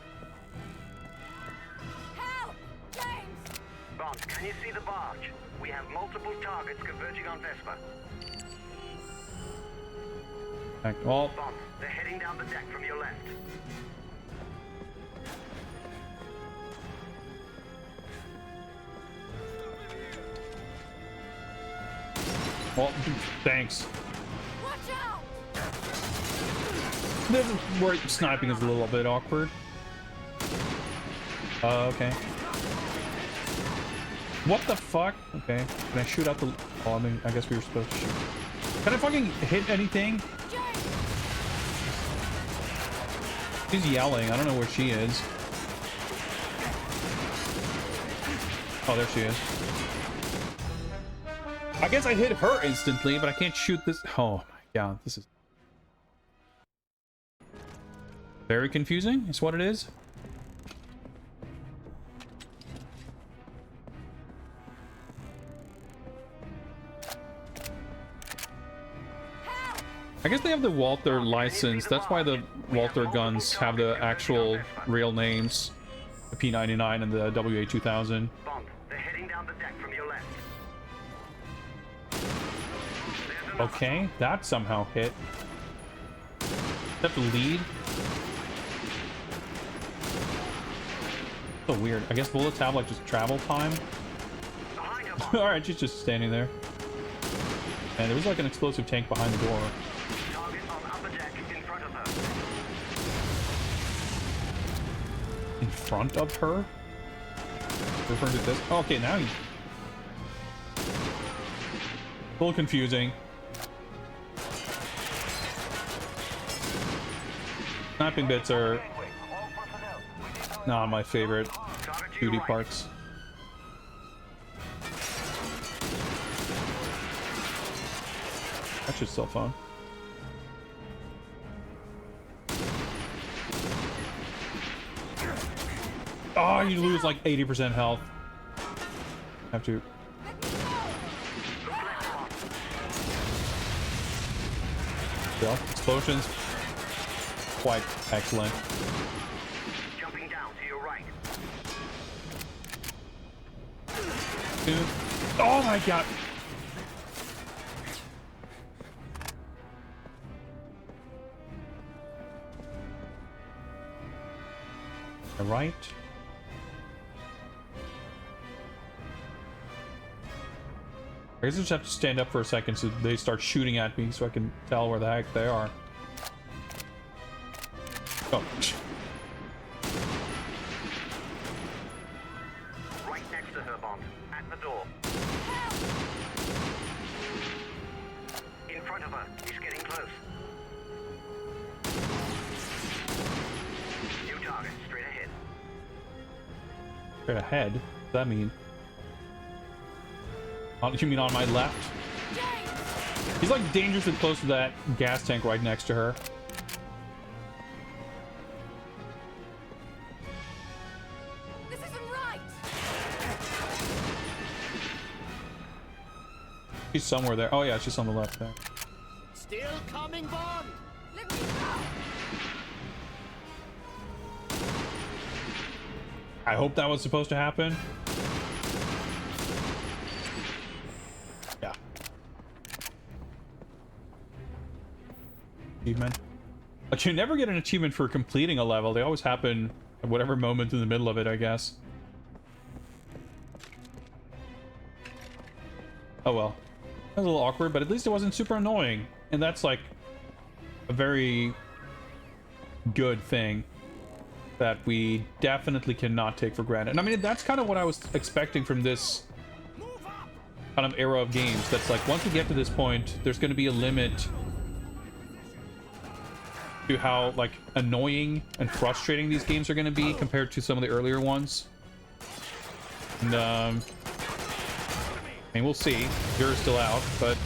Help! James! Bond, can you see the barge? We have multiple targets converging on Vespa. Well, Bond, they're heading down the deck from your left. well, thanks. Watch out! This is where sniping is a little bit awkward. Okay. What the fuck? Okay. Can I shoot out the... Oh, I mean, I guess we were supposed to shoot. Can I fucking hit anything? She's yelling. I don't know where she is. Oh, there she is. I guess I hit her instantly, but I can't shoot this. Oh my god, this is very confusing, is what it is. I guess they have the Walther license. That's why the Walther guns have the actual real names. The P99 and the WA2000. They're heading down the deck from your left. Okay, that somehow hit. Is that the lead? So weird. I guess bullets have like just travel time. Alright, she's just standing there. And there was like an explosive tank behind the door. Target on upper deck in in front of her. Referring to this. Oh, okay, now you. A little confusing. Snapping bits are not my favorite duty parts. That's your cell phone. Oh, you lose like 80% health. Have to. Still, explosions. Quite excellent. Jumping down to your right. Dude. Oh my god. All right. I guess I just have to stand up for a second so they start shooting at me so I can tell where the heck they are. Oh. Right next to her, Bond. At the door. In front of her. He's getting close. New target. Straight ahead. Straight ahead? What does that mean? You mean on my left? He's like dangerously close to that gas tank right next to her. This isn't right. She's somewhere there. Oh yeah, she's on the left there. Still coming, Bond. Let me go. I hope that was supposed to happen. Yeah. Achievement. But you never get an achievement for completing a level. They always happen at whatever moment in the middle of it, I guess. Oh well. That was a little awkward, but at least it wasn't super annoying. And that's like a very good thing that we definitely cannot take for granted. And I mean, that's kind of what I was expecting from this kind of era of games. That's like, once we get to this point, there's going to be a limit to how like annoying and frustrating these games are going to be compared to some of the earlier ones. And I mean, we'll see. You're still out, but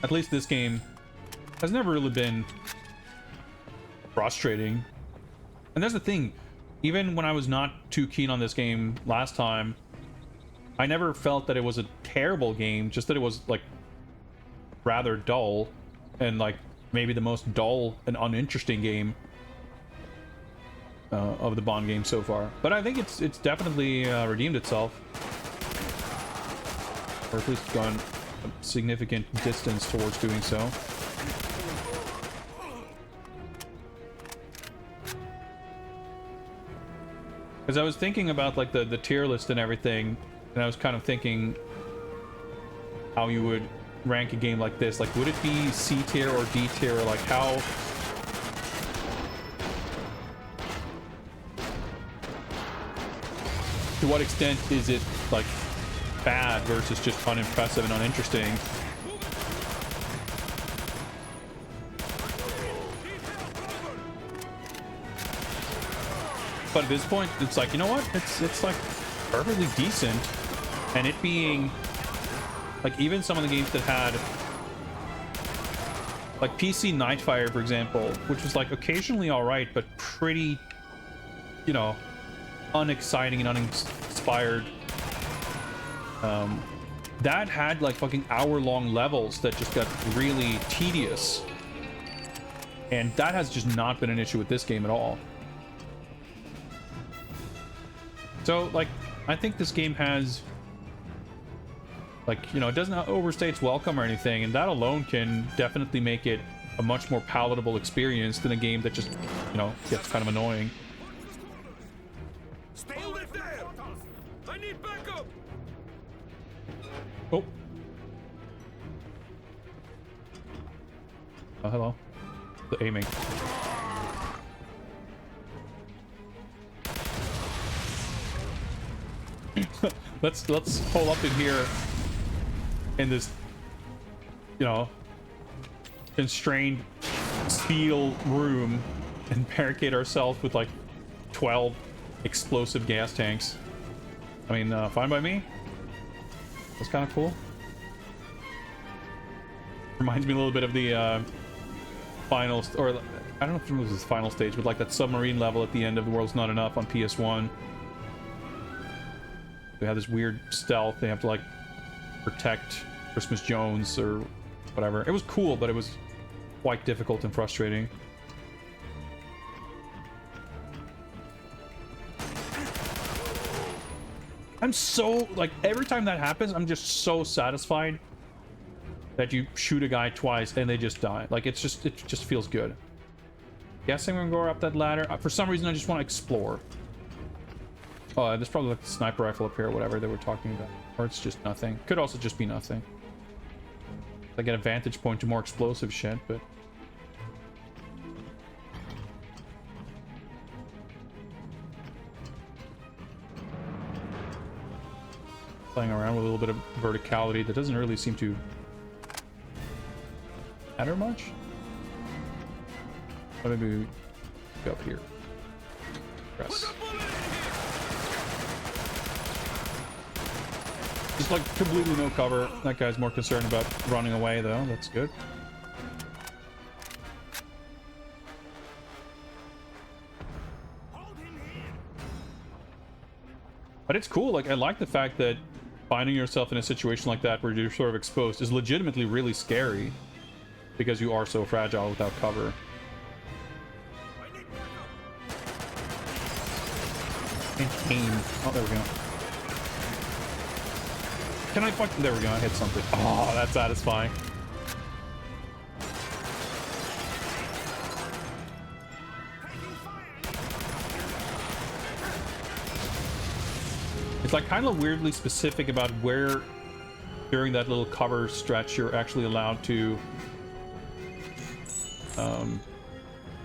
at least this game has never really been frustrating. And that's the thing, even when I was not too keen on this game last time, I never felt that it was a terrible game, just that it was like rather dull, and like maybe the most dull and uninteresting game of the Bond games so far. But I think it's definitely redeemed itself, or at least gone a significant distance towards doing so. Because I was thinking about like the tier list and everything, and I was kind of thinking how you would rank a game like this. Like, would it be C tier or D tier? Or like how... to what extent is it like bad versus just unimpressive and uninteresting? But at this point, it's like, you know what? It's like perfectly decent. And it being like, even some of the games that had like PC Nightfire, for example, which was like occasionally all right, but pretty, you know, unexciting and uninspired. That had like fucking hour-long levels that just got really tedious. And that has just not been an issue with this game at all. So, like, I think this game has, like, you know, it doesn't overstay its welcome or anything, and that alone can definitely make it a much more palatable experience than a game that just, you know, gets kind of annoying. Stay with there! I need backup! Oh. Oh, hello. The aiming. let's hole up in here in this, you know, constrained steel room and barricade ourselves with like 12 explosive gas tanks. I mean, fine by me. That's kind of cool. Reminds me a little bit of the final, or I don't know if it was his final stage, but like that submarine level at the end of The World's Not Enough on PS1. They have this weird stealth. They have to like protect Christmas Jones or whatever. It was cool, but it was quite difficult and frustrating. I'm so, like, every time that happens, I'm just so satisfied that you shoot a guy twice and they just die. Like, it just feels good. Guessing we're gonna go up that ladder. For some reason, I just want to explore. Oh, there's probably like a sniper rifle up here or whatever they were talking about. Or it's just nothing. Could also just be nothing. I get a vantage point to more explosive shit, but... playing around with a little bit of verticality that doesn't really seem to matter much. But maybe we go up here. Press. Just like completely no cover. That guy's more concerned about running away though. That's good. But it's cool. Like, I like the fact that finding yourself in a situation like that where you're sort of exposed is legitimately really scary because you are so fragile without cover. And aim. Oh, there we go. Can I fuck? There we go. I hit something. Oh, that's satisfying. It's like kind of weirdly specific about where during that little cover stretch you're actually allowed to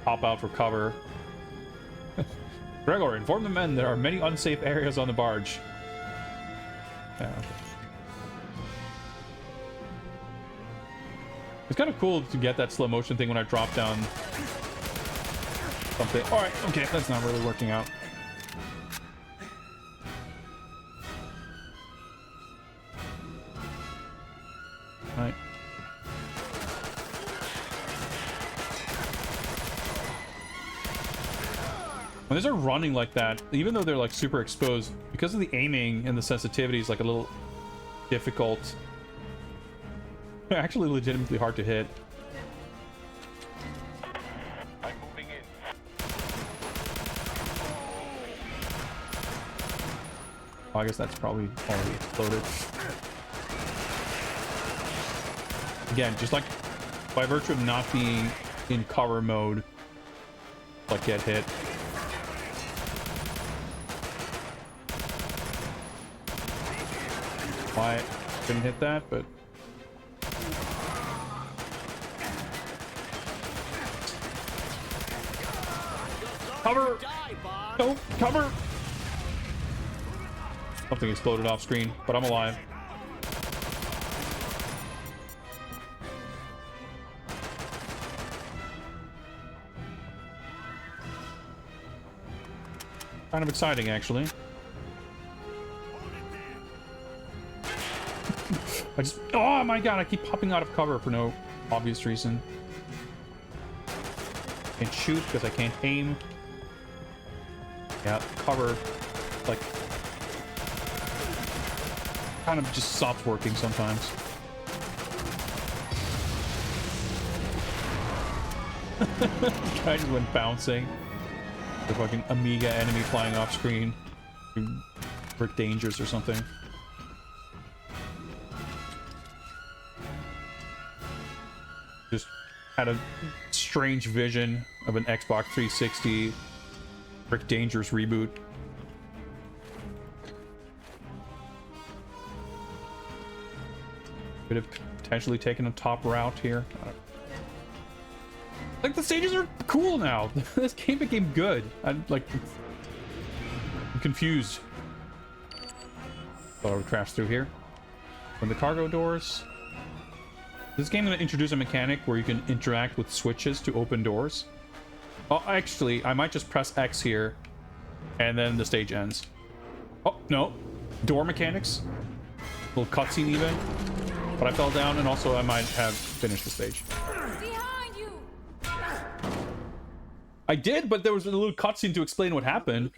pop out for cover. Gregor, inform the men there are many unsafe areas on the barge. Yeah, okay. It's kind of cool to get that slow motion thing when I drop down something. Alright, okay, that's not really working out. Alright. When these are running like that, even though they're like super exposed, because of the aiming and the sensitivity is like a little difficult. They're actually legitimately hard to hit. I'm moving in. Oh, I guess that's probably already exploded. Again, just like by virtue of not being in cover mode, like get hit. Why couldn't hit that, but cover! No, cover! Something exploded off screen, but I'm alive. Kind of exciting, actually. Oh my god, I keep popping out of cover for no obvious reason. Can't shoot because I can't aim. Yeah, cover, like, kind of just stops working sometimes. Guy just went bouncing. The fucking Amiga enemy flying off screen. Rick Dangerous or something. Just had a strange vision of an Xbox 360 Rick Dangerous reboot. Could have potentially taken a top route here. Like, the stages are cool now. This game became good. I'm confused. Thought I would crash through here. When the cargo doors. This game going to introduce a mechanic where you can interact with switches to open doors. Oh, actually, I might just press X here, and then the stage ends. Oh, no. Door mechanics. A little cutscene even. But I fell down, and also I might have finished the stage. Behind you. I did, but there was a little cutscene to explain what happened.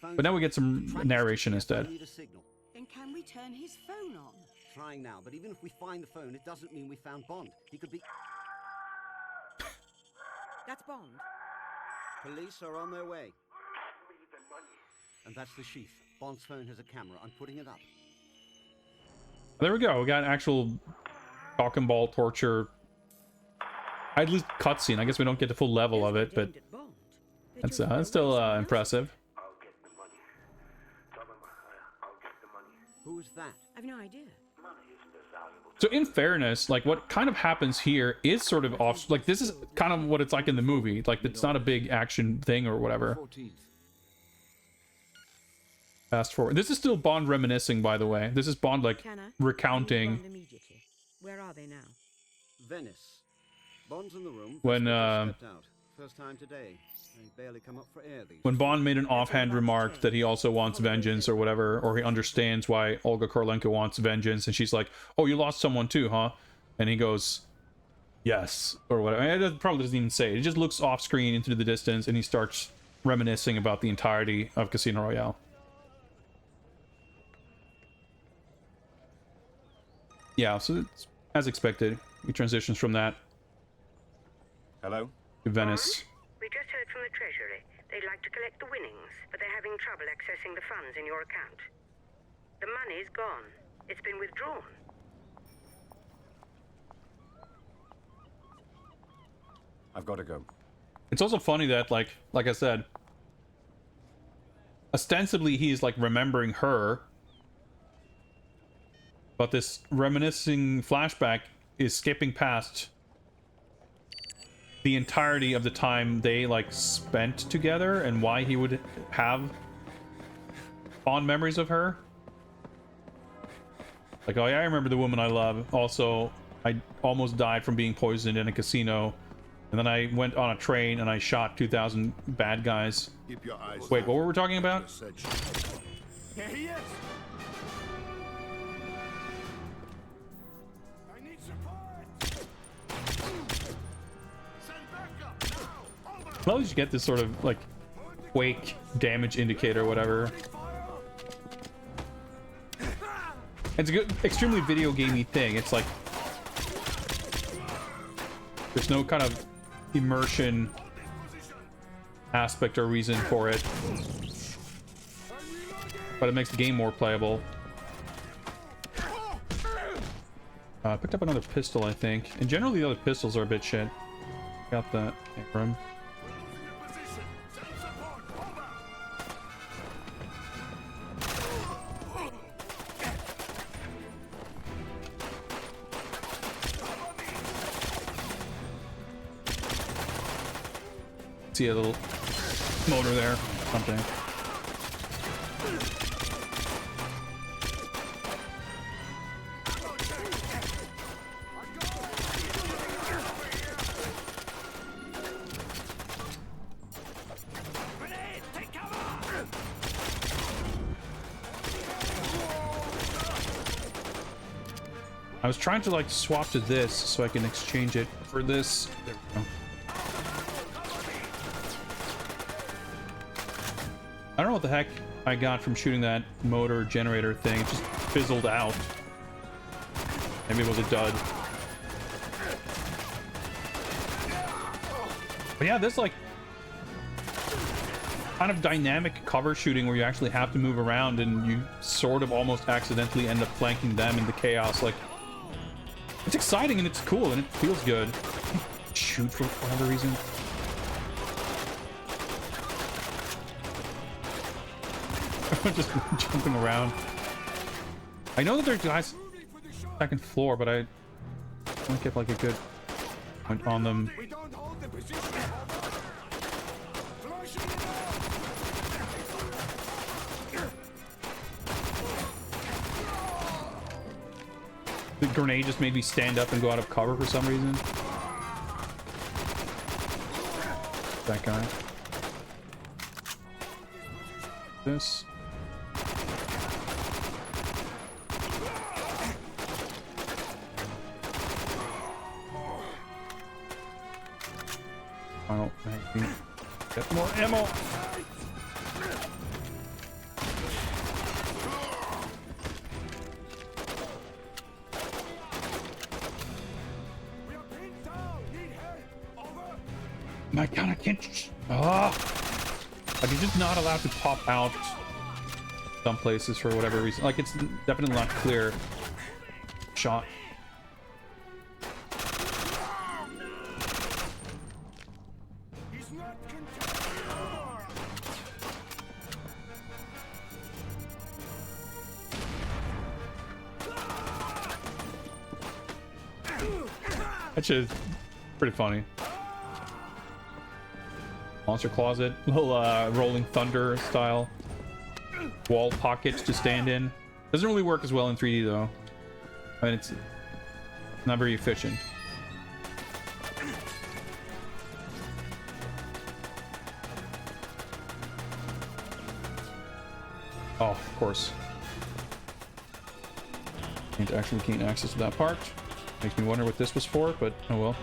But now we get some narration instead. Then can we turn his phone on? Trying now, but even if we find the phone, it doesn't mean we found Bond. He could be... That's Bond. Police are on their way. And that's the sheath. Bond's phone has a camera. I'm putting it up. There we go. We got an actual cock and ball torture. At least cutscene. I guess we don't get the full level of it, but that's still impressive. Who's that? I've no idea. So in fairness, like what kind of happens here is sort of off. Like this is kind of what it's like in the movie. Like it's not a big action thing or whatever. Fast forward. This is still Bond reminiscing, by the way. This is Bond like recounting. Where are they now? Venice. Bond's in the room. When First time today. They barely come up for air these. When Bond made an offhand remark that he also wants vengeance or whatever, or he understands why Olga Kurylenko wants vengeance, and she's like, "Oh, you lost someone too, huh?" And he goes, "Yes," or whatever. I mean, it probably doesn't even say it. He just looks off screen into the distance, and he starts reminiscing about the entirety of Casino Royale. Yeah, so it's as expected. He transitions from that. Hello? To Venice. We just heard from the Treasury. They'd like to collect the winnings, but they're having trouble accessing the funds in your account. The money's gone. It's been withdrawn. I've got to go. It's also funny that, like I said, ostensibly he's like remembering her, but this reminiscing flashback is skipping past the entirety of the time they like spent together and why he would have fond memories of her. Like, oh yeah, I remember the woman I love. Also, I almost died from being poisoned in a casino, and then I went on a train and I shot 2,000 bad guys. Keep your eyes Wait, what were we talking about? Here he is! I need support! Well, you get this sort of like quake damage indicator or whatever. It's a good, extremely video gamey thing. It's like there's no kind of immersion aspect or reason for it, but it makes the game more playable. I picked up another pistol, I think, and generally the other pistols are a bit shit. Got that room. See a little motor there, something. I was trying to like swap to this so I can exchange it for this. There we go. I don't know what the heck I got from shooting that motor generator thing. It just fizzled out. Maybe it was a dud. But yeah, this like kind of dynamic cover shooting where you actually have to move around and you sort of almost accidentally end up flanking them in the chaos. Like, it's exciting and it's cool and it feels good. Shoot for whatever reason. Just jumping around. I know that there's guys second floor, but I want to get like a good point on them. We don't hold the position. The grenade just made me stand up and go out of cover for some reason. That guy. This. Oh, magazine. Get more ammo. My god, I can't. Ah! Like, you're just not allowed to pop out some places for whatever reason. Like, it's definitely not clear shot. That shit is pretty funny. Monster closet, little rolling thunder style wall pockets to stand in. Doesn't really work as well in 3D though. I mean, it's not very efficient. Oh, of course. Can't actually gain access to that part. Makes me wonder what this was for, but oh well.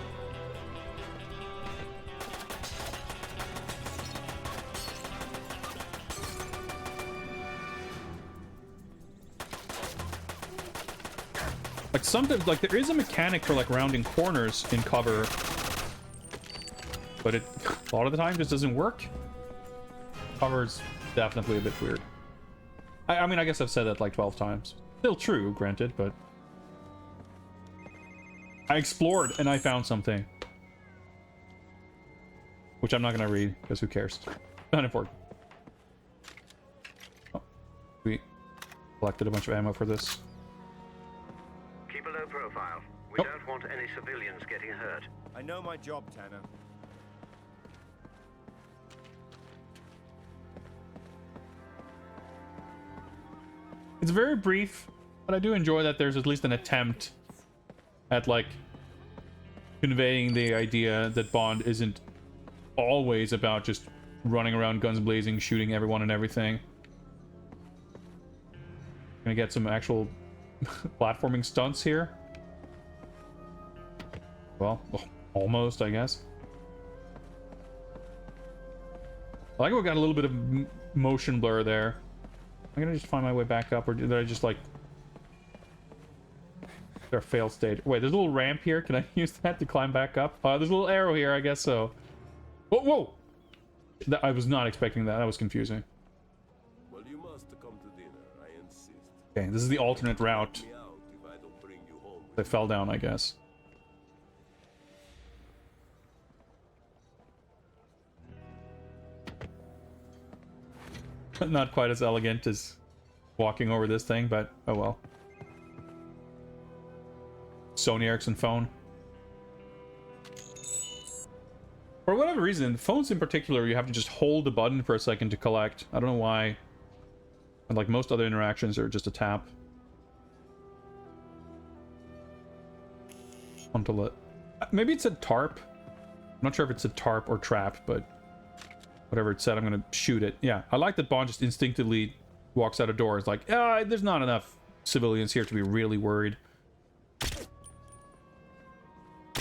Like sometimes, like there is a mechanic for like rounding corners in cover, but it a lot of the time just doesn't work. Cover's definitely a bit weird. I mean, I guess I've said that like 12 times. Still true, granted, but I explored and I found something, which I'm not gonna read because who cares? Not important. Oh, we collected a bunch of ammo for this. Keep a low profile. We don't want any civilians getting hurt. I know my job, Tanner. It's very brief, but I do enjoy that there's at least an attempt at like conveying the idea that Bond isn't always about just running around guns blazing, shooting everyone and everything. Gonna get some actual platforming stunts here. Well, almost, I guess. I like we got a little bit of motion blur there. I'm gonna just find my way back up, or did I just like... Our failed stage. Wait, there's a little ramp here. Can I use that to climb back up? There's a little arrow here, I guess so. Whoa, whoa! I was not expecting that. That was confusing. Well, you must come to dinner, I insist. Okay, this is the alternate route. They fell down, I guess. Not quite as elegant as walking over this thing, but oh well. Sony Ericsson phone. For whatever reason, phones in particular, you have to just hold the button for a second to collect. I don't know why. And like most other interactions are just a tap. Until it... Maybe it said tarp. I'm not sure if it's a tarp or trap, but whatever it said, I'm gonna shoot it. Yeah, I like that Bond just instinctively walks out of doors like, there's not enough civilians here to be really worried.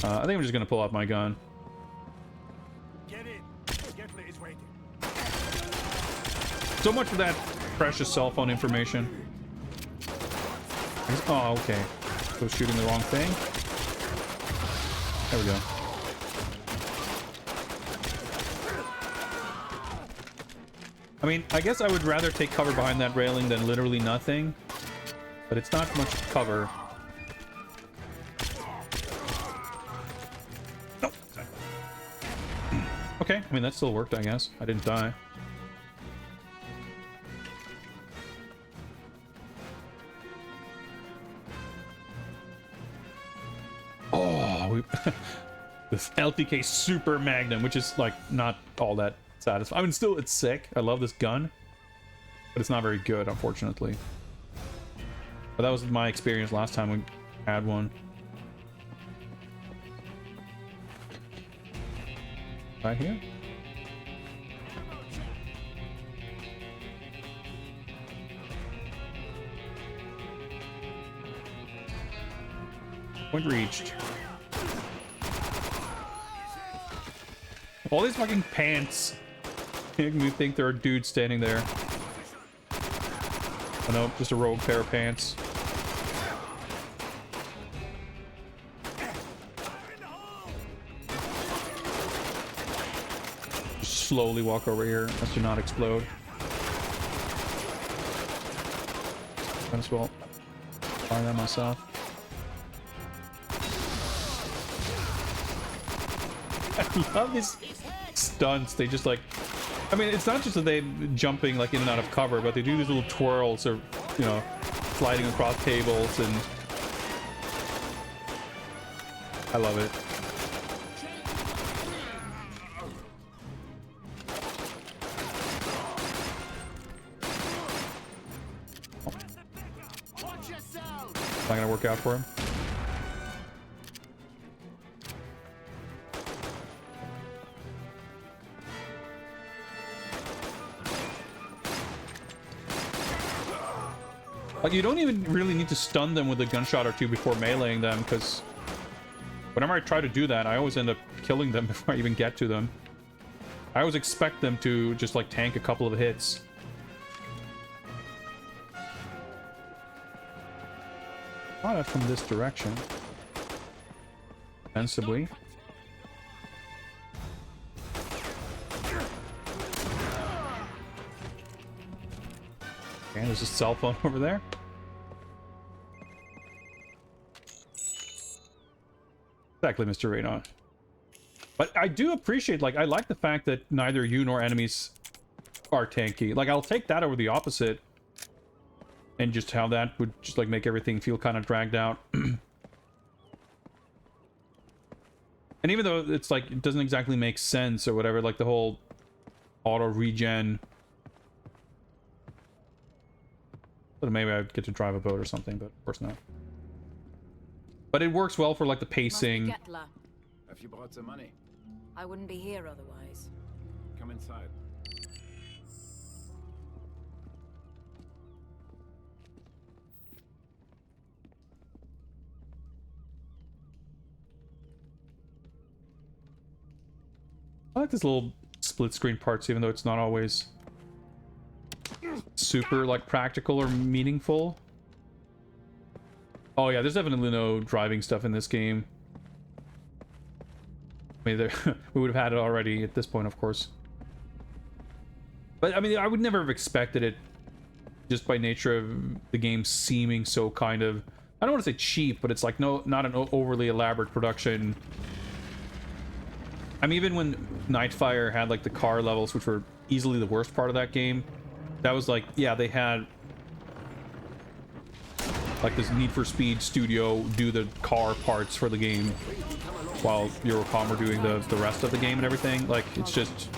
I think I'm just gonna pull out my gun. Get in. Gateway is waiting. So much for that precious cell phone information. Oh, okay. So shooting the wrong thing. There we go. I mean, I guess I would rather take cover behind that railing than literally nothing, but it's not much cover. Nope. Okay, I mean, that still worked, I guess. I didn't die. Oh, Oh, this LTK Super Magnum, which is like not all that satisfying. I mean, still, it's sick. I love this gun, but it's not very good, unfortunately. But that was my experience last time we had one. Right here. Point reached. All these fucking pants make me think there are dudes standing there. Oh no, just a rogue pair of pants. Just slowly walk over here. Let's do not explode. Might as well buy that myself. I love these stunts. They just like, I mean, it's not just that they jumping like in and out of cover, but they do these little twirls or, you know, sliding across tables, and I love it. It's not gonna work out for him. Like, you don't even really need to stun them with a gunshot or two before meleeing them, because whenever I try to do that, I always end up killing them before I even get to them. I always expect them to just, like, tank a couple of hits. Oh, that's from this direction. Sensibly. And there's a cell phone over there. Exactly, Mr. Radon. But I do appreciate, like, I like the fact that neither you nor enemies are tanky. Like, I'll take that over the opposite. And just how that would just, like, make everything feel kind of dragged out. And even though it's, like, it doesn't exactly make sense or whatever, like, the whole auto regen. But maybe I'd get to drive a boat or something, but of course not. But it works well for, like, the pacing. Have you brought the money? I wouldn't be here otherwise. Come inside. I like these little split screen parts, even though it's not always super, like, practical or meaningful. Oh yeah, there's definitely no driving stuff in this game. I mean, we would have had it already at this point, of course. But I mean, I would never have expected it, just by nature of the game seeming so kind of, I don't want to say cheap, but it's like not an overly elaborate production. I mean, even when Nightfire had, like, the car levels, which were easily the worst part of that game, that was like, yeah, they had like this Need for Speed studio do the car parts for the game while Eurocom were doing the rest of the game and everything. Like, it's just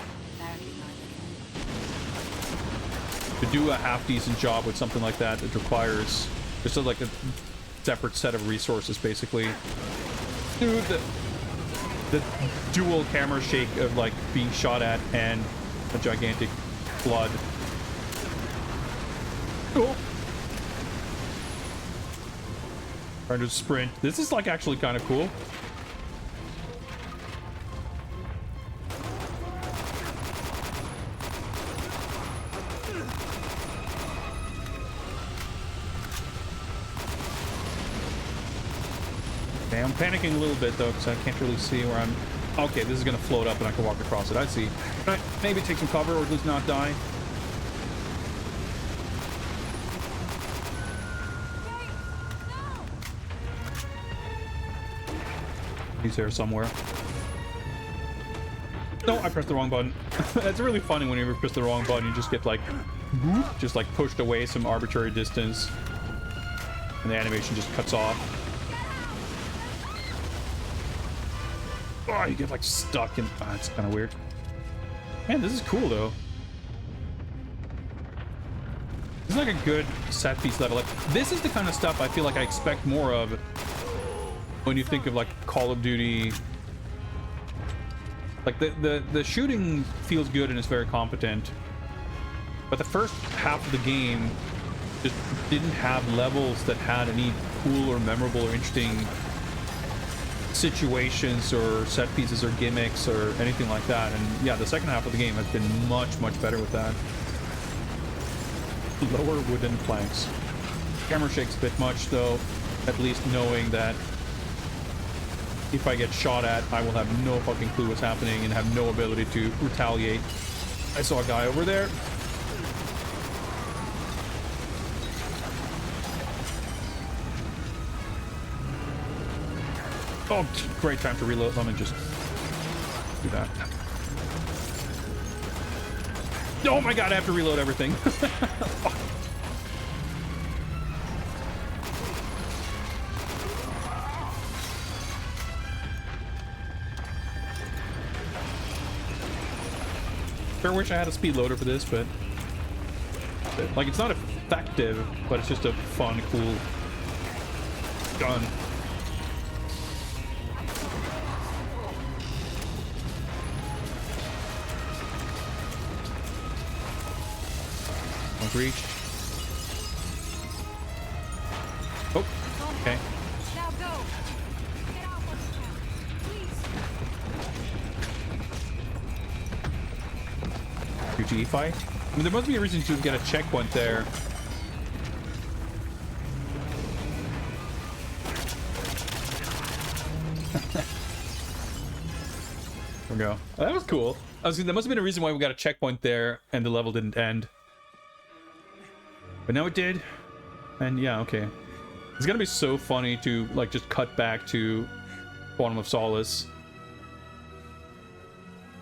to do a half-decent job with something like that, it requires just like a separate set of resources, basically. Dude, the dual camera shake of, like, being shot at and a gigantic flood. Oh. Trying to sprint. This is, like, actually kind of cool. Okay, I'm panicking a little bit, though, because I can't really see where I'm... Okay, this is going to float up and I can walk across it. I see. Can I maybe take some cover or at least not die? He's here somewhere. No, I pressed the wrong button. It's really funny when you press the wrong button, you just get, like, just, like, pushed away some arbitrary distance. And the animation just cuts off. Oh, you get like stuck in. Oh, it's kind of weird. Man, this is cool though. This is like a good set piece level. Like, this is the kind of stuff I feel like I expect more of when you think of like Call of Duty. Like the shooting feels good and is very competent, but the first half of the game just didn't have levels that had any cool or memorable or interesting situations or set pieces or gimmicks or anything like that. And yeah, the second half of the game has been much better with that. Lower wooden planks. Camera shakes a bit much though, at least knowing that if I get shot at, I will have no fucking clue what's happening and have no ability to retaliate. I saw a guy over there. Oh, great time to reload. Let me just do that. Oh my god, I have to reload everything. Sure wish I had a speed loader for this, but like, it's not effective, but it's just a fun, cool gun. Reached. Oh, okay. Now go. Get out when you can, please. UGE fight? I mean, there must be a reason to get a checkpoint there. There we go. Oh, that was cool. I was, there must have been a reason why we got a checkpoint there and the level didn't end. But now it did, and yeah, okay. It's gonna be so funny to like just cut back to Quantum of Solace.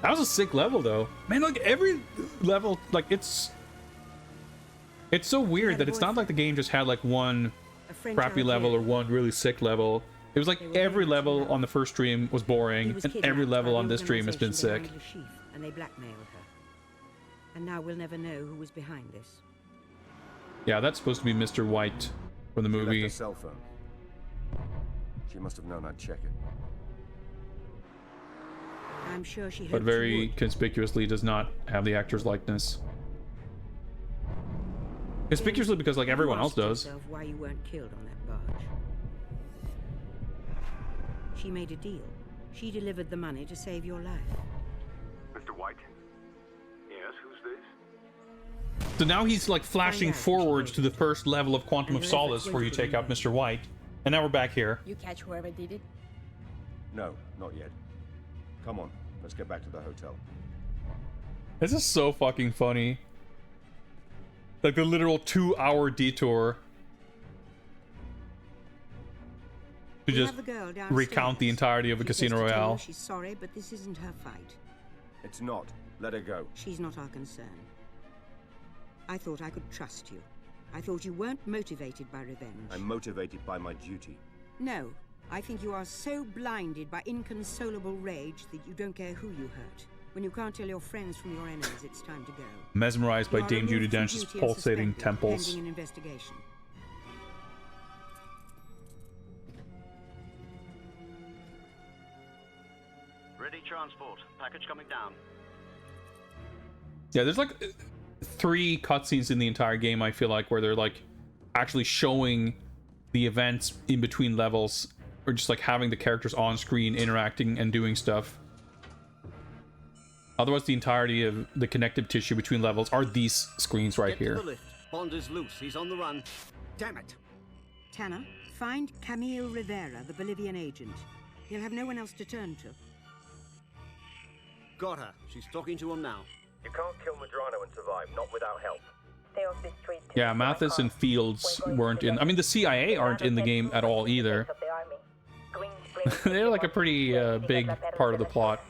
That was a sick level though. Man, like every level, like it's so weird that it's not like the game just had like one crappy level or one really sick level. It was like every level on the first stream was boring, and every level on this stream has been sick. And they blackmailed her. And now we'll never know who was behind this. Yeah, that's supposed to be Mr. White from the movie. She left her cell phone. She must have known I'd check it. I'm sure she But very conspicuously does not have the actor's likeness. Conspicuously because like everyone else does. Why you weren't killed on that barge. She made a deal. She delivered the money to save your life. Mr. White? Yes, who's this? So now he's like flashing forwards to the first level of Quantum of Solace where you take out Mr. White. And now we're back here. You catch whoever did it? No, not yet. Come on, let's get back to the hotel. This is so fucking funny. Like the literal 2-hour detour to just recount the entirety of a Casino Royale. She's sorry, but this isn't her fight. It's not. Let her go. She's not our concern. I thought I could trust you. I thought you weren't motivated by revenge. I'm motivated by my duty. No, I think you are so blinded by inconsolable rage that you don't care who you hurt. When you can't tell your friends from your enemies, it's time to go. Mesmerized by Dame Judi Dench's pulsating temples. Pending an investigation. Ready transport. Package coming down. Yeah, there's like 3 cutscenes in the entire game, I feel like, where they're like actually showing the events in between levels, or just like having the characters on screen interacting and doing stuff. Otherwise, the entirety of the connective tissue between levels are these screens right here. To the lift. Bond is loose. He's on the run. Damn it. Tanner, find Camille Rivera, the Bolivian agent. He'll have no one else to turn to. Got her. She's talking to him now. You can't kill Medrano and survive, not without help. Stay off this street. Yeah, Mathis and Fields weren't in. I mean, the CIA aren't in the game at all either. They're like a pretty big part of the plot.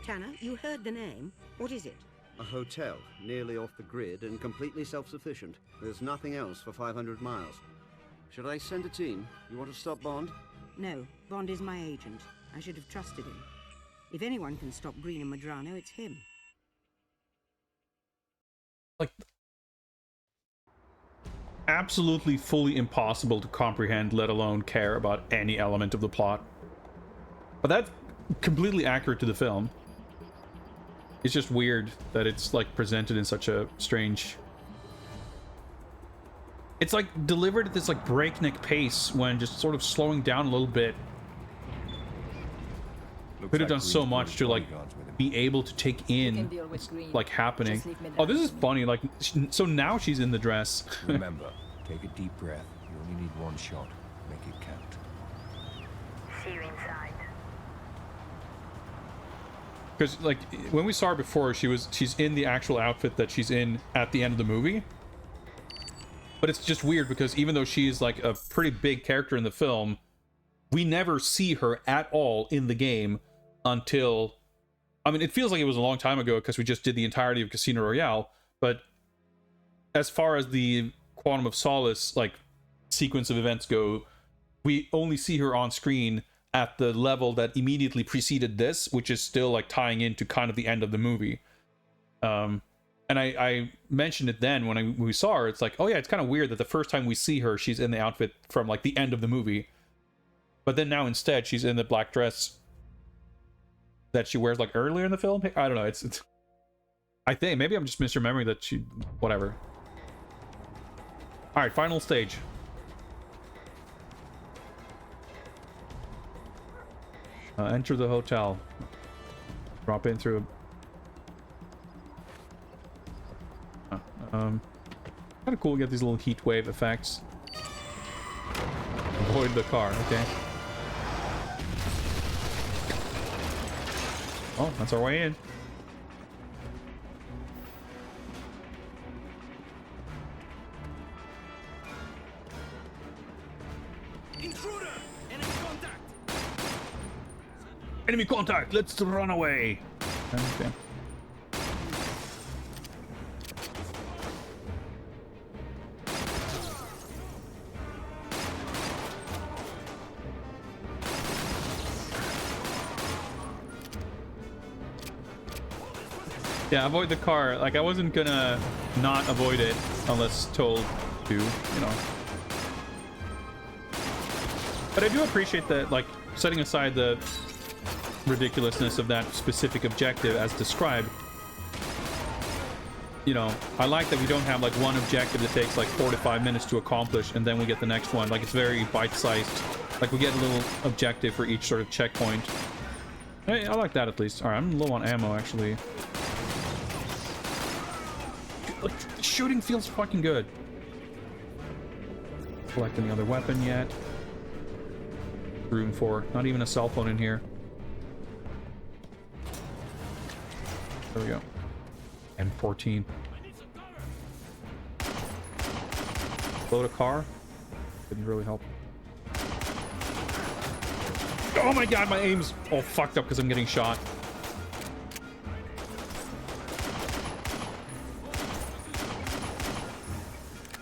Tanner, you heard the name. What is it? A hotel, nearly off the grid and completely self-sufficient. There's nothing else for 500 miles. Should I send a team? You want to stop Bond? No, Bond is my agent. I should have trusted him. If anyone can stop Green and Madrano, it's him. Like, absolutely fully impossible to comprehend, let alone care about any element of the plot. But that's completely accurate to the film. It's just weird that it's like presented in such a strange... It's like delivered at this like breakneck pace when just sort of slowing down a little bit. Could have done so much to like be able to take in like happening. Oh, this is funny. Like, so now she's in the dress. Remember, take a deep breath. You only need one shot. Make it count. See you inside. Because like when we saw her before, she's in the actual outfit that she's in at the end of the movie. But it's just weird because even though she's like a pretty big character in the film, we never see her at all in the game until... I mean, it feels like it was a long time ago because we just did the entirety of Casino Royale, but as far as the Quantum of Solace like sequence of events go, we only see her on screen at the level that immediately preceded this, which is still like tying into kind of the end of the movie. And I mentioned it then when we saw her. It's like, oh yeah, it's kind of weird that the first time we see her, she's in the outfit from like the end of the movie. But then now instead, she's in the black dress that she wears like earlier in the film. I don't know. It's I think maybe I'm just misremembering that she... Whatever. All right, final stage. Enter the hotel. Drop in through kind of cool to get these little heat wave effects. Avoid the car, okay. Oh, that's our way in. Intruder! Enemy contact! Enemy contact! Let's run away! Okay. Yeah, avoid the car. Like, I wasn't gonna not avoid it unless told to, you know. But I do appreciate that, like, setting aside the ridiculousness of that specific objective as described. You know, I like that we don't have, like, one objective that takes, like, 4 to 5 minutes to accomplish, and then we get the next one. Like, it's very bite-sized. Like, we get a little objective for each sort of checkpoint. Hey, I like that at least. Alright, I'm low on ammo, actually. Like, the shooting feels fucking good. Collect any other weapon yet? Room for not even a cell phone in here. There we go. M14. Load a car. Didn't really help. Oh my god, my aim's all fucked up because I'm getting shot.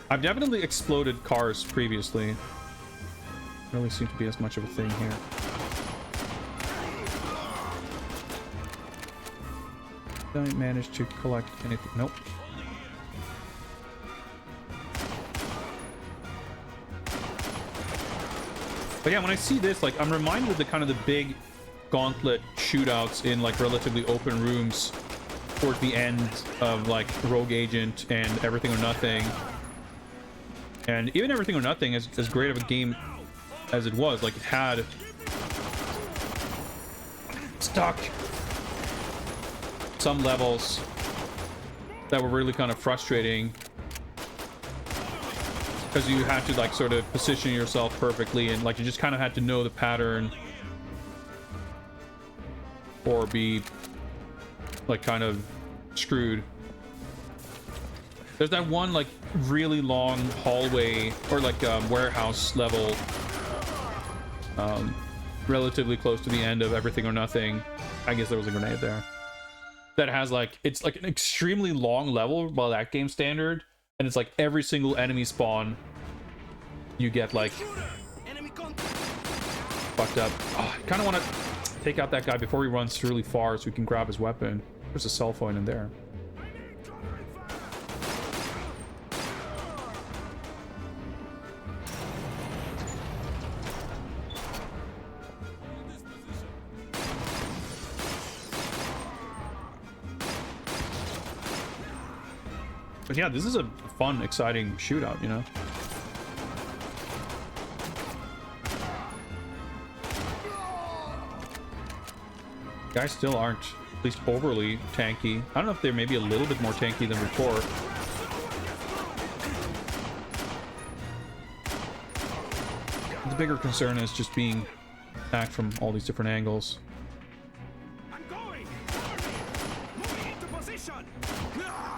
I've definitely exploded cars previously. Really seem to be as much of a thing here. Did I manage to collect anything? Nope. But yeah, when I see this, like, I'm reminded of the kind of the big gauntlet shootouts in like relatively open rooms towards the end of like Rogue Agent and Everything or Nothing. And even Everything or Nothing, as great of a game as it was, like, it had stuck some levels that were really kind of frustrating because you had to like sort of position yourself perfectly, and like you just kind of had to know the pattern or be like kind of screwed. There's that one like really long hallway or like warehouse level relatively close to the end of Everything or Nothing. I guess there was a grenade there. That has like, it's like an extremely long level by that game standard, and it's like every single enemy spawn you get like fucked up. Oh, I kind of want to take out that guy before he runs really far so we can grab his weapon. There's a cell phone in there. But yeah, this is a fun, exciting shootout, you know? Guys still aren't, at least overly tanky. I don't know if they're maybe a little bit more tanky than before. The bigger concern is just being attacked from all these different angles.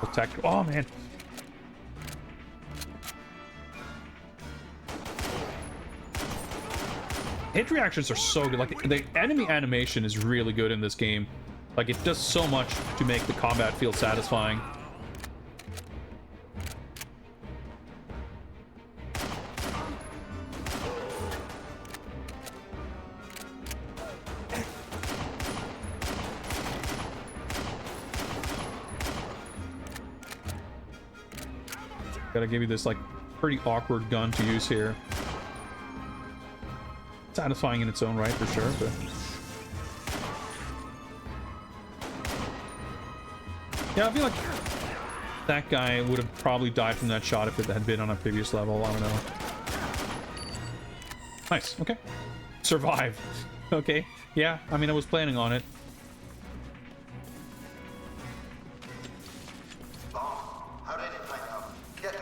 Attack. Oh man. Hit reactions are so good. Like the enemy animation is really good in this game. Like it does so much to make the combat feel satisfying. Gotta give you this like pretty awkward gun to use here. Satisfying in its own right for sure, but yeah, I feel like that guy would have probably died from that shot if it had been on a previous level. I don't know. Nice. Okay. Survive. Okay. Yeah, I mean, I was planning on it.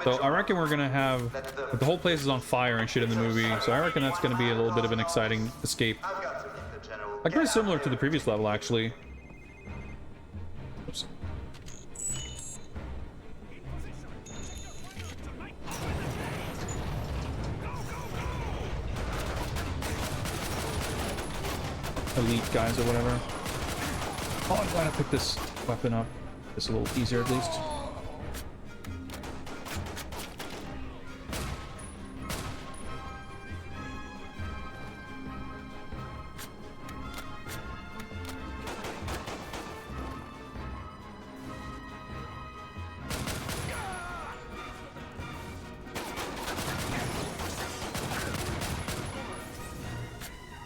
So I reckon we're gonna have the whole place is on fire and shit in the movie. So I reckon that's gonna be a little bit of an exciting escape. Like very similar to the previous level, actually. Oops. Elite guys or whatever. Oh, I'm glad I picked this weapon up. It's a little easier at least.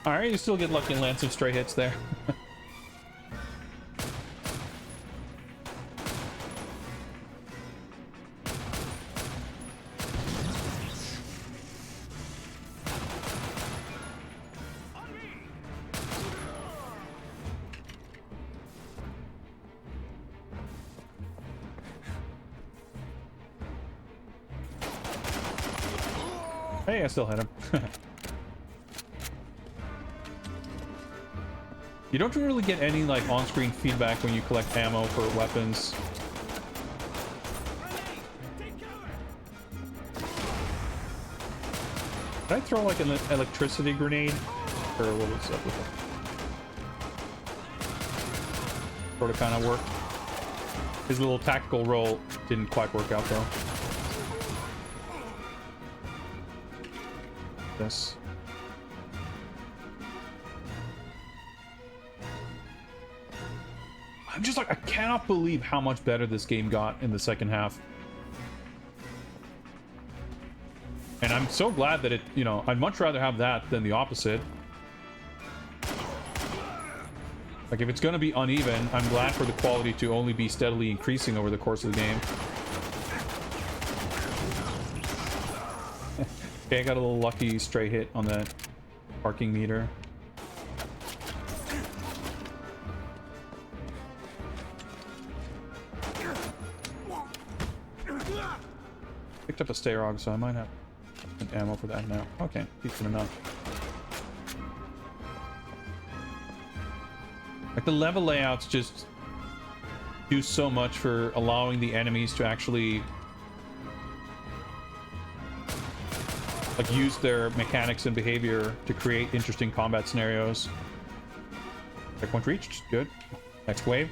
Alright, you still get lucky and land some stray hits there. Hey, I still hit him. You don't really get any like on-screen feedback when you collect ammo for weapons. Did I throw like an electricity grenade? Or what was up with it? Sort of kind of worked. His little tactical roll didn't quite work out though. This. I'm just like, I cannot believe how much better this game got in the second half. And I'm so glad that it, you know, I'd much rather have that than the opposite. Like, if it's going to be uneven, I'm glad for the quality to only be steadily increasing over the course of the game. Okay, I got a little lucky stray hit on that parking meter. Picked up a Stayrog, so I might have an ammo for that now. Okay, decent enough. Like, the level layouts just do so much for allowing the enemies to actually like use their mechanics and behavior to create interesting combat scenarios. Checkpoint reached. Good. Next wave.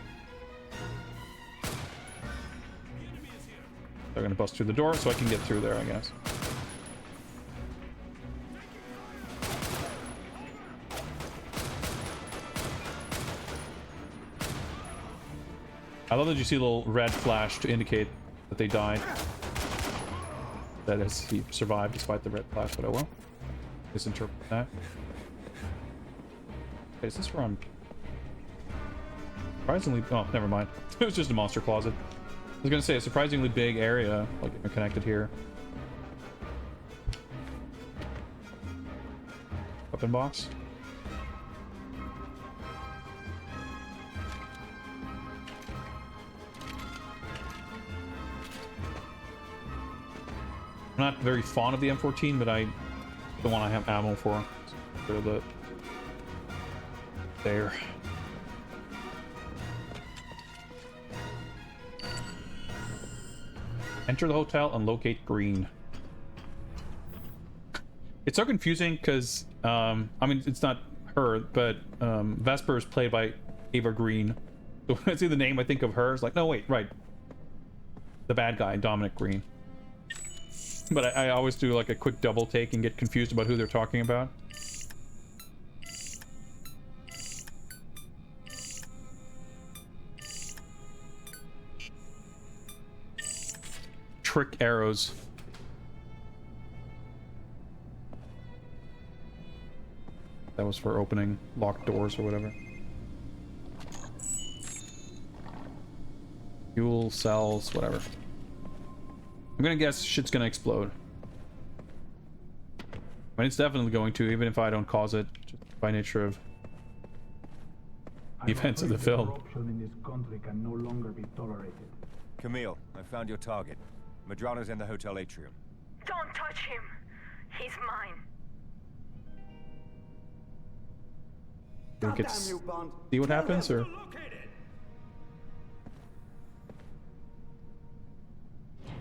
They're gonna bust through the door so I can get through there, I guess. I love that you see a little red flash to indicate that they died. That is, he survived despite the red flash, but oh well. Misinterpret that. Okay, is this run? Surprisingly, oh, never mind. It was just a monster closet. I was gonna say a surprisingly big area, like interconnected here. Weapon box. I'm not very fond of the M14, but I don't want to have ammo for the there. Enter the hotel and locate Green. It's so confusing because I mean it's not her, but Vesper is played by Ava Green. So when I see the name, I think of her. It's like, no, wait, right. The bad guy, Dominic Green. But I always do like a quick double take and get confused about who they're talking about. Trick arrows. That was for opening locked doors or whatever. Fuel cells, whatever. I'm gonna guess shit's gonna explode. I mean, it's definitely going to, even if I don't cause it, just by nature of the events of the film. Corruption in this country can no longer be tolerated. Camille, I found your target. Madrana's in the hotel atrium. Don't touch him. He's mine. We could see what happens, or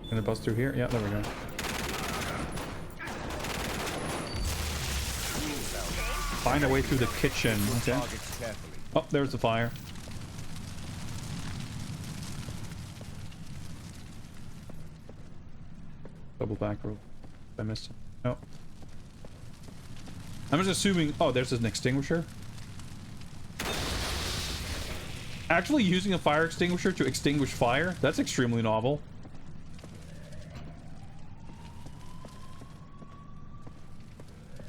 gonna bust through here? Yeah, there we go. Find our way through the kitchen. Okay. Oh, there's the fire. Double back roll. I missed it. No. I'm just assuming. Oh, there's an extinguisher. Actually using a fire extinguisher to extinguish fire? That's extremely novel.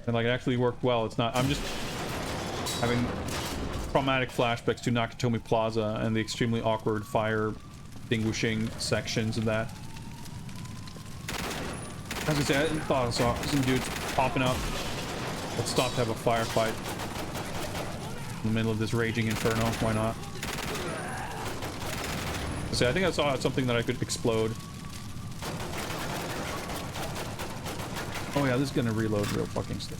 And like it actually worked well. It's not. I'm just having traumatic flashbacks to Nakatomi Plaza and the extremely awkward fire extinguishing sections of that. As I say, I thought I saw some dudes popping up. Let's stop to have a firefight in the middle of this raging inferno. Why not? See, I think I saw something that I could explode. Oh yeah, this is gonna reload real fucking stuff.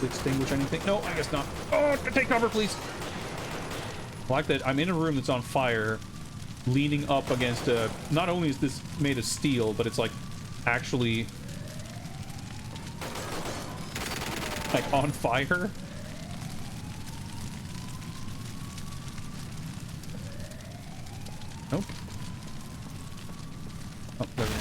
Extinguish anything? No, I guess not. Oh, take cover, please. I like that I'm in a room that's on fire, leaning up against a. Not only is this made of steel, but it's like actually like on fire. Nope. Oh, there we go.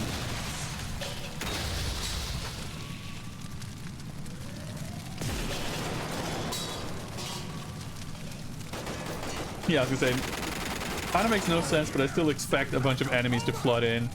Yeah, I was gonna say, kind of makes no sense, but I still expect a bunch of enemies to flood in.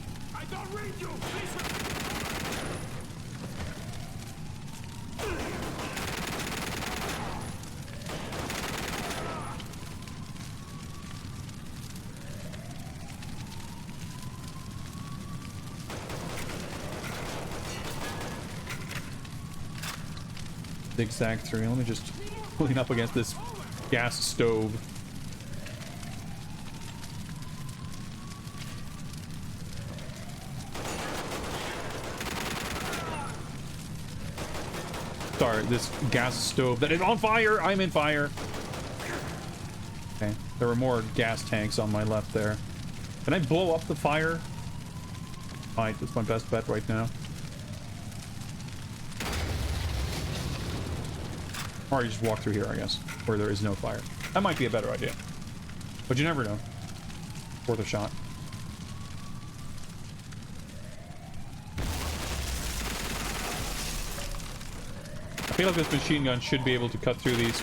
Zigzag through. Let me just lean up against this gas stove. Sorry, this gas stove that is on fire. I'm in fire. Okay, there were more gas tanks on my left there. Can I blow up the fire? Alright, that's my best bet right now. Or you just walk through here, I guess, where there is no fire. That might be a better idea. But you never know. Worth a shot. feel like this machine gun should be able to cut through these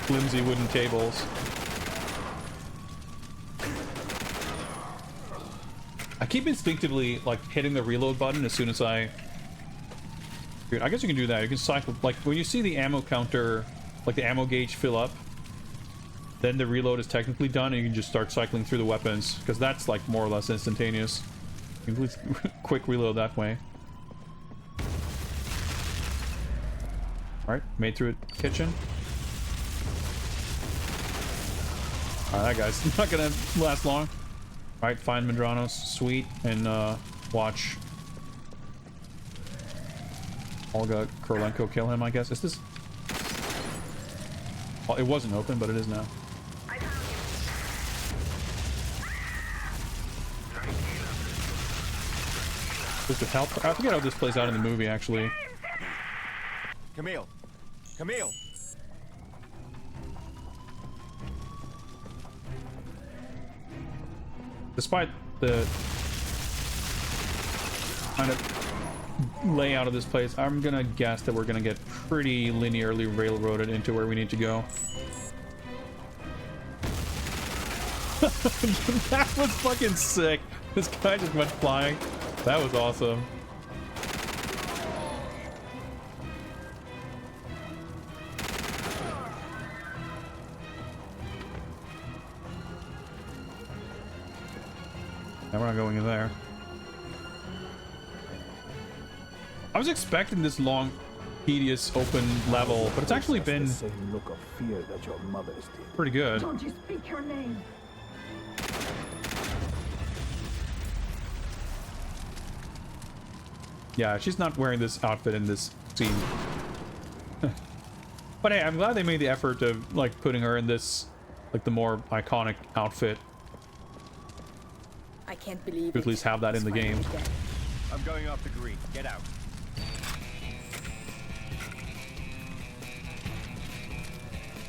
flimsy wooden tables. I keep instinctively like hitting the reload button as soon as I... Dude, I guess you can do that. You can cycle, like when you see the ammo counter, like the ammo gauge fill up, then the reload is technically done and you can just start cycling through the weapons, because that's like more or less instantaneous. You can quick reload that way. Alright, made through a kitchen. Alright, that guy's not gonna last long. Alright, find Medranos, sweet, and watch Olga Korolenko kill him, I guess. Is this... Well, it wasn't open, but it is now. Does it help? I forget how this plays out in the movie, actually. Camille! Camille! Despite the kind of layout of this place, I'm gonna guess that we're gonna get pretty linearly railroaded into where we need to go. That was fucking sick. This guy just went flying. That was awesome. Now we're not going in there. I was expecting this long, tedious, open level, but it's actually been the same look of fear that your mother's did. pretty good. Don't you speak her name? Yeah, she's not wearing this outfit in this scene. But hey, I'm glad they made the effort of like putting her in this, like the more iconic outfit. I can't believe To at least have that in the game. I'm going off the green. Get out.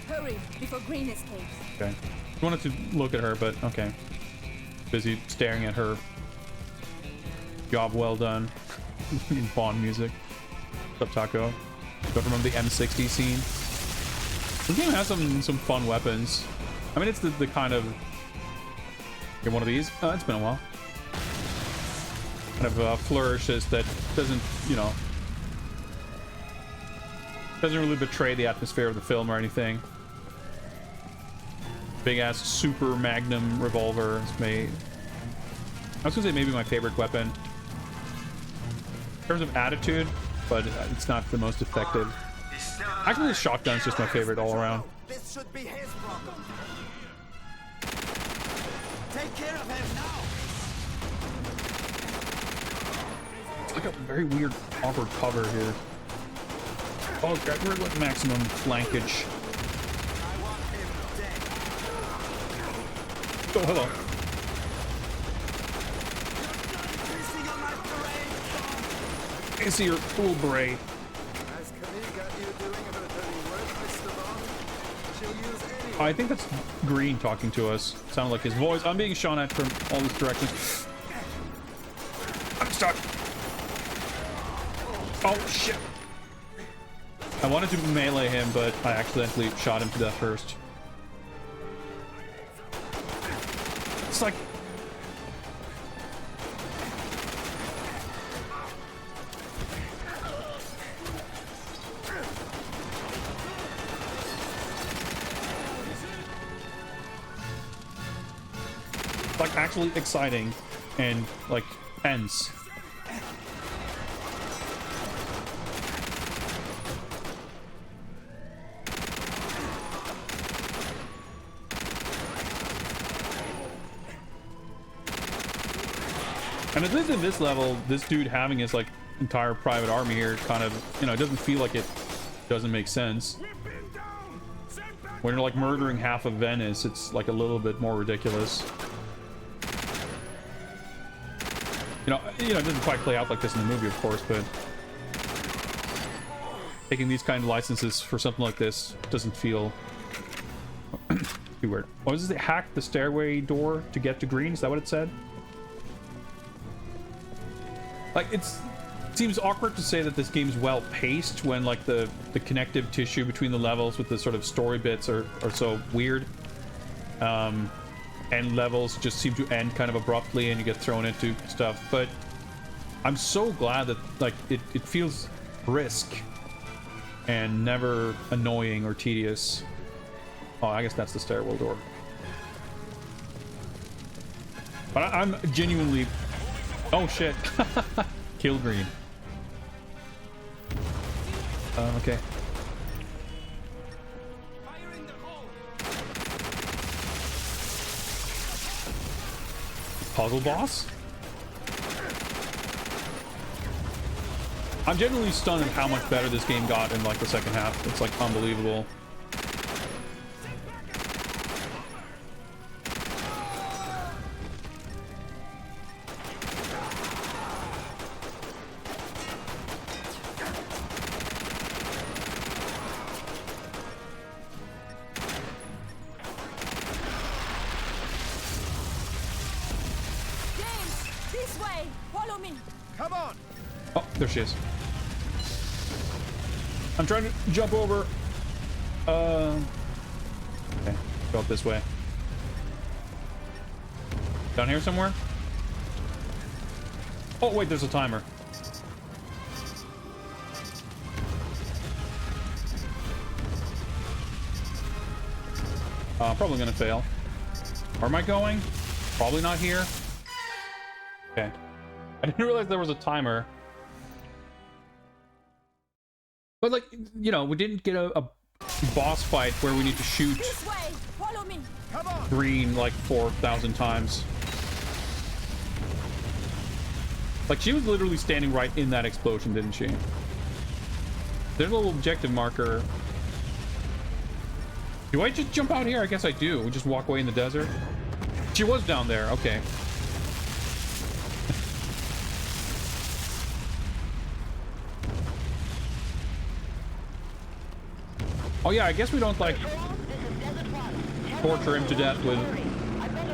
Hurry before Green escapes. Okay. I wanted to look at her, but okay. Busy staring at her. Job well done. Bond music. What's up, Taco? Don't remember the M60 scene. This game has some fun weapons. I mean, it's the kind of... Get one of these? It's been a while. Kind of flourishes that doesn't, you know... Doesn't really betray the atmosphere of the film or anything. Big ass super magnum revolver is made. I was gonna say maybe my favorite weapon in terms of attitude, but it's not the most effective. Actually, the shotgun's just my favorite all around. This should be his problem. Take care of him now. It's like a very weird, awkward cover here. Oh, okay, we're at maximum flankage. Oh, hello. I see your full beret. Oh, I think that's Green talking to us. Sounded like his voice. I'm being shot at from all these directions. I'm stuck. Oh, shit. I wanted to melee him, but I accidentally shot him to death first. It's like... like actually exciting and like tense. And at least in this level, this dude having his like entire private army here kind of, you know, it doesn't feel like it doesn't make sense. When you're like murdering half of Venice, it's like a little bit more ridiculous. You know, it doesn't quite play out like this in the movie, of course, but taking these kind of licenses for something like this doesn't feel too weird. Oh, is this hack the stairway door to get to Green? Is that what it said? Like, it's seems awkward to say that this game's well paced when like the connective tissue between the levels with the sort of story bits are so weird. And levels just seem to end kind of abruptly and you get thrown into stuff. But I'm so glad that like it feels brisk and never annoying or tedious. Oh, I guess that's the stairwell door. But I'm genuinely... Oh shit. Kill green. Okay. Puzzle boss? I'm genuinely stunned at how much better this game got in like the second half. It's like unbelievable. There she is. I'm trying to jump over. Okay, go up this way. Down here somewhere? Oh wait, there's a timer. Probably gonna fail. Where am I going? Probably not here. Okay. I didn't realize there was a timer. But like, you know, we didn't get a boss fight where we need to shoot green like 4,000 times. Like, she was literally standing right in that explosion, didn't she? There's a little objective marker. Do I just jump out here? I guess I do. We just walk away in the desert. She was down there. Okay. Oh yeah, I guess we don't like torture him to death with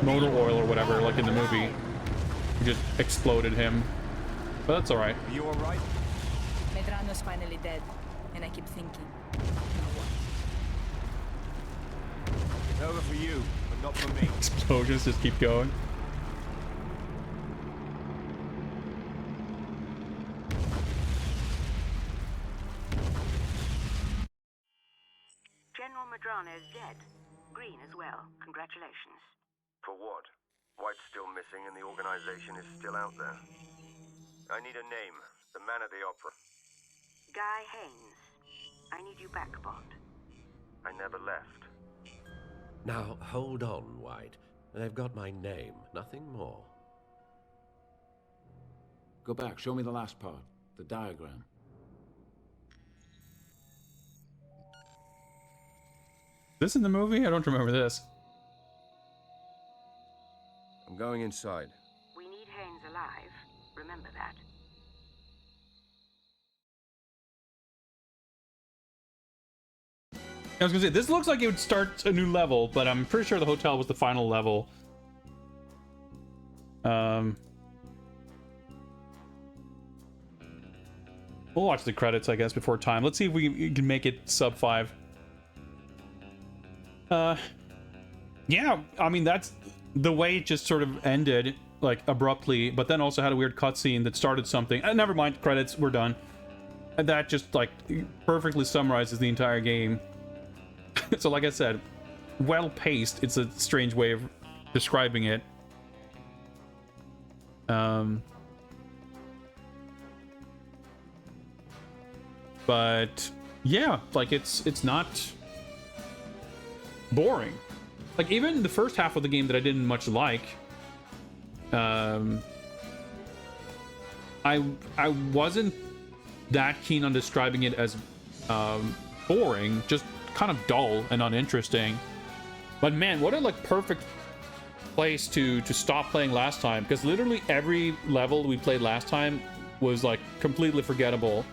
motor oil or whatever, like in the movie. We just exploded him. But that's alright. Are you alright? Medrano's finally dead, and I keep thinking. It's over for you, but not for me. Explosions just keep going. General Medrano is dead. Green as well. Congratulations. For what? White's still missing and the organization is still out there. I need a name. The man at the opera. Guy Haynes. I need you back, Bond. I never left. Now, hold on, White. They've got my name, nothing more. Go back, show me the last part. The diagram. This in the movie? I don't remember this. I'm going inside. We need Haynes alive. Remember that. I was gonna say, this looks like it would start a new level, but I'm pretty sure the hotel was the final level. We'll watch the credits, I guess, before time. Let's see if we can make it sub 5. Yeah, I mean, that's the way it just sort of ended, like, abruptly, but then also had a weird cutscene that started something. Never mind, credits, we're done. And that just, like, perfectly summarizes the entire game. So, like I said, well-paced. It's a strange way of describing it. But, yeah, like, it's not boring. Like, even the first half of the game that I didn't much like, I wasn't that keen on describing it as boring, just kind of dull and uninteresting. But man, what a like perfect place to stop playing last time, because literally every level we played last time was like completely forgettable,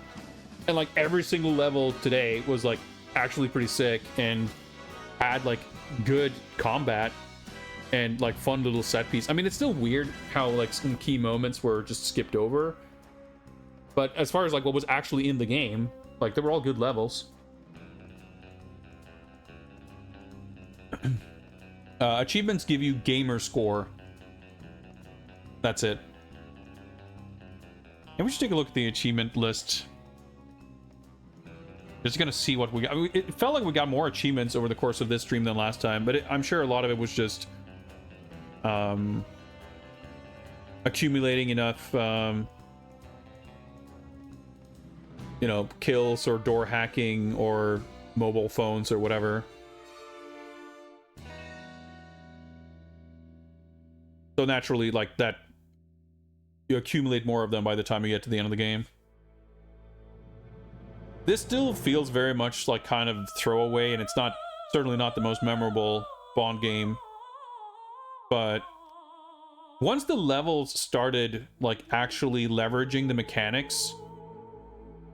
and like every single level today was like actually pretty sick and had like good combat and like fun little set piece. I mean, it's still weird how like some key moments were just skipped over, But as far as like what was actually in the game, like they were all good levels. Achievements give you gamer score. That's it. And we should take a look at the achievement list. Just gonna see what we got. I mean, it felt like we got more achievements over the course of this stream than last time, but I'm sure a lot of it was just accumulating enough you know, kills or door hacking or mobile phones or whatever. So naturally, like that, you accumulate more of them by the time you get to the end of the game. This still feels very much like kind of throwaway, and it's not, certainly not the most memorable Bond game. But once the levels started like actually leveraging the mechanics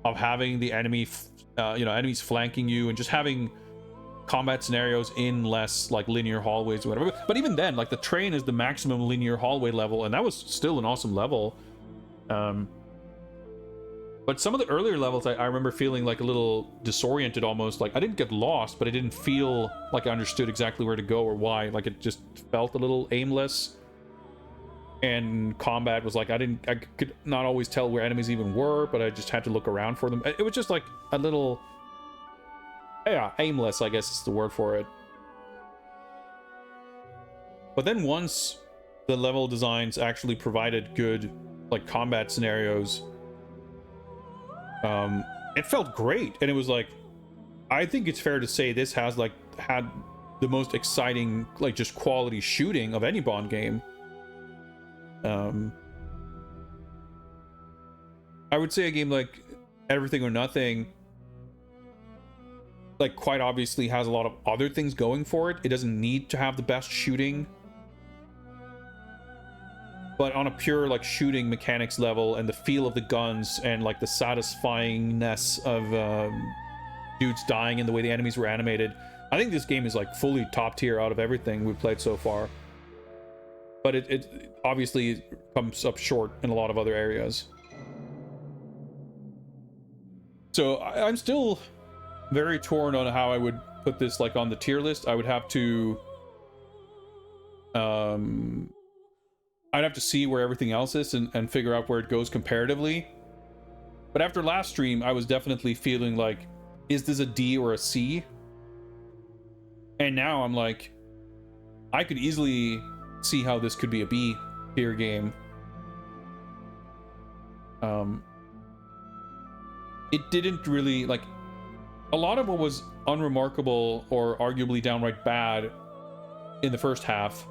of having the enemy, you know, enemies flanking you and just having combat scenarios in less like linear hallways or whatever. But even then, like the train is the maximum linear hallway level, and that was still an awesome level. But some of the earlier levels, I remember feeling like a little disoriented almost. Like I didn't get lost, but I didn't feel like I understood exactly where to go or why. Like it just felt a little aimless. And combat was like, I could not always tell where enemies even were, but I just had to look around for them. It was just like a little, yeah, aimless, I guess is the word for it. But then once the level designs actually provided good like combat scenarios, it felt great. And it was like, I think it's fair to say this has like had the most exciting like just quality shooting of any Bond game. I would say a game like Everything or Nothing like quite obviously has a lot of other things going for it. It doesn't need to have the best shooting, but on a pure like shooting mechanics level and the feel of the guns and like the satisfyingness of dudes dying and the way the enemies were animated, I think this game is like fully top tier out of everything we've played so far. But it obviously comes up short in a lot of other areas. So I'm still very torn on how I would put this like on the tier list. I would have to I'd have to see where everything else is and figure out where it goes comparatively. But after last stream, I was definitely feeling like, is this a D or a C? And now I'm like, I could easily see how this could be a B tier game. It didn't really like, a lot of what was unremarkable or arguably downright bad in the first half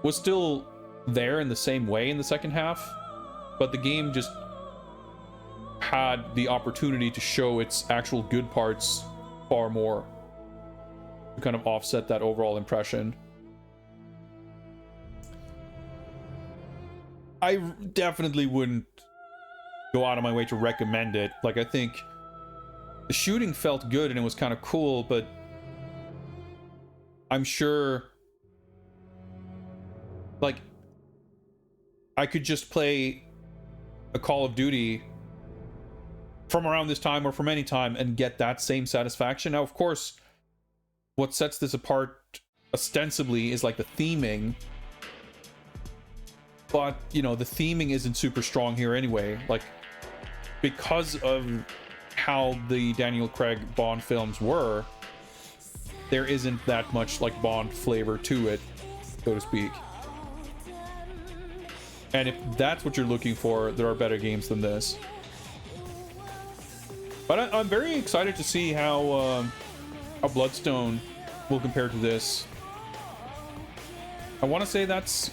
was still there in the same way in the second half, but the game just had the opportunity to show its actual good parts far more to kind of offset that overall impression. I definitely wouldn't go out of my way to recommend it. Like, I think the shooting felt good and it was kind of cool, but I'm sure like I could just play a Call of Duty from around this time or from any time and get that same satisfaction. Now, of course, what sets this apart ostensibly is like the theming, but you know, the theming isn't super strong here anyway. Like, because of how the Daniel Craig Bond films were, there isn't that much like Bond flavor to it, so to speak. And if that's what you're looking for, there are better games than this. But I'm very excited to see how Bloodstone will compare to this. I want to say that's...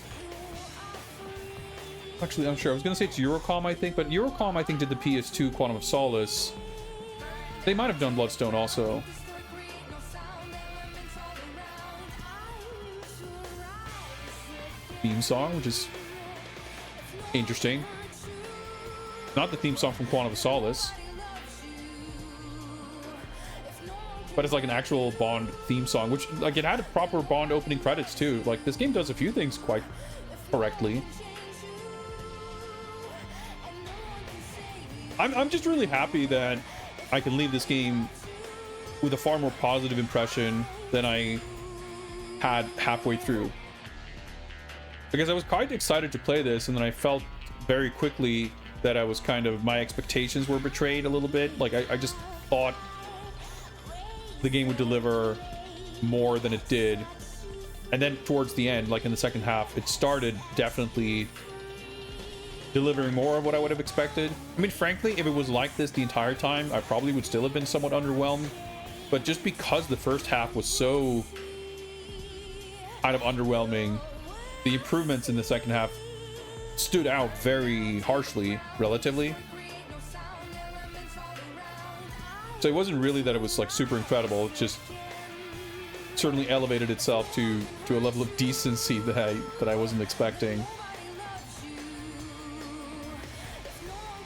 Actually, I'm sure. I was going to say it's Eurocom, I think, but Eurocom, I think, did the PS2 Quantum of Solace. They might have done Bloodstone also. Theme song, which is interesting. Not the theme song from Quantum of Solace, but it's like an actual Bond theme song, which like it had a proper Bond opening credits too. Like, this game does a few things quite correctly. I'm just really happy that I can leave this game with a far more positive impression than I had halfway through. Because I was quite excited to play this, and then I felt very quickly that I was kind of, my expectations were betrayed a little bit. Like, I just thought the game would deliver more than it did. And then towards the end, like in the second half, it started definitely delivering more of what I would have expected. I mean, frankly, if it was like this the entire time, I probably would still have been somewhat underwhelmed. But just because the first half was so kind of underwhelming, the improvements in the second half stood out very harshly, relatively. So it wasn't really that it was like super incredible. It just certainly elevated itself to a level of decency that I wasn't expecting.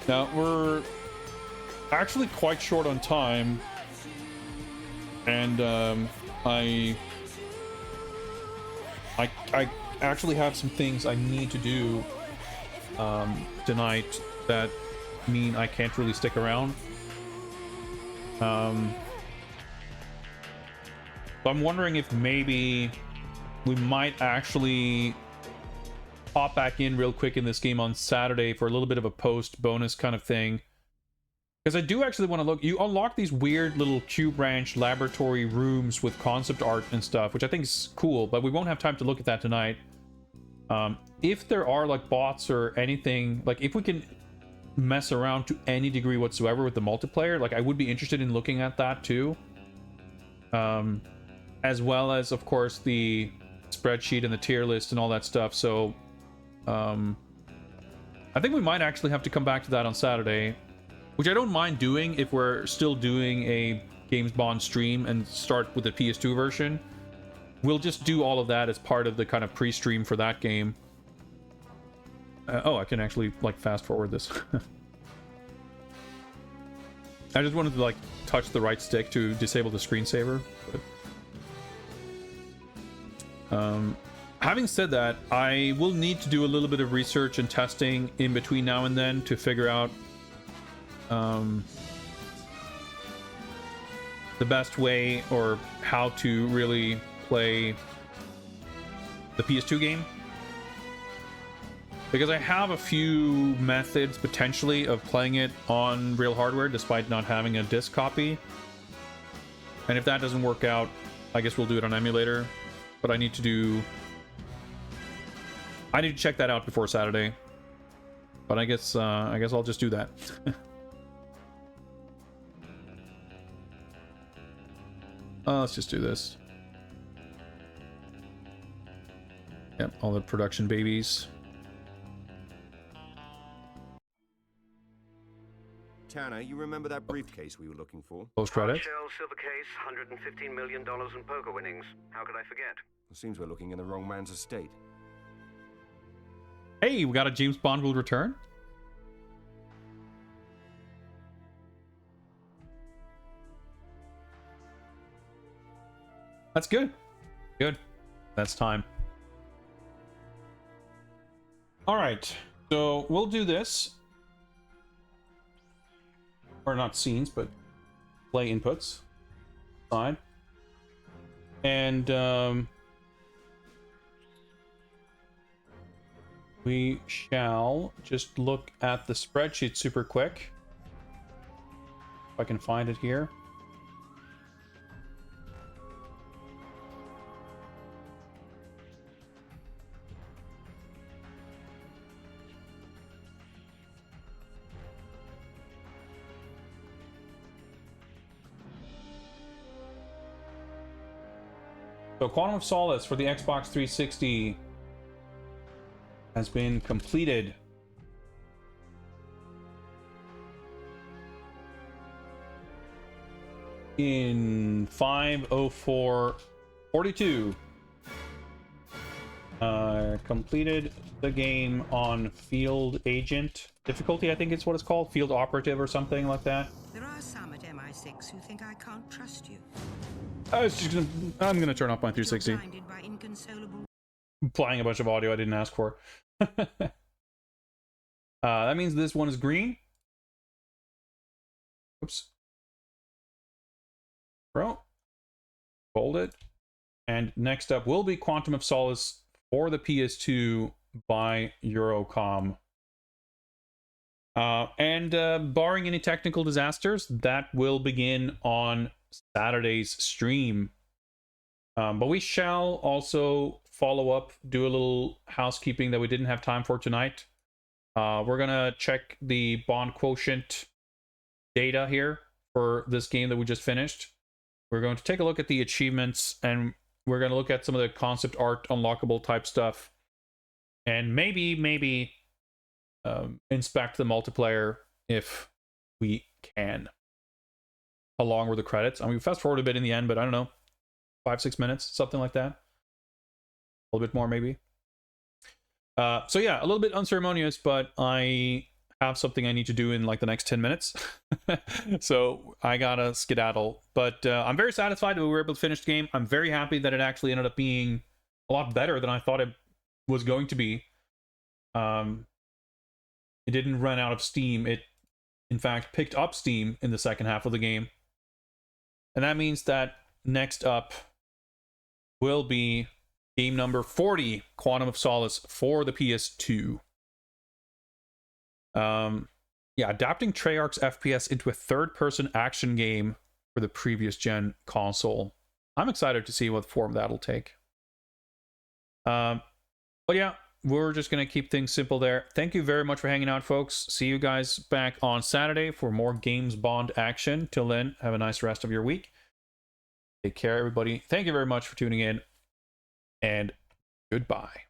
Now we're actually quite short on time, and I actually have some things I need to do tonight that mean I can't really stick around. So I'm wondering if maybe we might actually pop back in real quick in this game on Saturday for a little bit of a post bonus kind of thing. Because I do actually want to look. You unlock these weird little Q branch laboratory rooms with concept art and stuff, which I think is cool, but we won't have time to look at that tonight. If there are like bots or anything, like if we can mess around to any degree whatsoever with the multiplayer, like I would be interested in looking at that too. As well as, of course, the spreadsheet and the tier list and all that stuff. So I think we might actually have to come back to that on Saturday, which I don't mind doing if we're still doing a Games Bond stream and start with the PS2 version. We'll just do all of that as part of the kind of pre-stream for that game. Oh, I can actually like fast forward this. I just wanted to like touch the right stick to disable the screensaver. But, having said that, I will need to do a little bit of research and testing in between now and then to figure out the best way or how to really play the PS2 game. Because I have a few methods potentially of playing it on real hardware despite not having a disc copy. And if that doesn't work out, I guess we'll do it on emulator. But I need to check that out before Saturday. But I guess I'll just do that. Let's just do this. Yep, all the production babies. Tanner, you remember that briefcase we were looking for? Post credits. Shell, silver case, $115 million in poker winnings. How could I forget? It seems we're looking in the wrong man's estate. Hey, we got a James Bond will return. That's good. Good. That's time. All right. So we'll do this. Or not scenes, but play inputs. Fine. And we shall just look at the spreadsheet super quick. If I can find it here. So Quantum of Solace for the Xbox 360 has been completed. In 5:04:42. Completed the game on Field Agent difficulty, I think it's what it's called. Field Operative or something like that. There are some at MI6 who think I can't trust you. I'm gonna turn off my 360. Playing a bunch of audio I didn't ask for. That means this one is green. Oops. Bro. Hold it. And next up will be Quantum of Solace for the PS2 by Eurocom. Barring any technical disasters, that will begin on Saturday's stream. But we shall also follow up, do a little housekeeping that we didn't have time for tonight. We're gonna check the bond quotient data here for this game that we just finished. We're going to take a look at the achievements, and we're going to look at some of the concept art unlockable type stuff, and maybe inspect the multiplayer if we can, along with the credits. I mean, fast forward a bit in the end, but I don't know, 5-6 minutes, something like that. A little bit more maybe. So yeah, a little bit unceremonious, but I have something I need to do in like the next 10 minutes. So I gotta skedaddle. But I'm very satisfied that we were able to finish the game. I'm very happy that it actually ended up being a lot better than I thought it was going to be. It didn't run out of steam. It, in fact, picked up steam in the second half of the game. And that means that next up will be game number 40, Quantum of Solace for the PS2. Yeah, adapting Treyarch's FPS into a third-person action game for the previous gen console. I'm excited to see what form that'll take. But yeah, we're just going to keep things simple there. Thank you very much for hanging out, folks. See you guys back on Saturday for more Games Bond action. Till then, have a nice rest of your week. Take care, everybody. Thank you very much for tuning in, and goodbye.